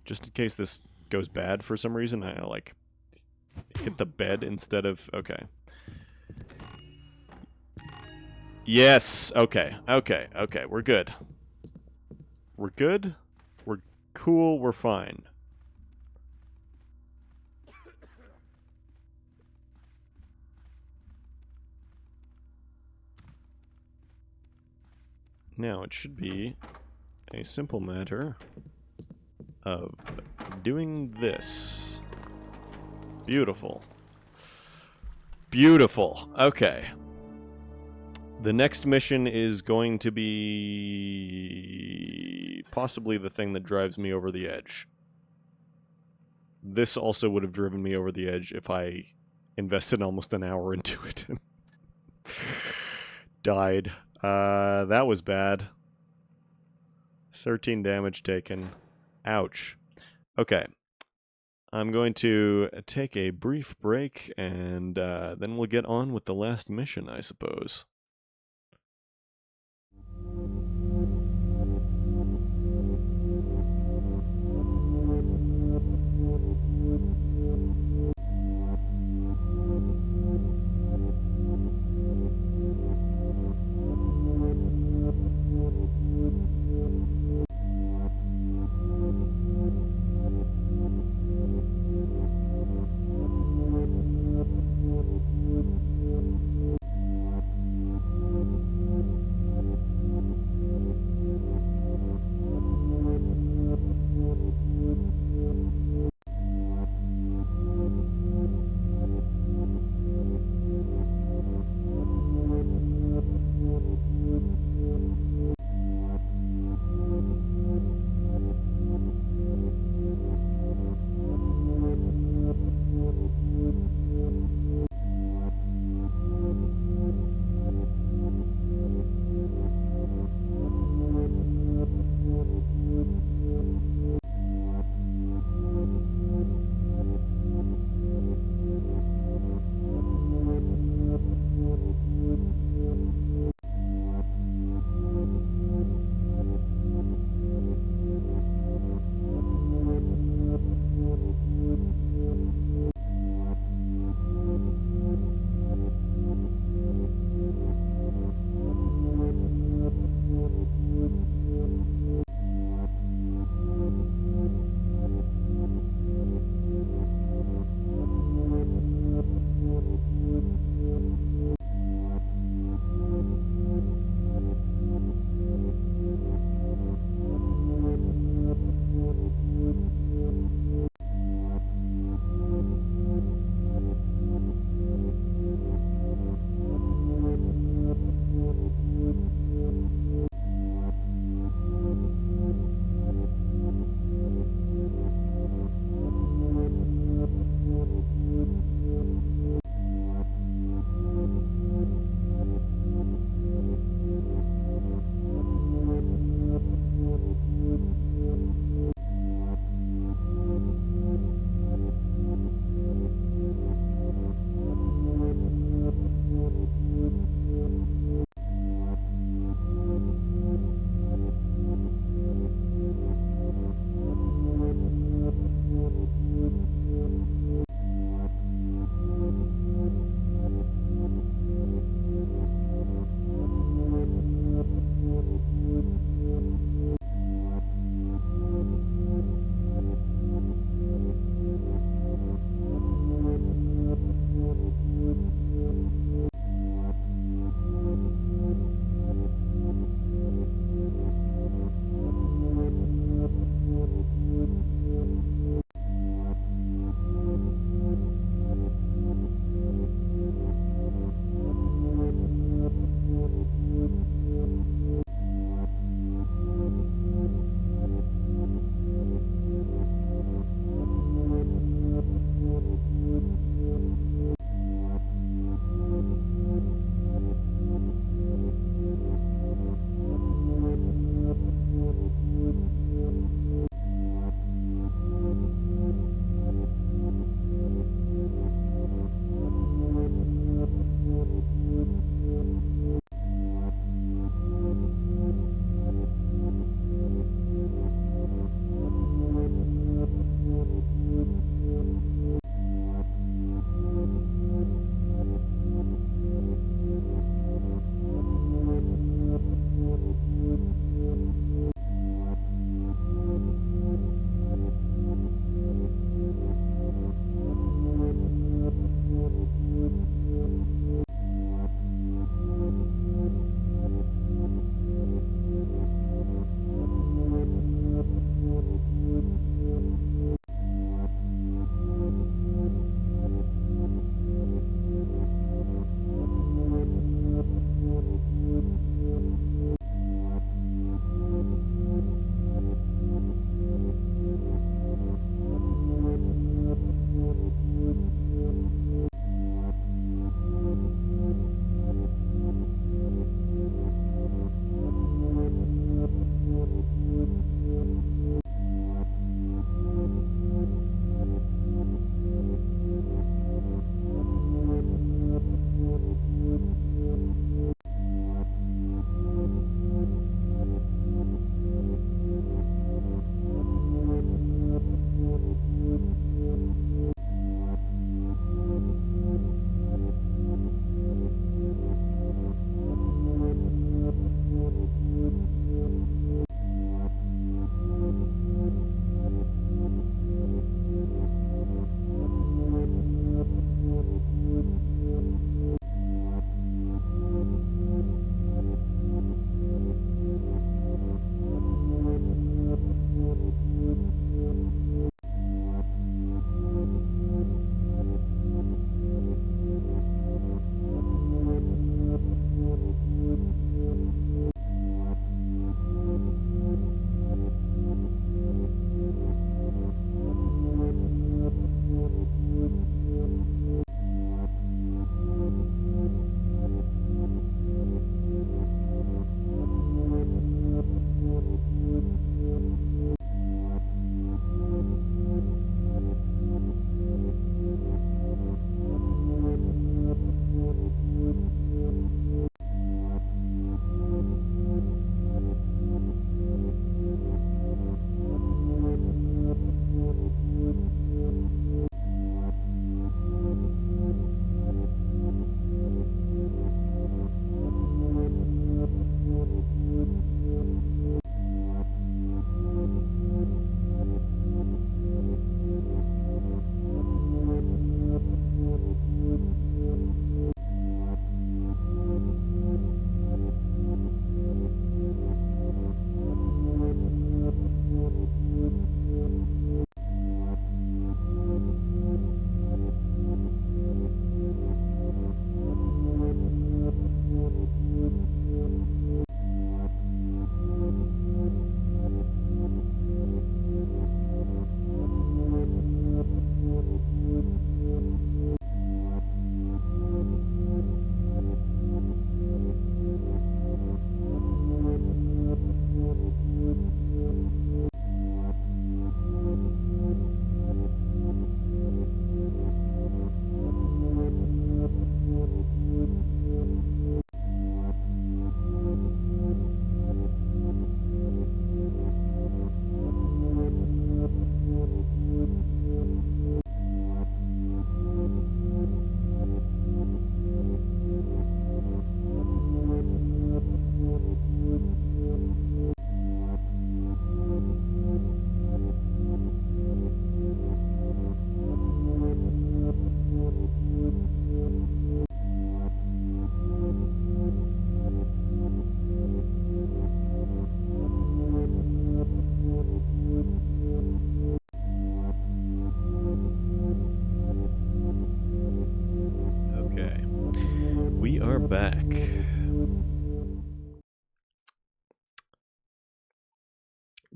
Speaker 9: Just in case this goes bad for some reason, I, like, hit the bed instead of... Okay. Yes! Okay, okay, okay, we're good. We're good? We're cool, we're fine. Now, it should be a simple matter of doing this. Beautiful. Beautiful. Okay. The next mission is going to be possibly the thing that drives me over the edge. This also would have driven me over the edge if I invested almost an hour into it. Died. That was bad. 13 damage taken. Ouch. Okay. I'm going to take a brief break, and then we'll get on with the last mission, I suppose.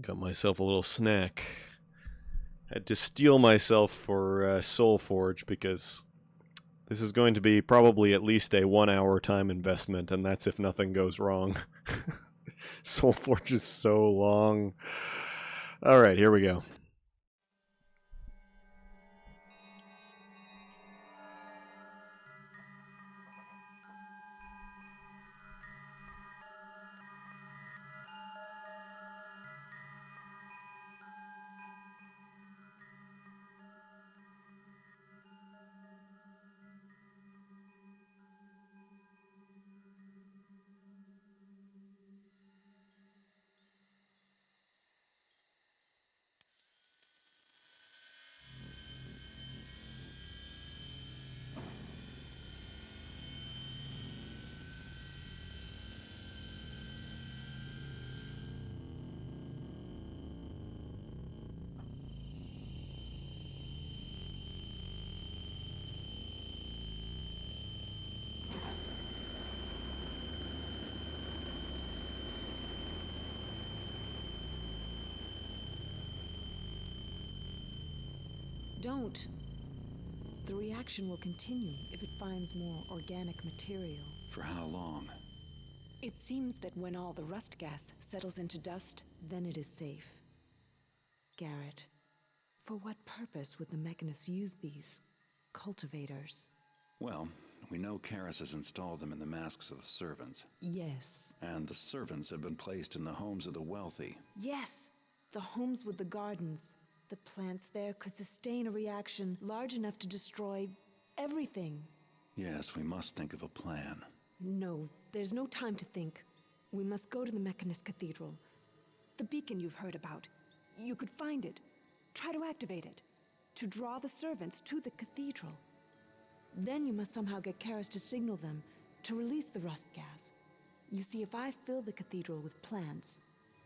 Speaker 9: Got myself a little snack. Had to steel myself for Soul Forge because this is going to be probably at least a 1 hour time investment, and that's if nothing goes wrong. Soul Forge is so long. Alright, here we go.
Speaker 7: Don't. The reaction will continue if it finds more organic material.
Speaker 2: For how long?
Speaker 7: It seems that when all the rust gas settles into dust, then it is safe. Garrett, for what purpose would the mechanists use these cultivators?
Speaker 2: Well, we know Karis has installed them in the masks of the servants.
Speaker 7: Yes.
Speaker 2: And the servants have been placed in the homes of the wealthy.
Speaker 7: Yes! The homes with the gardens. The plants there could sustain a reaction large enough to destroy everything.
Speaker 2: Yes, we must think of a plan.
Speaker 7: No, there's no time to think. We must go to the Mechanist Cathedral. The beacon you've heard about. You could find it. Try to activate it. To draw the servants to the cathedral. Then you must somehow get Karis to signal them to release the rust gas. You see, if I fill the cathedral with plants,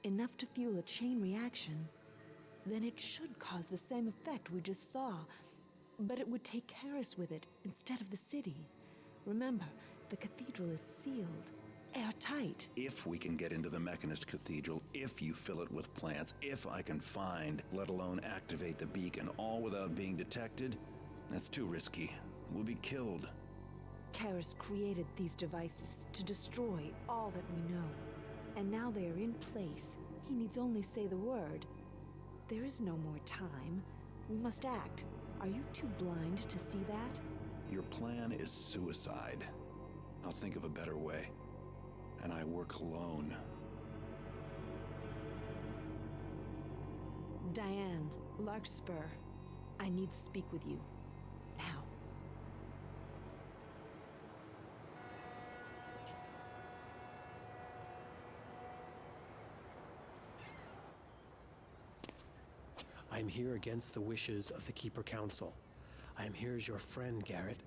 Speaker 7: enough to fuel a chain reaction, then it should cause the same effect we just saw. But it would take Karis with it instead of the city. Remember, the cathedral is sealed, airtight.
Speaker 2: If we can get into the Mechanist Cathedral, if you fill it with plants, if I can find, let alone activate the beacon, all without being detected, that's too risky. We'll be killed.
Speaker 7: Karis created these devices to destroy all that we know. And now they are in place. He needs only say the word. There is no more time. We must act. Are you too blind to see that?
Speaker 2: Your plan is suicide. I'll think of a better way. And I work alone.
Speaker 7: Diane, Larkspur, I need to speak with you. Now.
Speaker 13: I am here against the wishes of the Keeper Council. I am here as your friend, Garrett.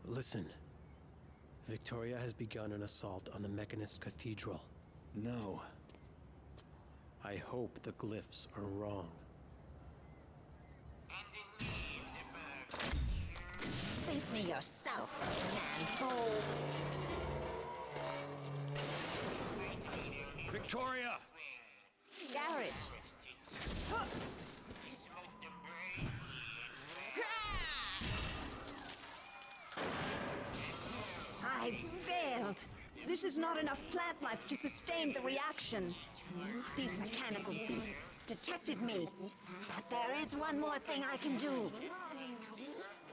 Speaker 13: Listen. Victoria has begun an assault on the Mechanist Cathedral.
Speaker 2: No.
Speaker 13: I hope the glyphs are wrong.
Speaker 14: Face me yourself, man-hole.
Speaker 6: Victoria!
Speaker 14: Garrett!
Speaker 3: I failed. This is not enough plant life to sustain the reaction.
Speaker 14: These mechanical beasts detected me. But there is one more thing I can do.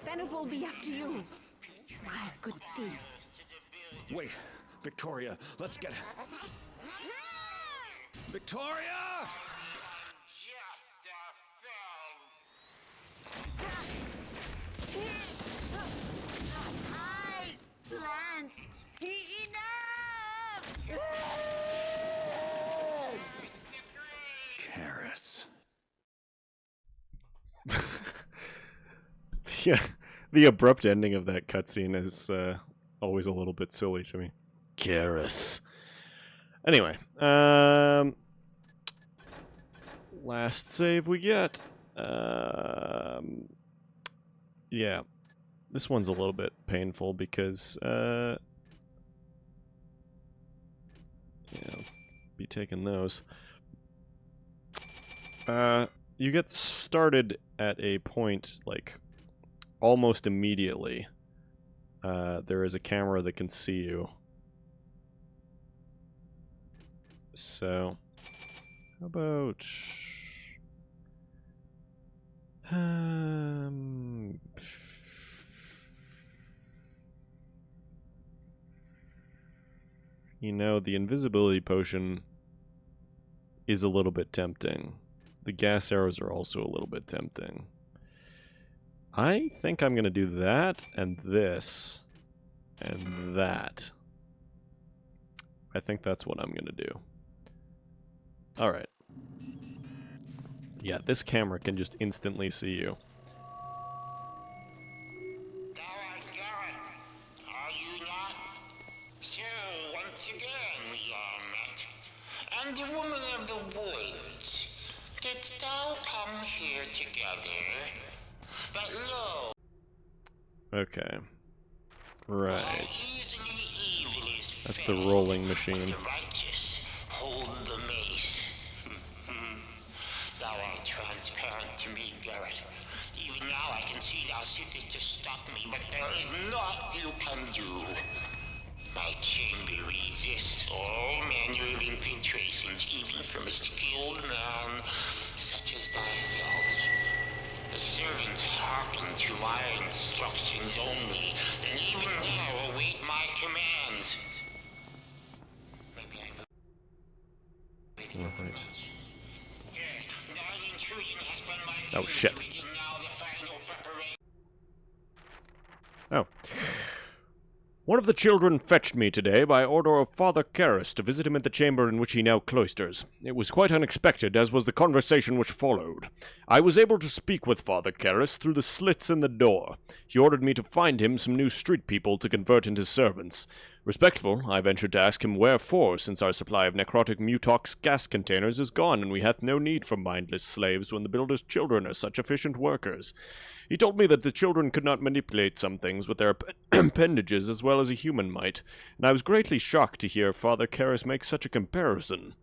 Speaker 3: Then it will be up to you.
Speaker 14: My good thief.
Speaker 2: Wait, Victoria, let's get... Victoria!
Speaker 14: I planned enough!
Speaker 2: Karis.
Speaker 9: Yeah, the abrupt ending of that cutscene is always a little bit silly to me. Karis. Anyway, last save we get. Yeah, this one's a little bit painful because, be taking those. You get started at a point, like, almost immediately. There is a camera that can see you. So, how about... you know, the invisibility potion is a little bit tempting. The gas arrows are also a little bit tempting. I think I'm going to do that, and this, and that. I think that's what I'm going to do. Alright. Yeah, this camera can just instantly see you.
Speaker 15: Are you not? So, once again we are met. And the woman of the woods, didst thou come here together? But lo,
Speaker 9: Okay. Right. That's the rolling machine.
Speaker 15: the righteous hold the mace. Thou art transparent to me, Garrett. Even now I can see thou seekest to stop me, but there is naught you can do. My chamber resists all manner of infiltrations, even from a skilled man such as thyself. The servants hearken to my instructions only, and even now await my commands. Maybe I will.
Speaker 9: Right. Oh, shit. Oh. One of the children fetched me today by order of Father Karras to visit him at the chamber in which he now cloisters. It was quite unexpected, as was the conversation which followed. I was able to speak with Father Karras through the slits in the door. He ordered me to find him some new street people to convert into servants. Respectful, I ventured to ask him wherefore, since our supply of necrotic mutox gas containers is gone, and we hath no need for mindless slaves when the builder's children are such efficient workers. He told me that the children could not manipulate some things with their appendages as well as a human might, and I was greatly shocked to hear Father Karras make such a comparison.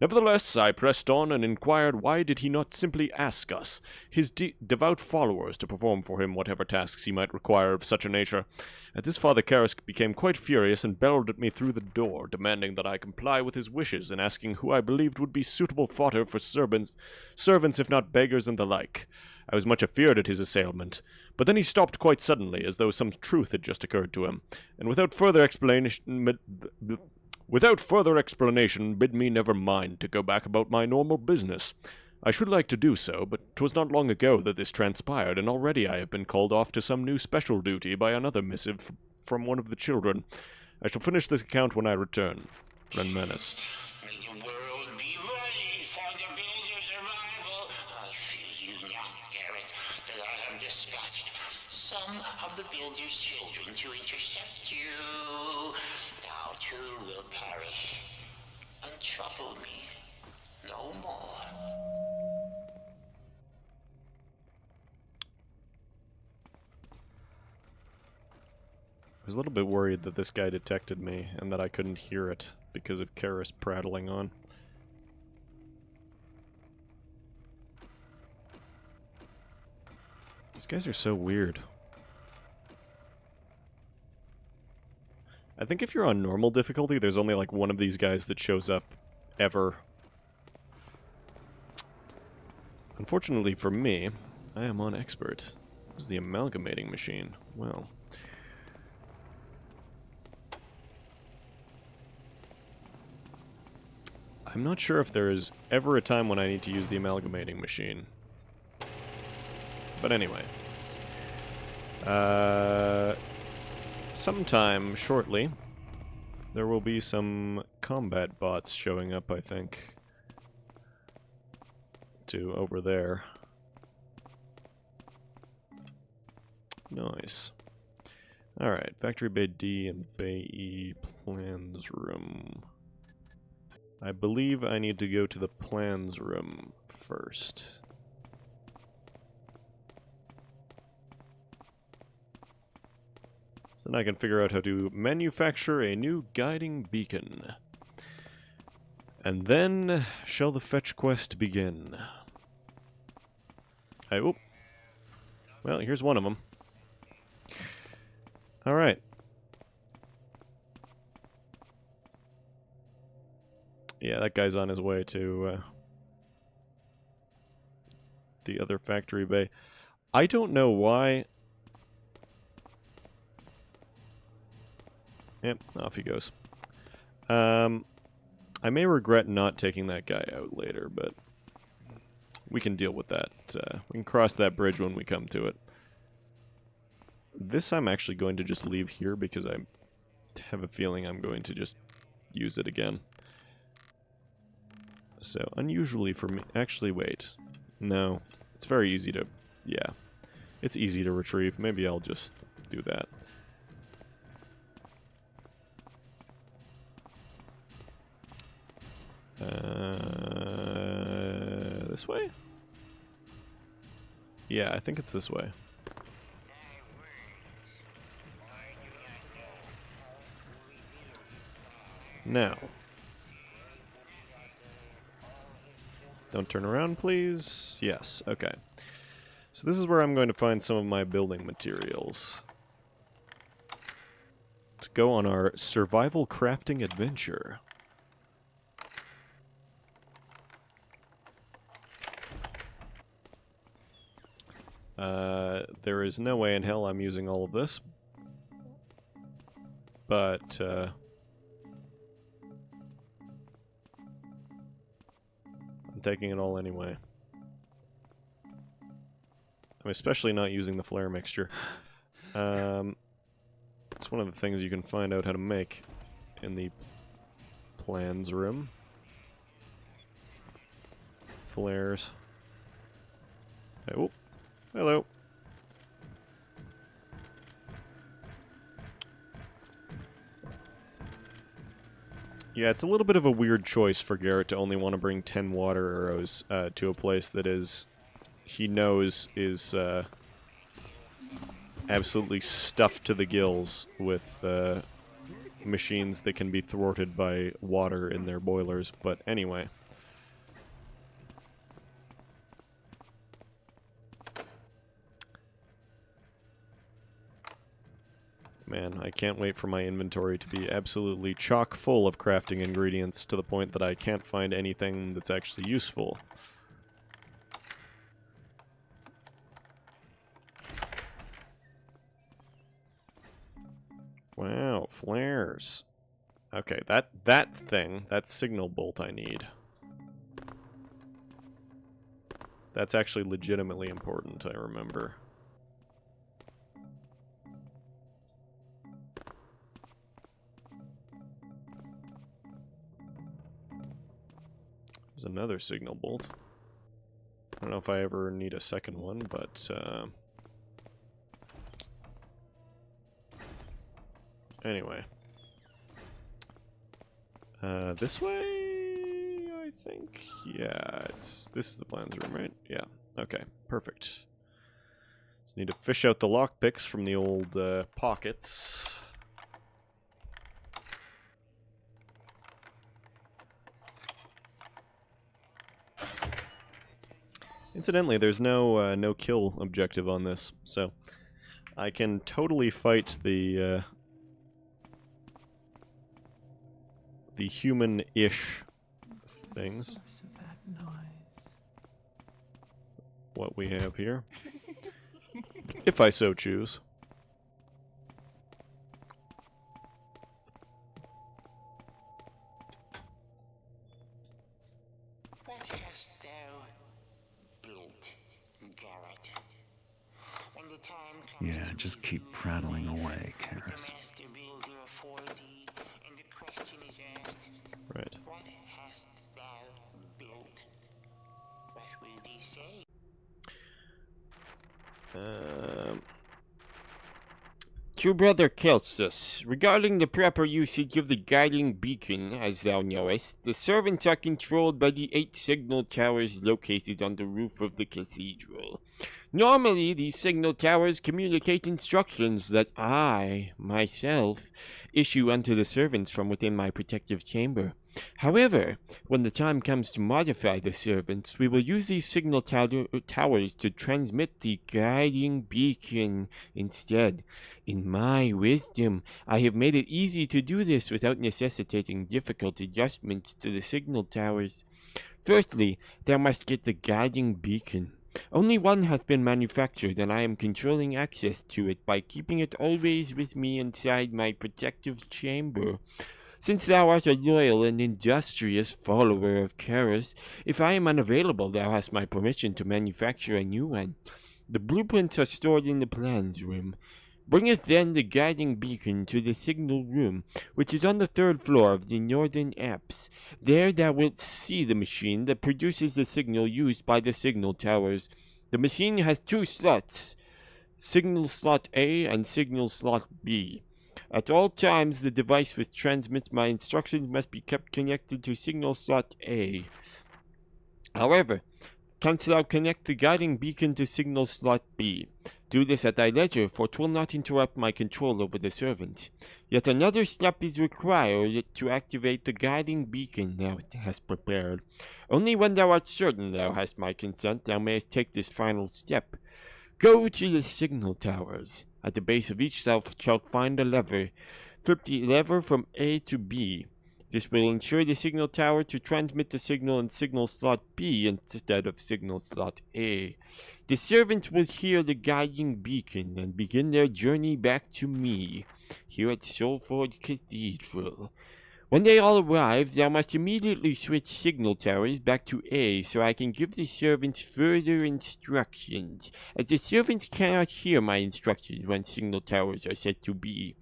Speaker 9: Nevertheless, I pressed on and inquired why did he not simply ask us, his devout followers, to perform for him whatever tasks he might require of such a nature. At this, Father Karras became quite furious and bellowed at me through the door, demanding that I comply with his wishes and asking who I believed would be suitable fodder for servants if not beggars and the like. I was much afeard at his assailment, but then he stopped quite suddenly, as though some truth had just occurred to him, and without further explanation bid me never mind to go back about my normal business. I should like to do so, but 'twas not long ago that this transpired, and already I have been called off to some new special duty by another missive from one of the children. I shall finish this account when I return. Ren Menace.
Speaker 15: May the world be ready for the builder's arrival. I fear you not, Garrett, that I have dispatched some of the builder's children to intercept you. Thou too will perish, and trouble me no more.
Speaker 9: I was a little bit worried that this guy detected me and that I couldn't hear it because of Karras prattling on. These guys are so weird. I think if you're on normal difficulty, there's only like one of these guys that shows up ever. Unfortunately for me, I am on expert. This is the amalgamating machine. Well. I'm not sure if there is ever a time when I need to use the amalgamating machine. But anyway. Sometime shortly, there will be some combat bots showing up, I think. To over there. Nice. Alright, Factory Bay D and Bay E plans room. I believe I need to go to the plans room first. So then I can figure out how to manufacture a new guiding beacon. And then shall the fetch quest begin. Oop. Well, here's one of them. Alright. Yeah, that guy's on his way to the other factory bay. I don't know why. Yep, off he goes. I may regret not taking that guy out later, but we can deal with that. We can cross that bridge when we come to it. This I'm actually going to just leave here because I have a feeling I'm going to just use it again. So, unusually for me... Actually, wait. No. It's very easy to... Yeah. It's easy to retrieve. Maybe I'll just do that. This way? Yeah, I think it's this way. Now. Don't turn around, please. Yes, okay. So this is where I'm going to find some of my building materials. To go on our survival crafting adventure. There is no way in hell I'm using all of this. But, I'm taking it all anyway. I'm especially not using the flare mixture. It's one of the things you can find out how to make in the plans room. Flares. Oh, hello. Yeah, it's a little bit of a weird choice for Garrett to only want to bring 10 water arrows to a place that is, he knows is absolutely stuffed to the gills with machines that can be thwarted by water in their boilers. But anyway. Man, I can't wait for my inventory to be absolutely chock full of crafting ingredients to the point that I can't find anything that's actually useful. Wow, flares. Okay, that thing, that signal bolt I need. That's actually legitimately important, I remember. There's another signal bolt. I don't know if I ever need a second one, but anyway. This way, I think? Yeah, this is the plans room, right? Yeah, okay, perfect. Just need to fish out the lockpicks from the old pockets. Incidentally, there's no no kill objective on this, so I can totally fight the human-ish things. What we have here, if I so choose.
Speaker 15: What hast thou built, Garrett? When the time comes
Speaker 2: Yeah, just keep prattling away, Karis.
Speaker 15: master builder for thee, and the question is asked,
Speaker 9: Right.
Speaker 15: what hast thou built? What will thee say?
Speaker 4: To Brother Celsus, regarding the proper usage of the guiding beacon, as thou knowest, the servants are controlled by the 8 signal towers located on the roof of the cathedral. Normally, these signal towers communicate instructions that I, myself, issue unto the servants from within my protective chamber. However, when the time comes to modify the servants, we will use these signal towers to transmit the guiding beacon instead. In my wisdom, I have made it easy to do this without necessitating difficult adjustments to the signal towers. Firstly, thou must get the guiding beacon. Only one hath been manufactured, and I am controlling access to it by keeping it always with me inside my protective chamber. Since thou art a loyal and industrious follower of Karis, if I am unavailable, thou hast my permission to manufacture a new one. The blueprints are stored in the plans room. Bringeth then the guiding beacon to the signal room, which is on the 3rd floor of the northern apse. There thou wilt see the machine that produces the signal used by the signal towers. The machine has 2 slots, signal slot A and signal slot B. At all times, the device which transmits my instructions must be kept connected to signal slot A. However, canst thou connect the guiding beacon to signal slot B? Do this at thy leisure, for 'twill not interrupt my control over the servant. Yet another step is required to activate the guiding beacon thou hast prepared. Only when thou art certain thou hast my consent, thou mayest take this final step. Go to the signal towers. At the base of each shalt find a lever. Flip the lever from A to B. This will ensure the signal tower to transmit the signal in signal slot B instead of signal slot A. The servants will hear the guiding beacon and begin their journey back to me, here at Solford Cathedral. When they all arrive, thou must immediately switch signal towers back to A so I can give the servants further instructions, as the servants cannot hear my instructions when signal towers are set to B.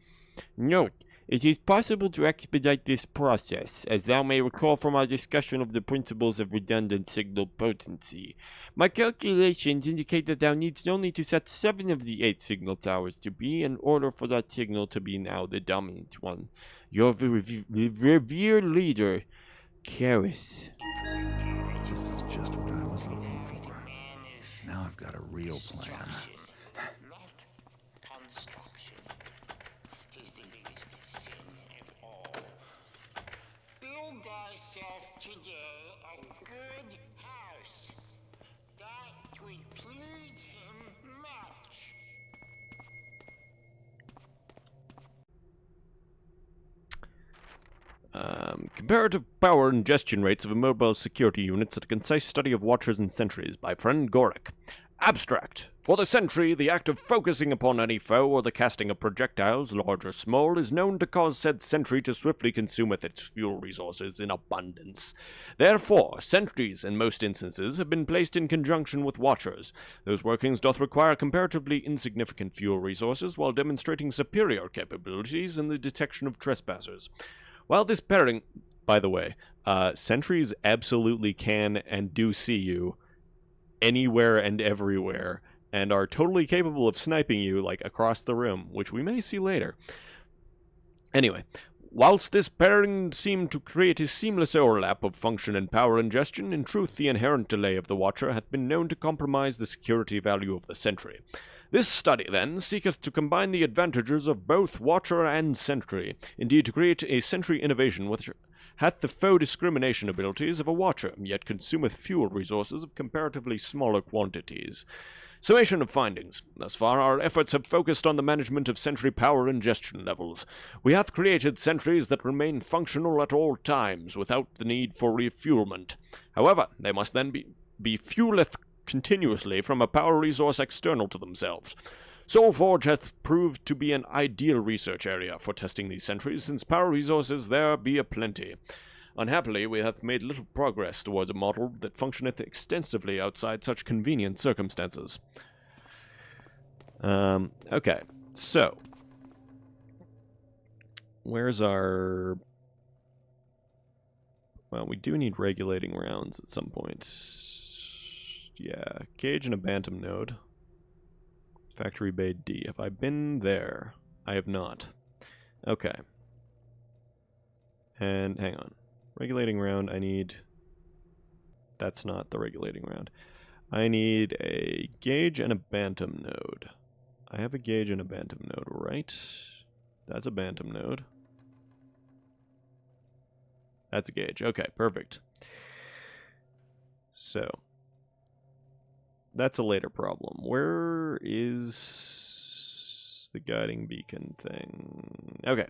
Speaker 4: Note, it is possible to expedite this process, as thou may recall from our discussion of the principles of redundant signal potency. My calculations indicate that thou needst only to set 7 of the 8 signal towers to B in order for that signal to be now the dominant one. Your revered leader, Karis.
Speaker 2: This is just what I was looking for. Now I've got a real plan.
Speaker 15: Build thyself today a good house. That would please him much.
Speaker 1: Comparative power ingestion rates of immobile security units at a concise study of watchers and sentries by friend Gorik. Abstract. For the sentry, the act of focusing upon any foe or the casting of projectiles, large or small, is known to cause said sentry to swiftly consumeth its fuel resources in abundance. Therefore, sentries, in most instances, have been placed in conjunction with watchers. Those workings doth require comparatively insignificant fuel resources, while demonstrating superior capabilities in the detection of trespassers. While this pairing, by the way, sentries absolutely can and do see you anywhere and everywhere, and are totally capable of sniping you, like, across the room, which we may see later. Anyway, whilst this pairing seemed to create a seamless overlap of function and power ingestion, in truth the inherent delay of the watcher hath been known to compromise the security value of the sentry. This study, then, seeketh to combine the advantages of both watcher and sentry, indeed to create a sentry innovation which hath the foe discrimination abilities of a watcher, yet consumeth fuel resources of comparatively smaller quantities. Summation of findings. Thus far, our efforts have focused on the management of sentry power ingestion levels. We hath created sentries that remain functional at all times, without the need for refuelment. However, they must then be fueleth continuously from a power resource external to themselves. Soulforge hath proved to be an ideal research area for testing these sentries, since power resources there be aplenty. Unhappily, we have made little progress towards a model that functioneth extensively outside such convenient circumstances. Okay, so where's our... Well, we do need regulating rounds at some point. Yeah, cage and a bantam node. Factory Bay D. Have I been there? I have not. Okay. And hang on. Regulating round, I need... That's not the regulating round. I need a gauge and a bantam node. I have a gauge and a bantam node, right? That's a bantam node. That's a gauge. Okay, perfect. So, that's a later problem. Where is the guiding beacon thing? Okay.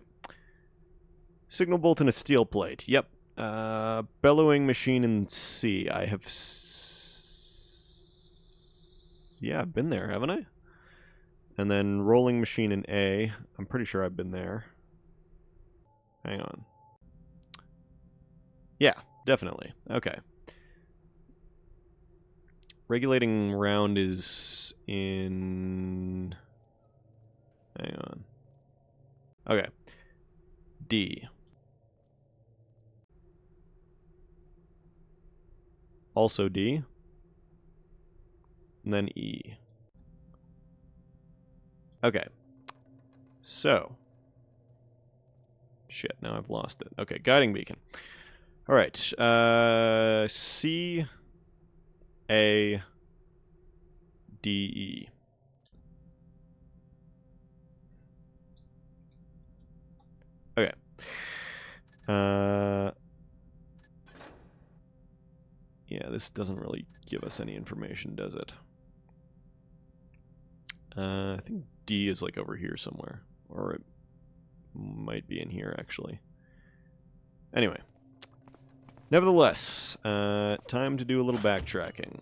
Speaker 1: Signal bolt and a steel plate. Yep. Bellowing machine in C. I have... Yeah, I've been there, haven't I? And then rolling machine in A. I'm pretty sure I've been there. Hang on. Yeah, definitely. Okay. Regulating round is in... Hang on. Okay. D. Also D. And then E. Okay. So. Shit, now I've lost it. Okay, guiding beacon. Alright. C. A. D. E. Okay. Yeah, this doesn't really give us any information, does it? I think D is like over here somewhere. Or it might be in here, actually. Anyway. Nevertheless, time to do a little backtracking.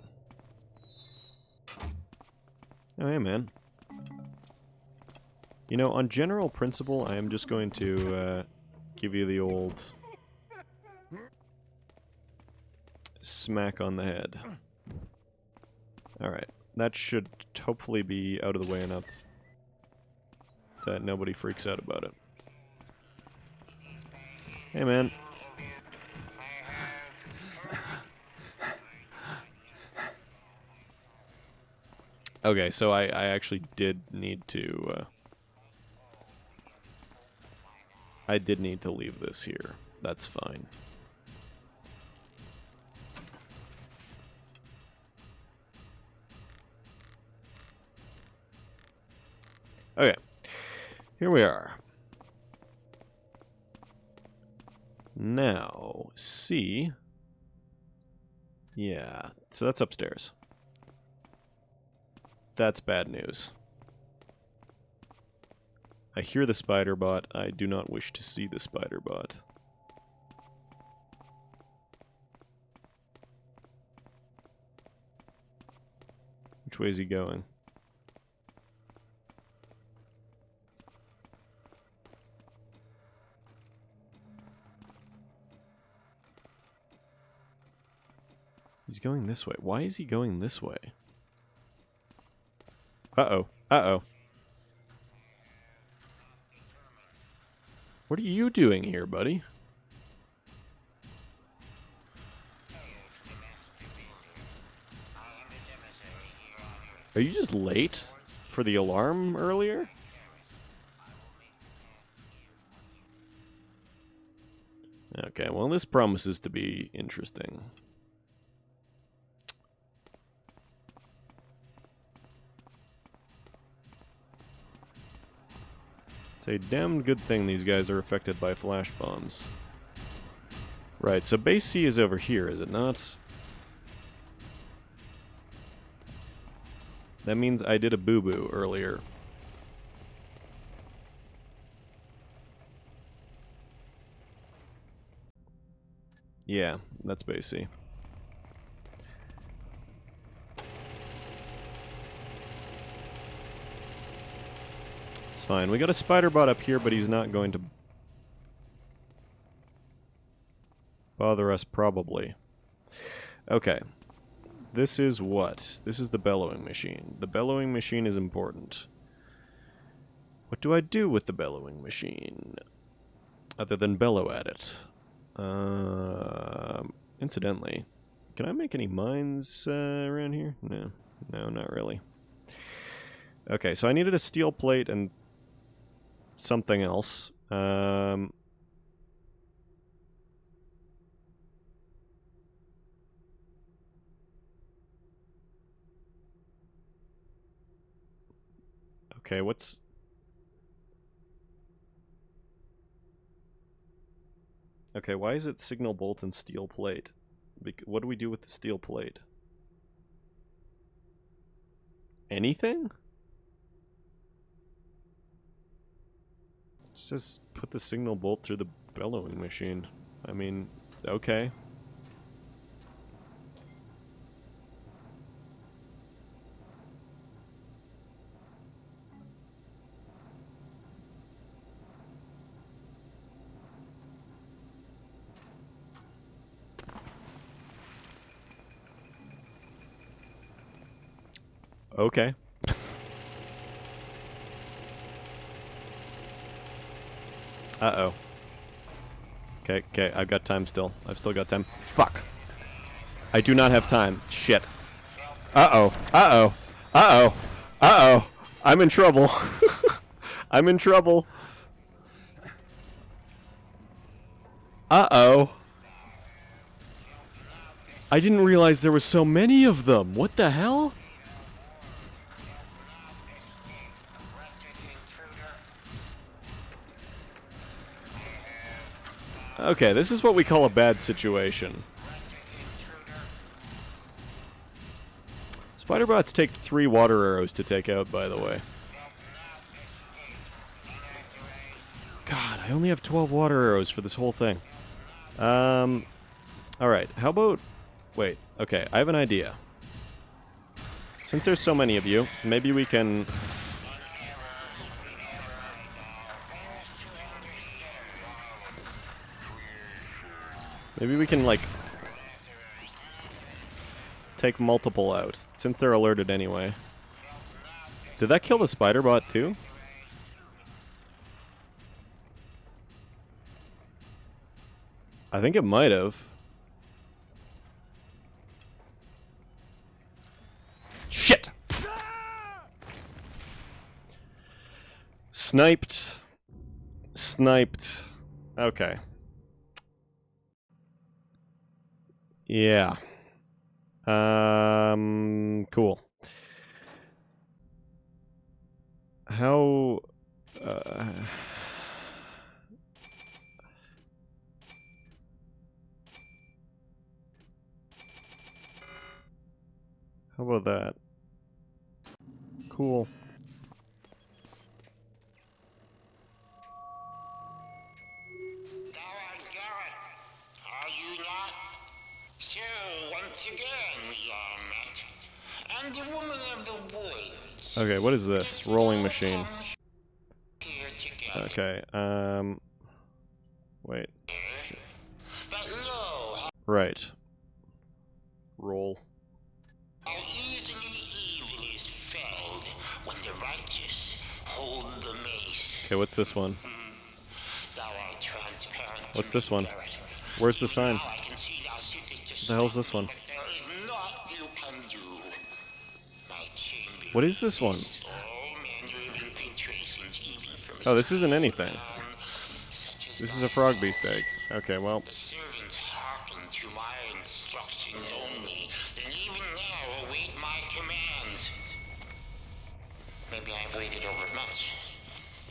Speaker 1: Oh, hey, man. You know, on general principle, I am just going to give you the old smack on the head. Alright, that should hopefully be out of the way enough that nobody freaks out about it. Hey, man. Okay, so I actually did need to... I did need to leave this here. That's fine. Okay. Here we are. Now, C. Yeah, so that's upstairs. That's bad news. I hear the spider bot. I do not wish to see the spider bot. Which way is he going? He's going this way. Why is he going this way? Uh-oh. Uh-oh. What are you doing here, buddy? Are you just late for the alarm earlier? Okay, well, this promises to be interesting. It's a damn good thing these guys are affected by flash bombs. Right, so base C is over here, is it not? That means I did a boo-boo earlier. Yeah, that's base C. It's fine. We got a spider bot up here, but he's not going to bother us, probably. Okay. This is what? This is the bellowing machine. The bellowing machine is important. What do I do with the bellowing machine? Other than bellow at it. Incidentally, can I make any mines around here? No. No, not really. Okay, so I needed a steel plate and something else. Okay, what's...
Speaker 9: Okay, why is it signal bolt and steel plate? What do we do with the steel plate? Anything? Just put the signal bolt through the bellowing machine. I mean, okay. Okay. Uh-oh. Okay, I've got time still. I've still got time. Fuck. I do not have time. Shit. Uh-oh. Uh-oh. Uh-oh. Uh-oh. I'm in trouble. I'm in trouble. Uh-oh. I didn't realize there was so many of them. What the hell? Okay, this is what we call a bad situation. Spider bots take 3 water arrows to take out, by the way. God, I only have 12 water arrows for this whole thing. Alright, how about... Wait, okay, I have an idea. Since there's so many of you, maybe we can... Maybe we can, like... take multiple out, since they're alerted anyway. Did that kill the spider bot too? I think it might have. Shit! Sniped. Sniped. Okay. Yeah. Cool. How... How about that? Cool.
Speaker 15: Are you not? So, once again we are met. And the woman of the woods.
Speaker 9: Okay, what is this? Rolling machine. Okay, wait. Right. Roll.
Speaker 15: How easily evil is felled when the righteous hold the mace.
Speaker 9: Okay, what's this one?
Speaker 15: Thou art transparent.
Speaker 9: What's this one? Where's the sign? What the hell's this one? What is this one? Oh, this isn't anything. This is a frog beast egg. Okay, well.
Speaker 15: The servants hearken to my instructions only, then even now await my commands. Maybe I've waited overmuch.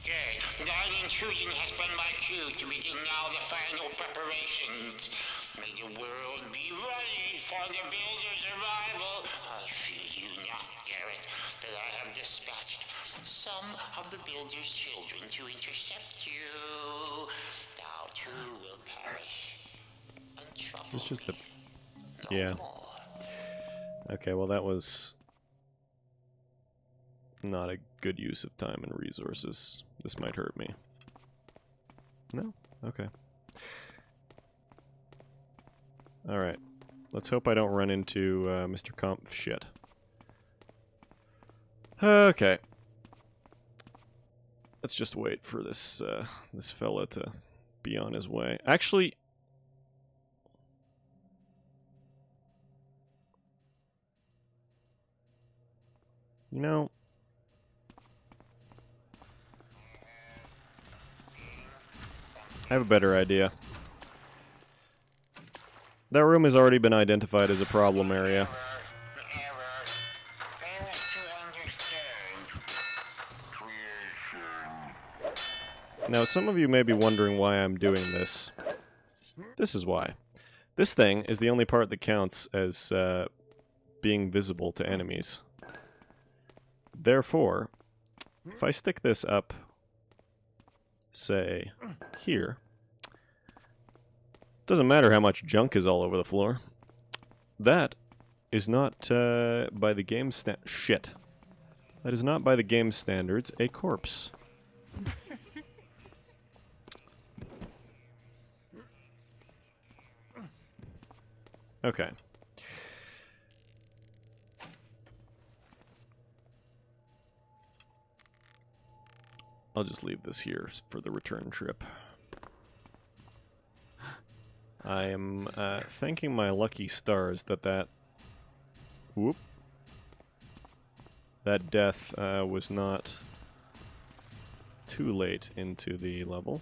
Speaker 15: Good. Thine intrusion has been my cue to begin now the final preparations. May the world be ready for the builder's arrival. I fear you not, Garrett, that I have dispatched some of the builder's children to intercept you. Thou too will perish.
Speaker 9: It's just a... Yeah. Okay, well that was... not a good use of time and resources. This might hurt me. No? Okay. Alright. Let's hope I don't run into Mr. Comp shit. Okay. Let's just wait for this this fella to be on his way. Actually... You know... I have a better idea. That room has already been identified as a problem area. Now, some of you may be wondering why I'm doing this. This is why. This thing is the only part that counts as being visible to enemies. Therefore, if I stick this up, say, here, doesn't matter how much junk is all over the floor. That is not by the game shit. That is not by the game standards a corpse. Okay. I'll just leave this here for the return trip. I am thanking my lucky stars that that death was not too late into the level.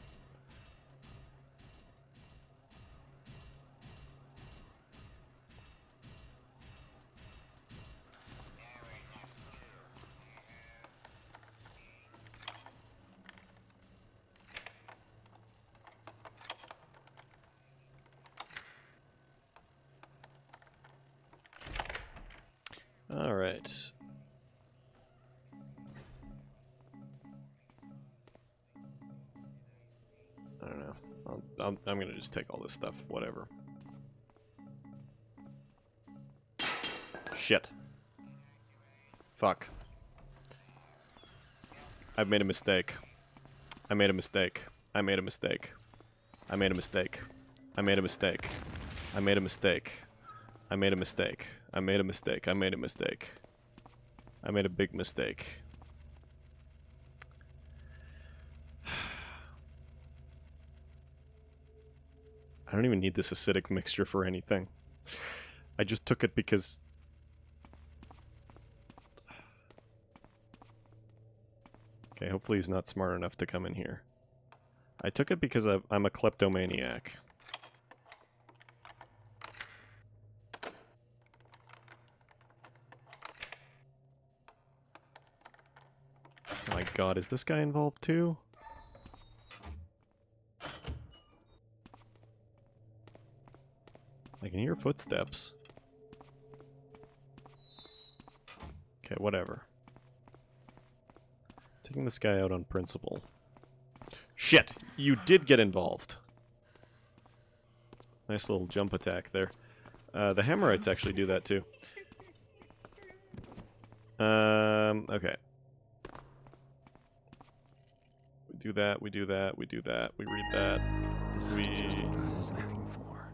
Speaker 9: All right. I don't know. I'm gonna just take all this stuff. Whatever. Shit. Fuck. I've made a mistake. I made a mistake. I made a mistake. I made a mistake. I made a mistake. I made a mistake. I made a mistake. I made a mistake. I made a mistake. I made a big mistake. I don't even need this acidic mixture for anything. I just took it because... Okay, hopefully he's not smart enough to come in here. I took it because I'm a kleptomaniac. Oh my god, is this guy involved too? I can hear footsteps. Okay, whatever. Taking this guy out on principle. Shit! You did get involved. Nice little jump attack there. The Hammerites actually do that too. Okay. We do that, we do that, we do that, we read that. We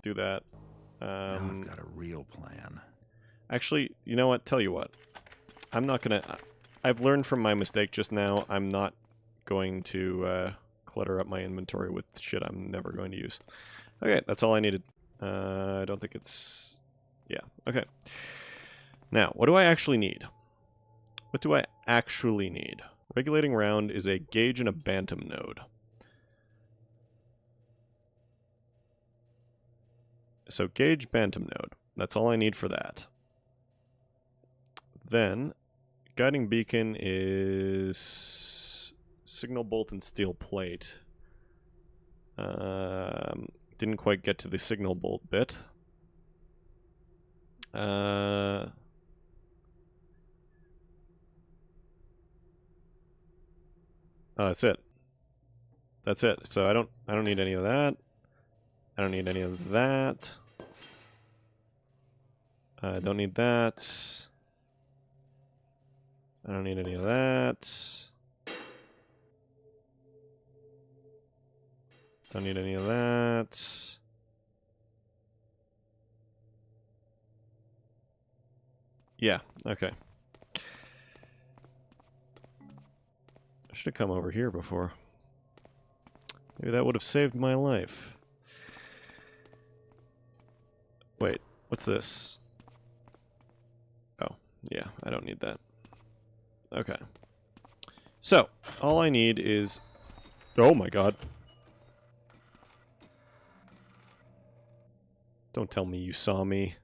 Speaker 9: do that.
Speaker 2: Now I've got a real plan.
Speaker 9: Actually, you know what? Tell you what. I'm not gonna... I've learned from my mistake just now. I'm not going to clutter up my inventory with shit I'm never going to use. Okay, that's all I needed. I don't think it's... Yeah, okay. Now, what do I actually need? What do I actually need? Regulating round is a gauge and a bantam node. So gauge, bantam node. That's all I need for that. Then, guiding beacon is signal bolt and steel plate. Didn't quite get to the signal bolt bit. Oh, that's it. That's it. So I don't need any of that. I don't need any of that. I don't need that. I don't need any of that. Don't need any of that. Yeah, okay. I should have come over here before. Maybe that would have saved my life. Wait, what's this? Oh, yeah, I don't need that. Okay. So, all I need is... Oh my god. Don't tell me you saw me.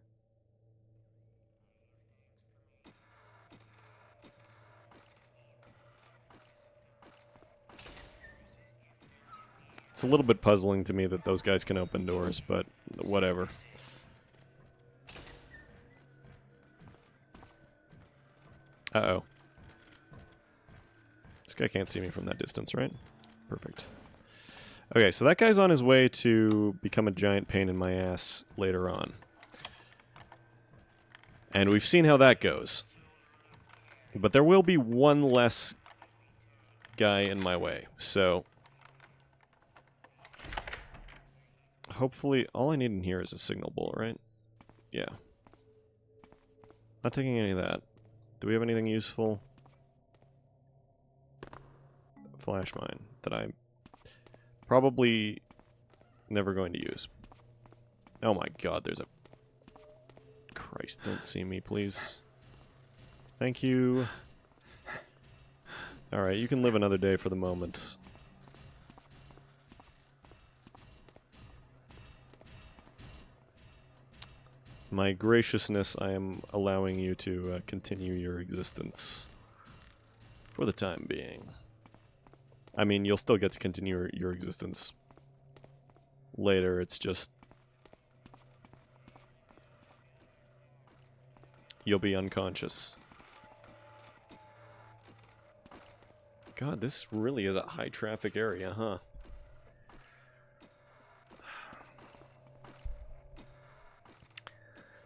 Speaker 9: It's a little bit puzzling to me that those guys can open doors, but whatever. Uh-oh. This guy can't see me from that distance, right? Perfect. Okay, so that guy's on his way to become a giant pain in my ass later on. And we've seen how that goes. But there will be one less guy in my way, so... hopefully, all I need in here is a signal bolt, right? Yeah. Not taking any of that. Do we have anything useful? Flash mine that I'm probably never going to use. Oh my god, there's a... Christ, don't see me, please. Thank you. Alright, you can live another day for the moment. My graciousness, I am allowing you to continue your existence. For the time being. I mean, you'll still get to continue your existence later, it's just... you'll be unconscious. God, this really is a high traffic area, huh?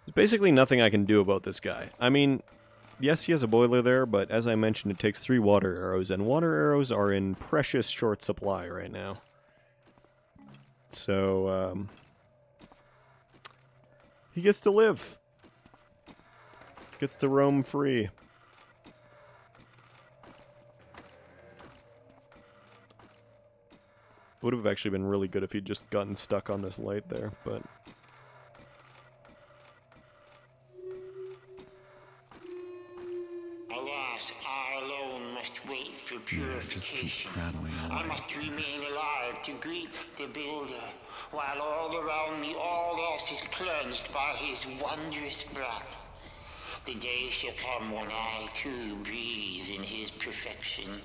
Speaker 9: There's basically nothing I can do about this guy. I mean, yes, he has a boiler there, but as I mentioned, it takes 3 water arrows, and water arrows are in precious short supply right now. So, he gets to live. Gets to roam free. Would have actually been really good if he'd just gotten stuck on this light there, but...
Speaker 15: Alas, I alone must wait for purification. I must remain alive to greet the Builder, while all around me all else is cleansed by his wondrous breath. The day shall come when I too breathe in his perfection.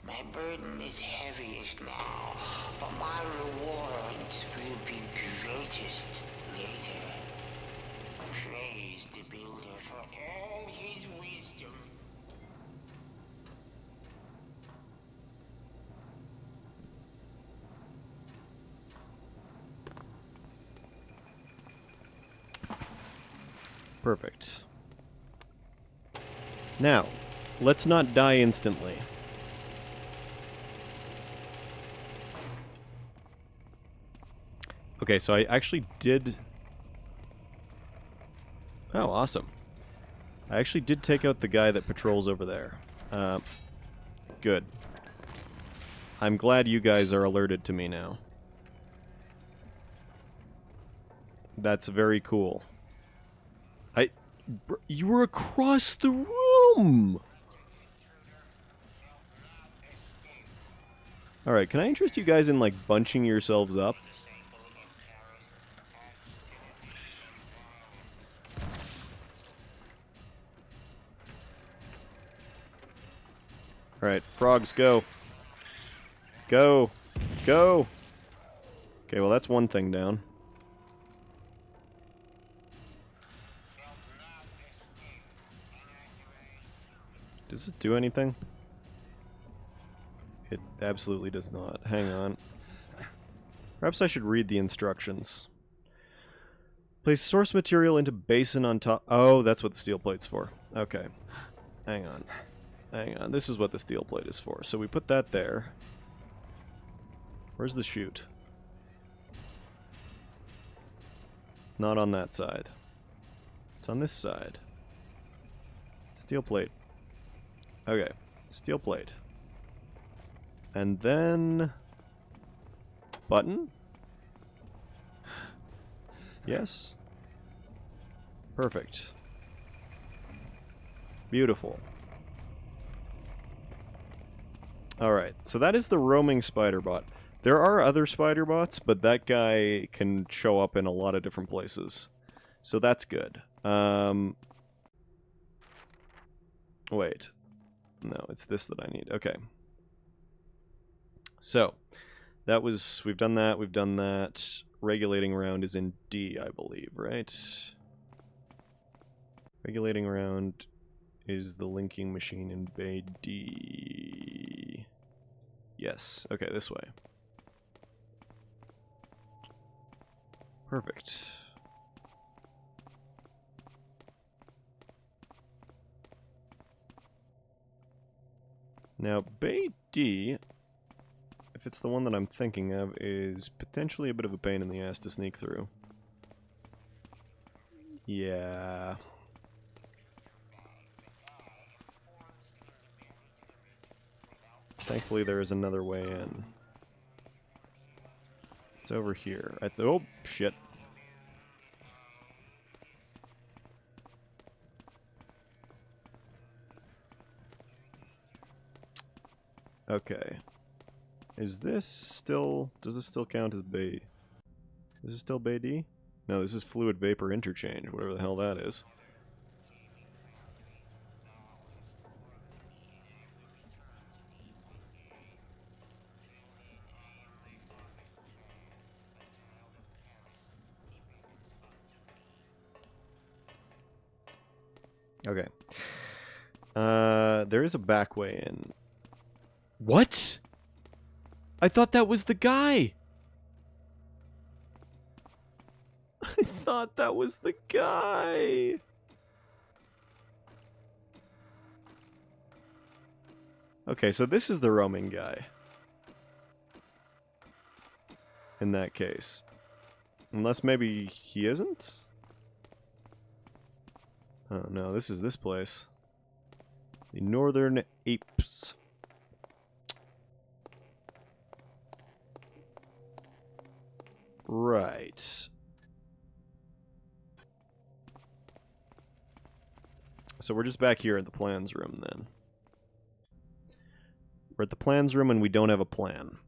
Speaker 15: My burden is heaviest now, but my rewards will be greatest later. Praise the Builder for all his wisdom.
Speaker 9: Perfect. Now, let's not die instantly. Okay, so I actually did... oh, awesome. I actually did take out the guy that patrols over there. Good. I'm glad you guys are alerted to me now. That's very cool. You were across the room! Alright, can I interest you guys in, like, bunching yourselves up? Alright, frogs, go. Go! Go! Okay, well that's one thing down. Does this do anything? It absolutely does not. Hang on. Perhaps I should read the instructions. Place source material into basin on top... oh, that's what the steel plate's for. Okay. Hang on. Hang on. This is what the steel plate is for. So we put that there. Where's the chute? Not on that side. It's on this side. Steel plate. Okay. Steel plate. And then... button? Yes? Perfect. Beautiful. Alright, so that is the roaming spider bot. There are other spider bots, but that guy can show up in a lot of different places. So that's good. Wait. No, it's this that I need. Okay. So, That was... We've done that. We've done that. Regulating round is in D, I believe, right? Regulating round is the linking machine in Bay D. Yes. Okay, this way. Perfect. Now, Bay D, if it's the one that I'm thinking of, is potentially a bit of a pain in the ass to sneak through. Yeah. Thankfully, there is another way in. It's over here. Oh, shit. Okay. Is this still... Does this still count as Bay... Is this still Bay D? No, this is Fluid Vapor Interchange, whatever the hell that is. Okay. There is a back way in. What? I thought that was the guy! I thought that was the guy! Okay, so this is the roaming guy. In that case. Unless maybe he isn't? Oh no, this is this place. The Northern Apes. Right. So we're just back here at the plans room then. We're at the plans room and we don't have a plan.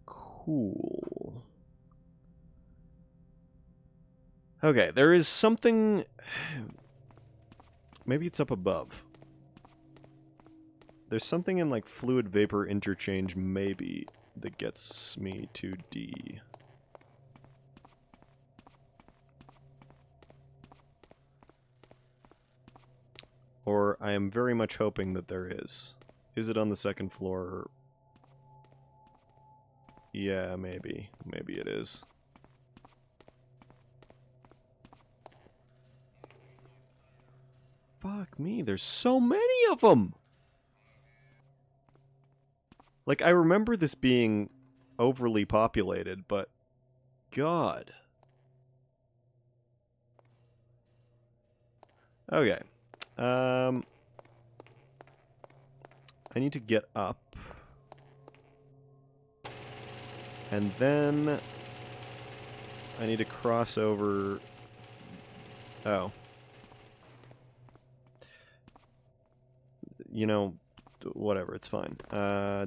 Speaker 9: Cool. Okay, there is something... Maybe it's up above. There's something in, like, fluid vapor interchange, maybe, that gets me to D. Or I am very much hoping that there is. Is it on the second floor? Yeah, maybe. Maybe it is. Fuck me, there's so many of them! Like, I remember this being overly populated, but... God. Okay. I need to get up. And then... I need to cross over... Oh. You know, whatever, it's fine.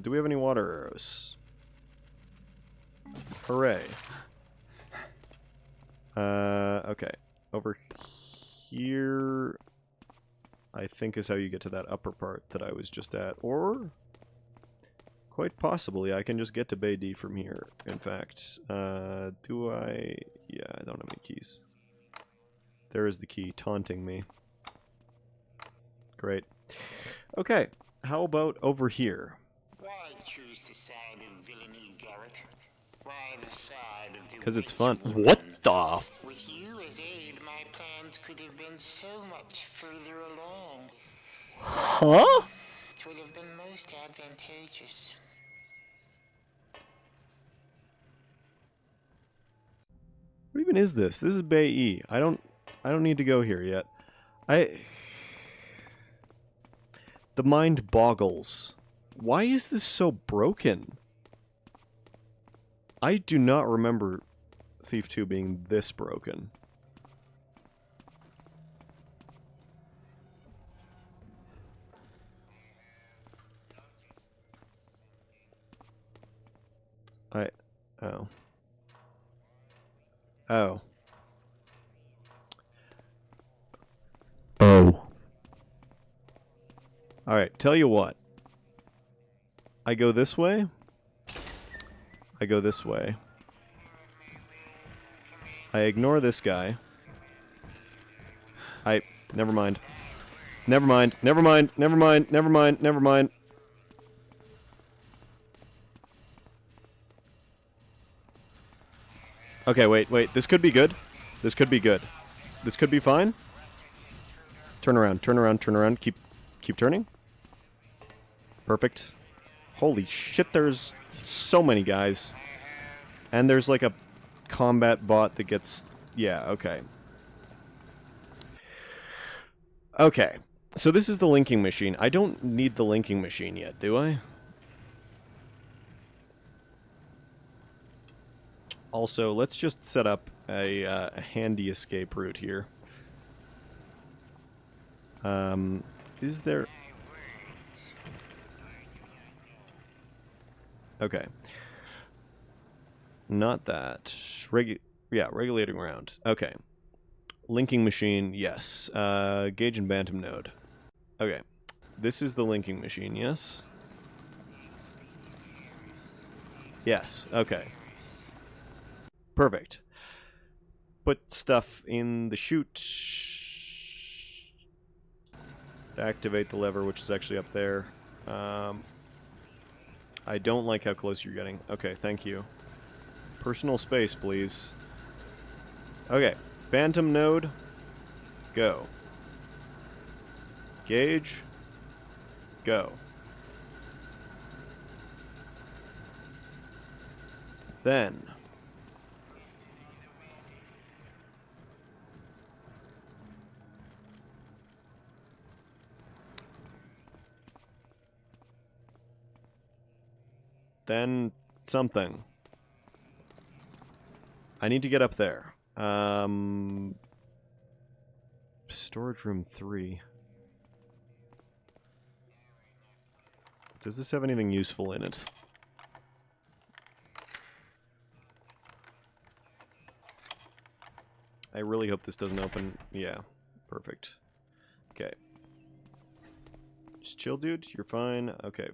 Speaker 9: Do we have any water arrows? Hooray. Okay. Over here, I think is how you get to that upper part that I was just at. Or, quite possibly, I can just get to Bay D from here, in fact. Do I... Yeah, I don't have any keys. There is the key, taunting me. Great. Okay, how about over here?
Speaker 15: Why choose the side of villainy, Garrett? Why the side of the...
Speaker 9: Because it's fun. What the f...
Speaker 15: With you as aid, my plans could have been so much further along.
Speaker 9: Huh?
Speaker 15: It would have been most advantageous.
Speaker 9: What even is this? This is Bay E. I don't need to go here yet. The mind boggles. Why is this so broken? I do not remember Thief 2 being this broken. Oh. Oh. Oh. Alright, tell you what. I go this way. I go this way. I ignore this guy. Never mind. Never mind. Never mind. Never mind. Never mind. Never mind. Okay, wait. This could be good. This could be good. This could be fine. Turn around. Turn around. Turn around. Keep turning. Perfect. Holy shit, there's so many guys. And there's like a combat bot that gets... Yeah, okay. Okay. So this is the linking machine. I don't need the linking machine yet, do I? Also, let's just set up a handy escape route here. Is there... Okay. Not that. Regulating round. Okay. Linking machine, yes. Gauge and Bantam node. Okay. This is the linking machine, yes? Yes, okay. Perfect. Put stuff in the chute. Activate the lever, which is actually up there. I don't like how close you're getting. Okay, thank you. Personal space, please. Okay. Bantam node. Go. Gauge. Go. Then... Then something. I need to get up there. Storage room 3. Does this have anything useful in it? I really hope this doesn't open. Yeah, perfect. Okay. Just chill, dude. You're fine. Okay.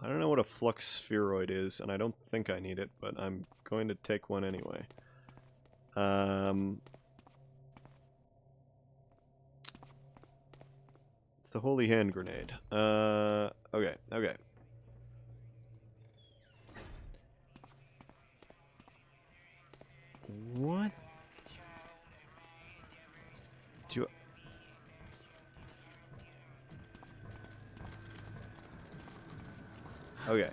Speaker 9: I don't know what a flux spheroid is, and I don't think I need it, but I'm going to take one anyway. It's the holy hand grenade. Okay. What? Do Okay.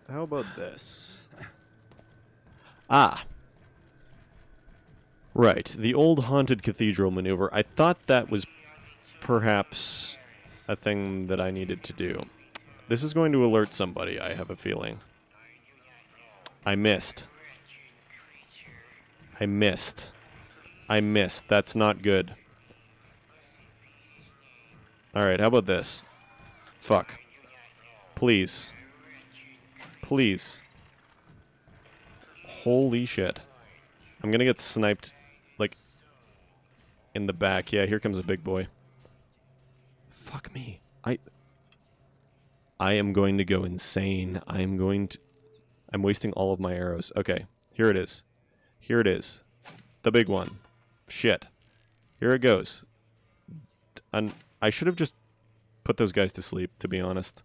Speaker 9: How about this? Ah. Right. The old haunted cathedral maneuver. I thought that was perhaps a thing that I needed to do. This is going to alert somebody, I have a feeling. I missed. That's not good. Alright, how about this? Fuck. Please. Holy shit. I'm gonna get sniped, like, in the back. Yeah, here comes a big boy. Fuck me. I am going to go insane. I'm wasting all of my arrows. Okay, here it is. The big one. Shit. Here it goes. And I should have just put those guys to sleep, to be honest.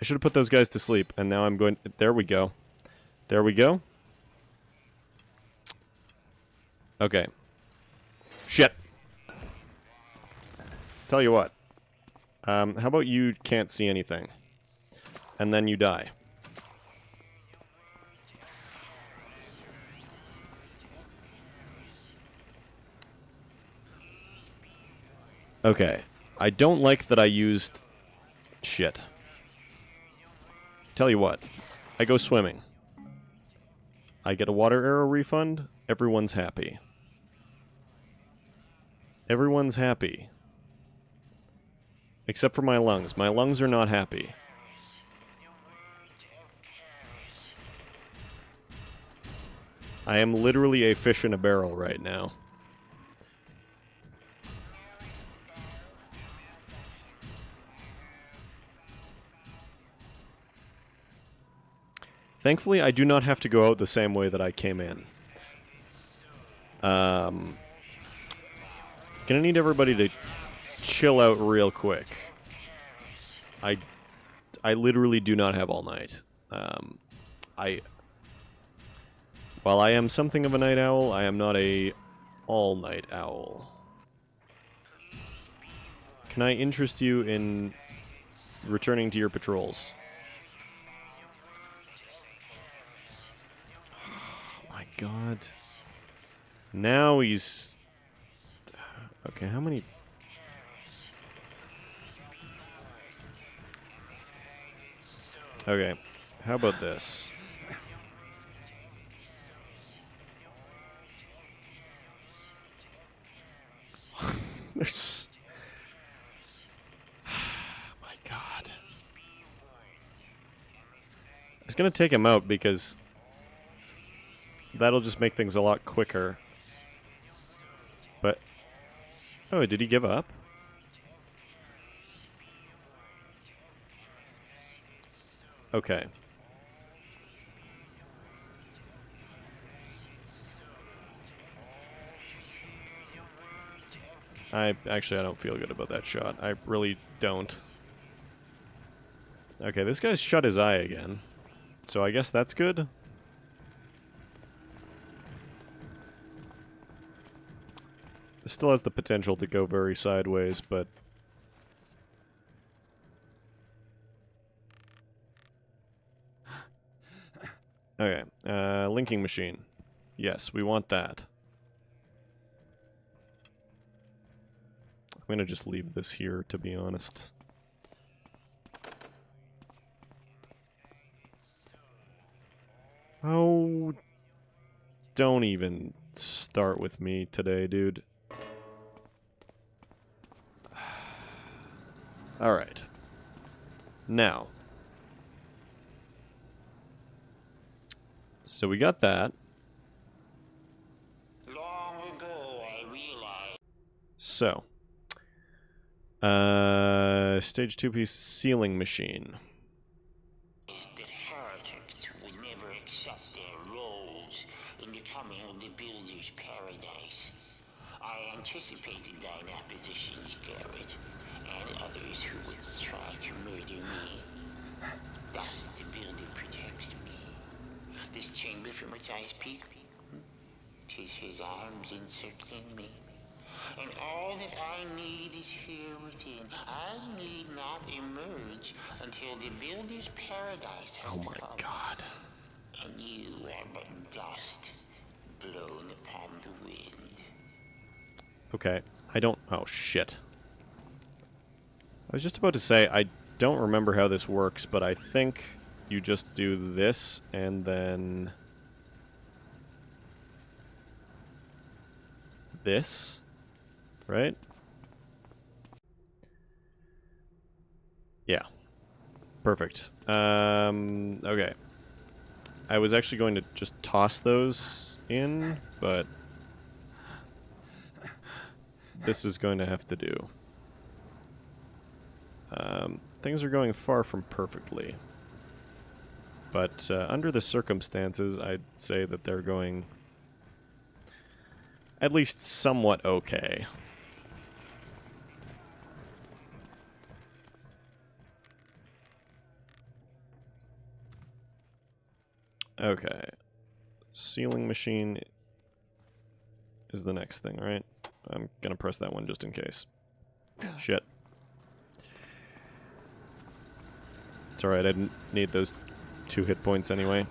Speaker 9: I should have put those guys to sleep, and now I'm going... There we go. Okay. Shit. Tell you what. How about you can't see anything? And then you die. Okay. I don't like that I used... Shit. Tell you what. I go swimming. I get a water arrow refund. Everyone's happy. Except for my lungs. My lungs are not happy. I am literally a fish in a barrel right now. Thankfully, I do not have to go out the same way that I came in. Gonna need everybody to chill out real quick. I literally do not have all night. While I am something of a night owl, I am not a all-night owl. Can I interest you in returning to your patrols? Oh my god. Now he's... Okay, how many... Okay, how about this? There's... My god. I was gonna take him out because that'll just make things a lot quicker. But... Oh, did he give up? Okay. I don't feel good about that shot. I really don't. Okay, this guy's shut his eye again. So I guess that's good. This still has the potential to go very sideways, but... Okay, linking machine. Yes, we want that. I'm gonna just leave this here, to be honest. Oh, don't even start with me today, dude. Alright. Now. So we got that.
Speaker 15: Long ago, I realized.
Speaker 9: So. Stage 2-piece sealing machine.
Speaker 15: That heretics would never accept their roles in the coming of the Builder's Paradise. I anticipated thine oppositions, Garrett, and others who would try to murder me. Thus the Builder protects me. This chamber from which I speak, 'tis his arms encircling me. And all that I need is here within. I need not emerge until the Builder's Paradise has come.
Speaker 9: Oh my god.
Speaker 15: And you are but dust blown upon the wind.
Speaker 9: Okay, I don't... Oh, shit. I was just about to say, I don't remember how this works, but I think you just do this, and then... this? Right? Yeah. Perfect. Okay. I was actually going to just toss those in, but this is going to have to do. Things are going far from perfectly. But under the circumstances, I'd say that they're going at least somewhat okay. Okay. Sealing machine is the next thing, right? I'm gonna press that one just in case. Shit. It's alright, I didn't need those 2 hit points anyway.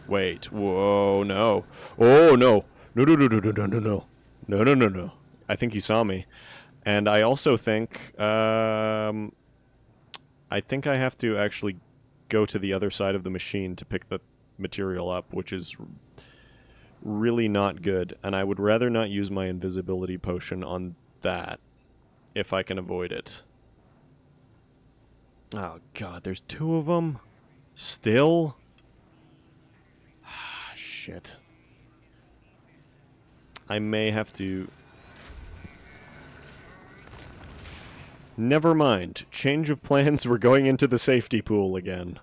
Speaker 9: Wait, whoa, no. Oh, no. No, no, no, no, no, no, no, no. No, no, no, no. I think he saw me. And I also think, I think I have to actually go to the other side of the machine to pick the material up, which is really not good. And I would rather not use my invisibility potion on that, if I can avoid it. Oh god, there's 2 of them? Still? Ah, shit. I may have to... Never mind. Change of plans, we're going into the safety pool again.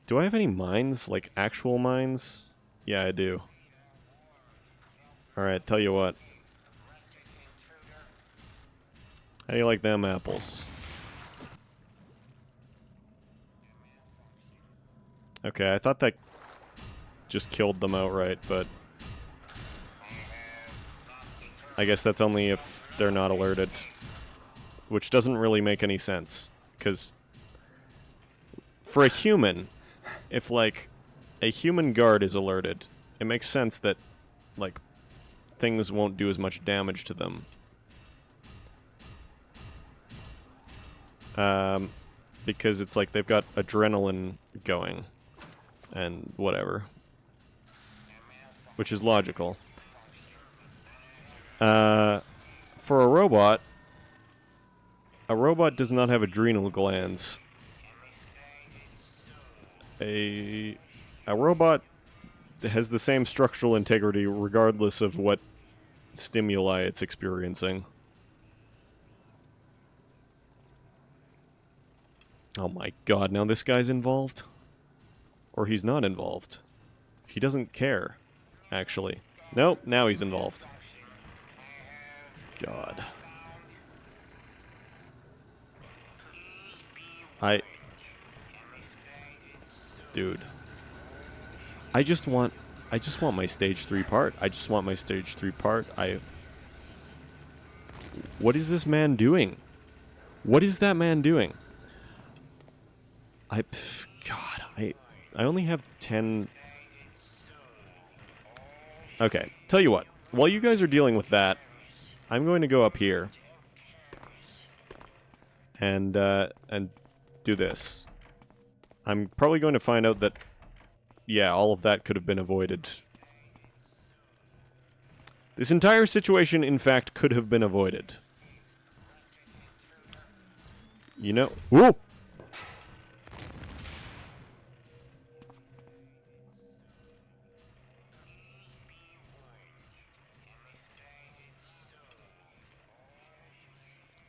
Speaker 9: Do I have any mines? Like, actual mines? Yeah, I do. Alright, tell you what. How do you like them apples? Okay, I thought that just killed them outright, but I guess that's only if they're not alerted. Which doesn't really make any sense, because for a human, if, like, a human guard is alerted, it makes sense that, like, things won't do as much damage to them. Because it's like they've got adrenaline going, and whatever. Which is logical. For a robot does not have adrenal glands. A robot has the same structural integrity regardless of what stimuli it's experiencing. Oh my god, now this guy's involved? Or he's not involved. He doesn't care, actually. Nope, now he's involved. God. Dude. I just want my stage 3 part. I just want my stage 3 part. What is this man doing? What is that man doing? God, I only have 10... Okay, tell you what. While you guys are dealing with that, I'm going to go up here. And do this. I'm probably going to find out that, yeah, all of that could have been avoided. This entire situation, in fact, could have been avoided. You know... Whoa!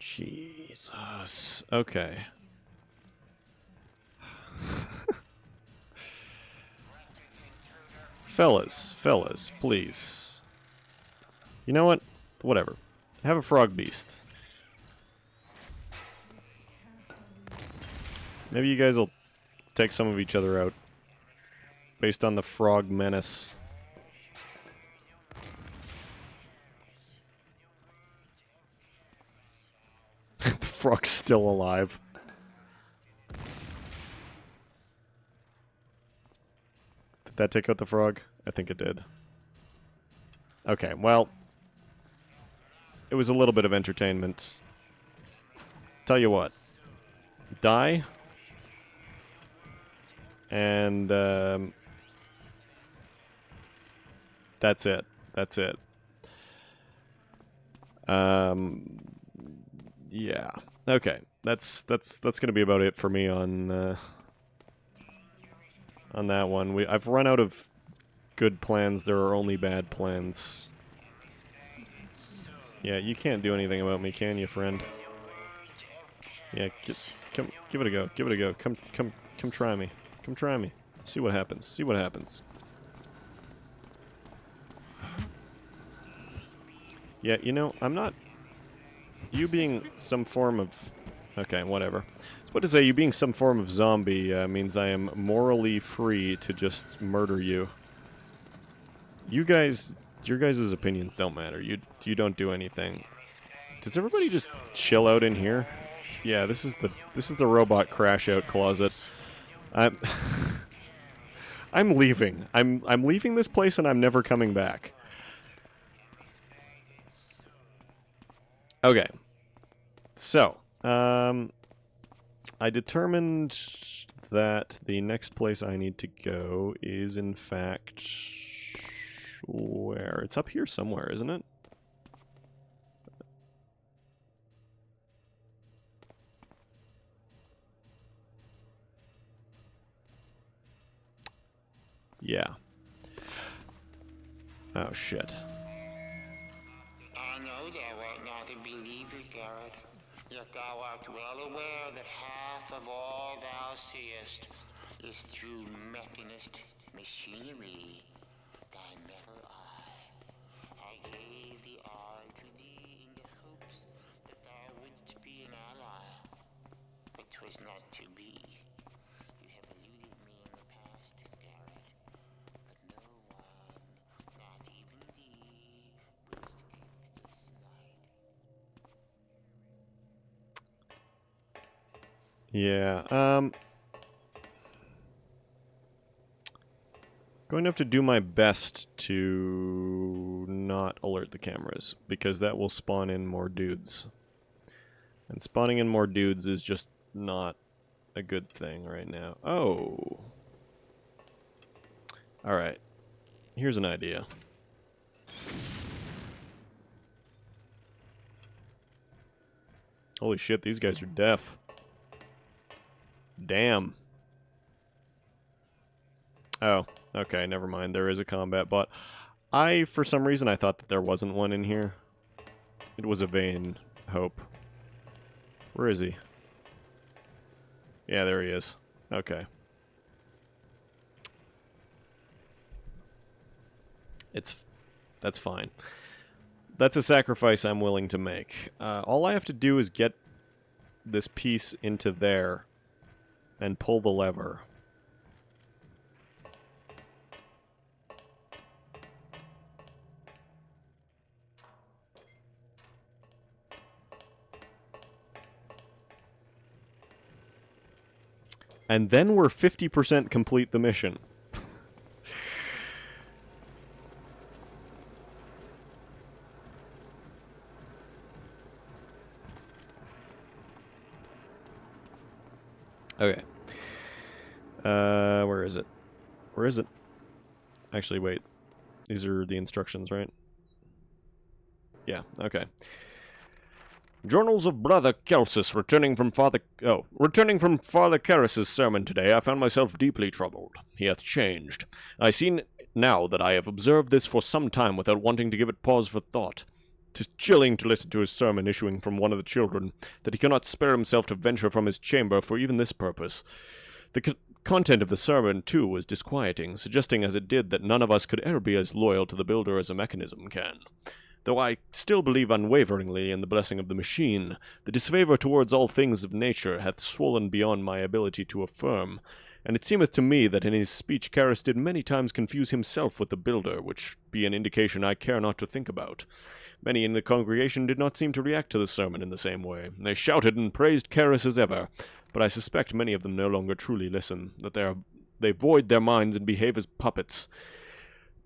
Speaker 9: Jesus. Okay. Fellas, please. You know what? Whatever. Have a frog beast. Maybe you guys will take some of each other out. Based on the frog menace. The frog's still alive. Did that take out the frog? I think it did. Okay, well... It was a little bit of entertainment. Tell you what. Die. And, that's it. That's it. Yeah. Okay. That's gonna be about it for me on that one. I've run out of good plans. There are only bad plans. Yeah, you can't do anything about me, can you, friend? Yeah, come, give it a go. Give it a go. Come try me. Come try me. See what happens. See what happens. Yeah, you know, I'm not... You being some form of... Okay, whatever. What to say, you being some form of zombie means I am morally free to just murder you. You guys... Your guys' opinions don't matter. You don't do anything. Does everybody just chill out in here? Yeah, this is the robot crash out closet. I'm leaving. I'm leaving this place and I'm never coming back. Okay. So, I determined that the next place I need to go is in fact where? It's up here somewhere, isn't it? Yeah. Oh, shit.
Speaker 15: I know thou art not a believer, Garrett, yet thou art well aware that half of all thou seest is through mechanist machinery. Thy metal eye. I gave the eye to thee in the hopes that thou wouldst be an ally. But 'twas not to be. You have eluded me in the past, Garrett. But no one, not even thee, will escape this night.
Speaker 9: Yeah, going to have to do my best to not alert the cameras, because that will spawn in more dudes. And spawning in more dudes is just not a good thing right now. Oh. Alright. Here's an idea. Holy shit, these guys are deaf. Damn. Oh, okay, never mind. There is a combat bot. For some reason, I thought that there wasn't one in here. It was a vain hope. Where is he? Yeah, there he is. Okay. That's fine. That's a sacrifice I'm willing to make. All I have to do is get this piece into there and pull the lever. And then we're 50% complete the mission. Okay. Where is it? Where is it? Actually, wait. These are the instructions, right? Yeah, okay. Journals of Brother Kelsus returning from Father Karras's sermon today, I found myself deeply troubled. He hath changed. I see now that I have observed this for some time without wanting to give it pause for thought. 'Tis chilling to listen to his sermon issuing from one of the children, that he cannot spare himself to venture from his chamber for even this purpose. The content of the sermon, too, was disquieting, suggesting as it did that none of us could ever be as loyal to the builder as a mechanism can. Though I still believe unwaveringly in the blessing of the machine, the disfavor towards all things of nature hath swollen beyond my ability to affirm, and it seemeth to me that in his speech Karras did many times confuse himself with the builder, which be an indication I care not to think about. Many in the congregation did not seem to react to the sermon in the same way. They shouted and praised Karras as ever, but I suspect many of them no longer truly listen, that they void their minds and behave as puppets.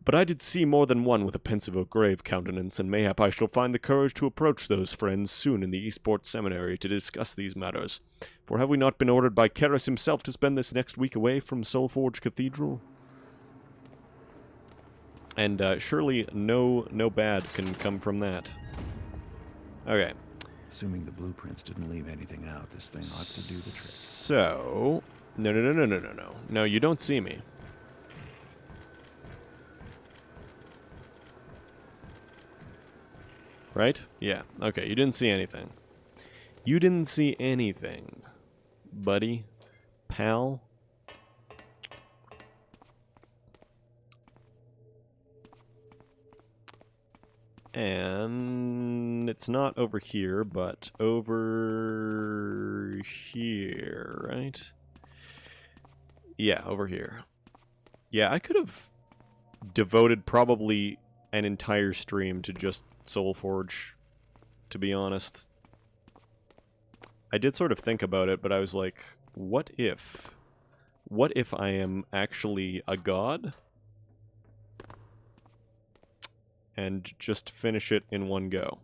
Speaker 9: But I did see more than one with a pensive or grave countenance, and mayhap I shall find the courage to approach those friends soon in the Eastport Seminary to discuss these matters. For have we not been ordered by Karras himself to spend this next week away from Soulforge Cathedral? And surely no bad can come from that. Okay.
Speaker 2: Assuming the blueprints didn't leave anything out, this thing ought to do the trick.
Speaker 9: So... No. No, you don't see me. Right? Yeah. Okay, you didn't see anything. You didn't see anything, buddy. Pal. And it's not over here, but over here, right? Yeah, over here. Yeah, I could have devoted probably an entire stream to just Soulforge, to be honest. I did sort of think about it, but I was like, what if I am actually a god? And just finish it in one go.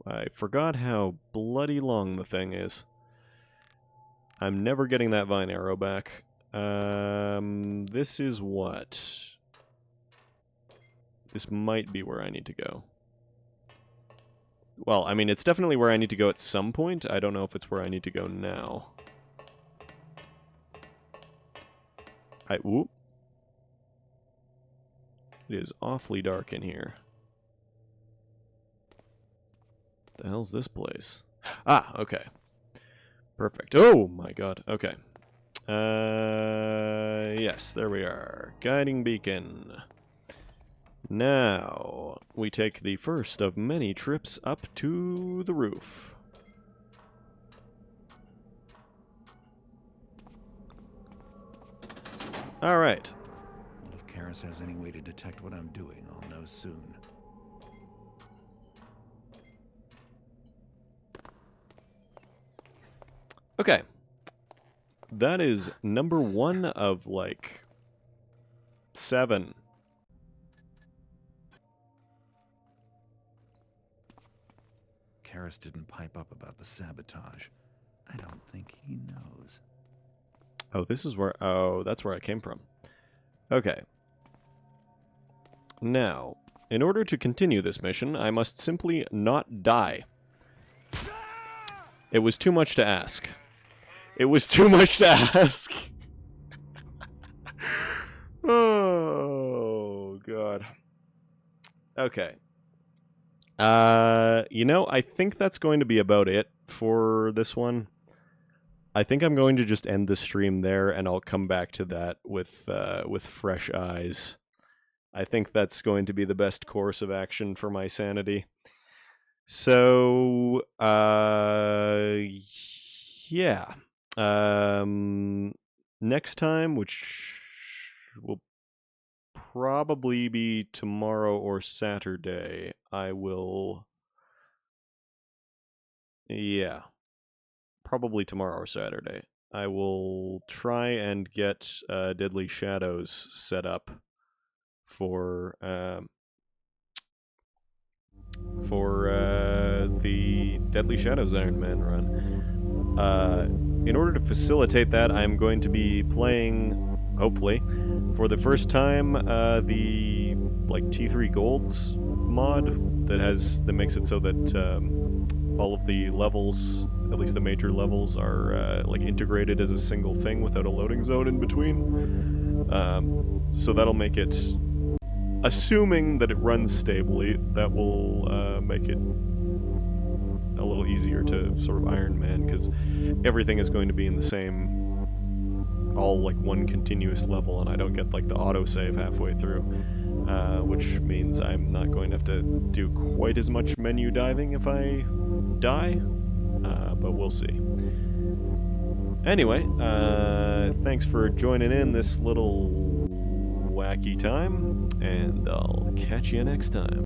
Speaker 9: I forgot how bloody long the thing is. I'm never getting that vine arrow back. This is what? This might be where I need to go. Well, I mean, it's definitely where I need to go at some point. I don't know if it's where I need to go now. Whoop. It is awfully dark in here.
Speaker 1: The hell's this place? Ah, okay. Perfect. Oh my god. Okay. Yes, there we are. Guiding beacon. Now, we take the first of many trips up to the roof. Alright.
Speaker 2: Well, if Karis has any way to detect what I'm doing, I'll know soon.
Speaker 1: Okay. That is number 1 of, like, 7.
Speaker 2: Karis didn't pipe up about the sabotage. I don't think he knows.
Speaker 1: Oh, this is where... Oh, that's where I came from. Okay. Now, in order to continue this mission, I must simply not die. It was too much to ask. It was too much to ask. Oh, God. Okay. You know, I think that's going to be about it for this one. I think I'm going to just end the stream there, and I'll come back to that with fresh eyes. I think that's going to be the best course of action for my sanity. So, yeah. Next time, which will probably be tomorrow or Saturday, I will... Yeah. Probably tomorrow or Saturday. I will try and get Deadly Shadows set up for the Deadly Shadows Ironman run. In order to facilitate that, I'm going to be playing, hopefully, for the first time, the like T3 Golds mod that makes it so that all of the levels, at least the major levels, are like integrated as a single thing without a loading zone in between. So that'll make it, assuming that it runs stably, that will make it a little easier to sort of Ironman, because everything is going to be in the same, all like one continuous level, and I don't get like the autosave halfway through, which means I'm not going to have to do quite as much menu diving if I die, but we'll see. Anyway, thanks for joining in this little wacky time, and I'll catch you next time.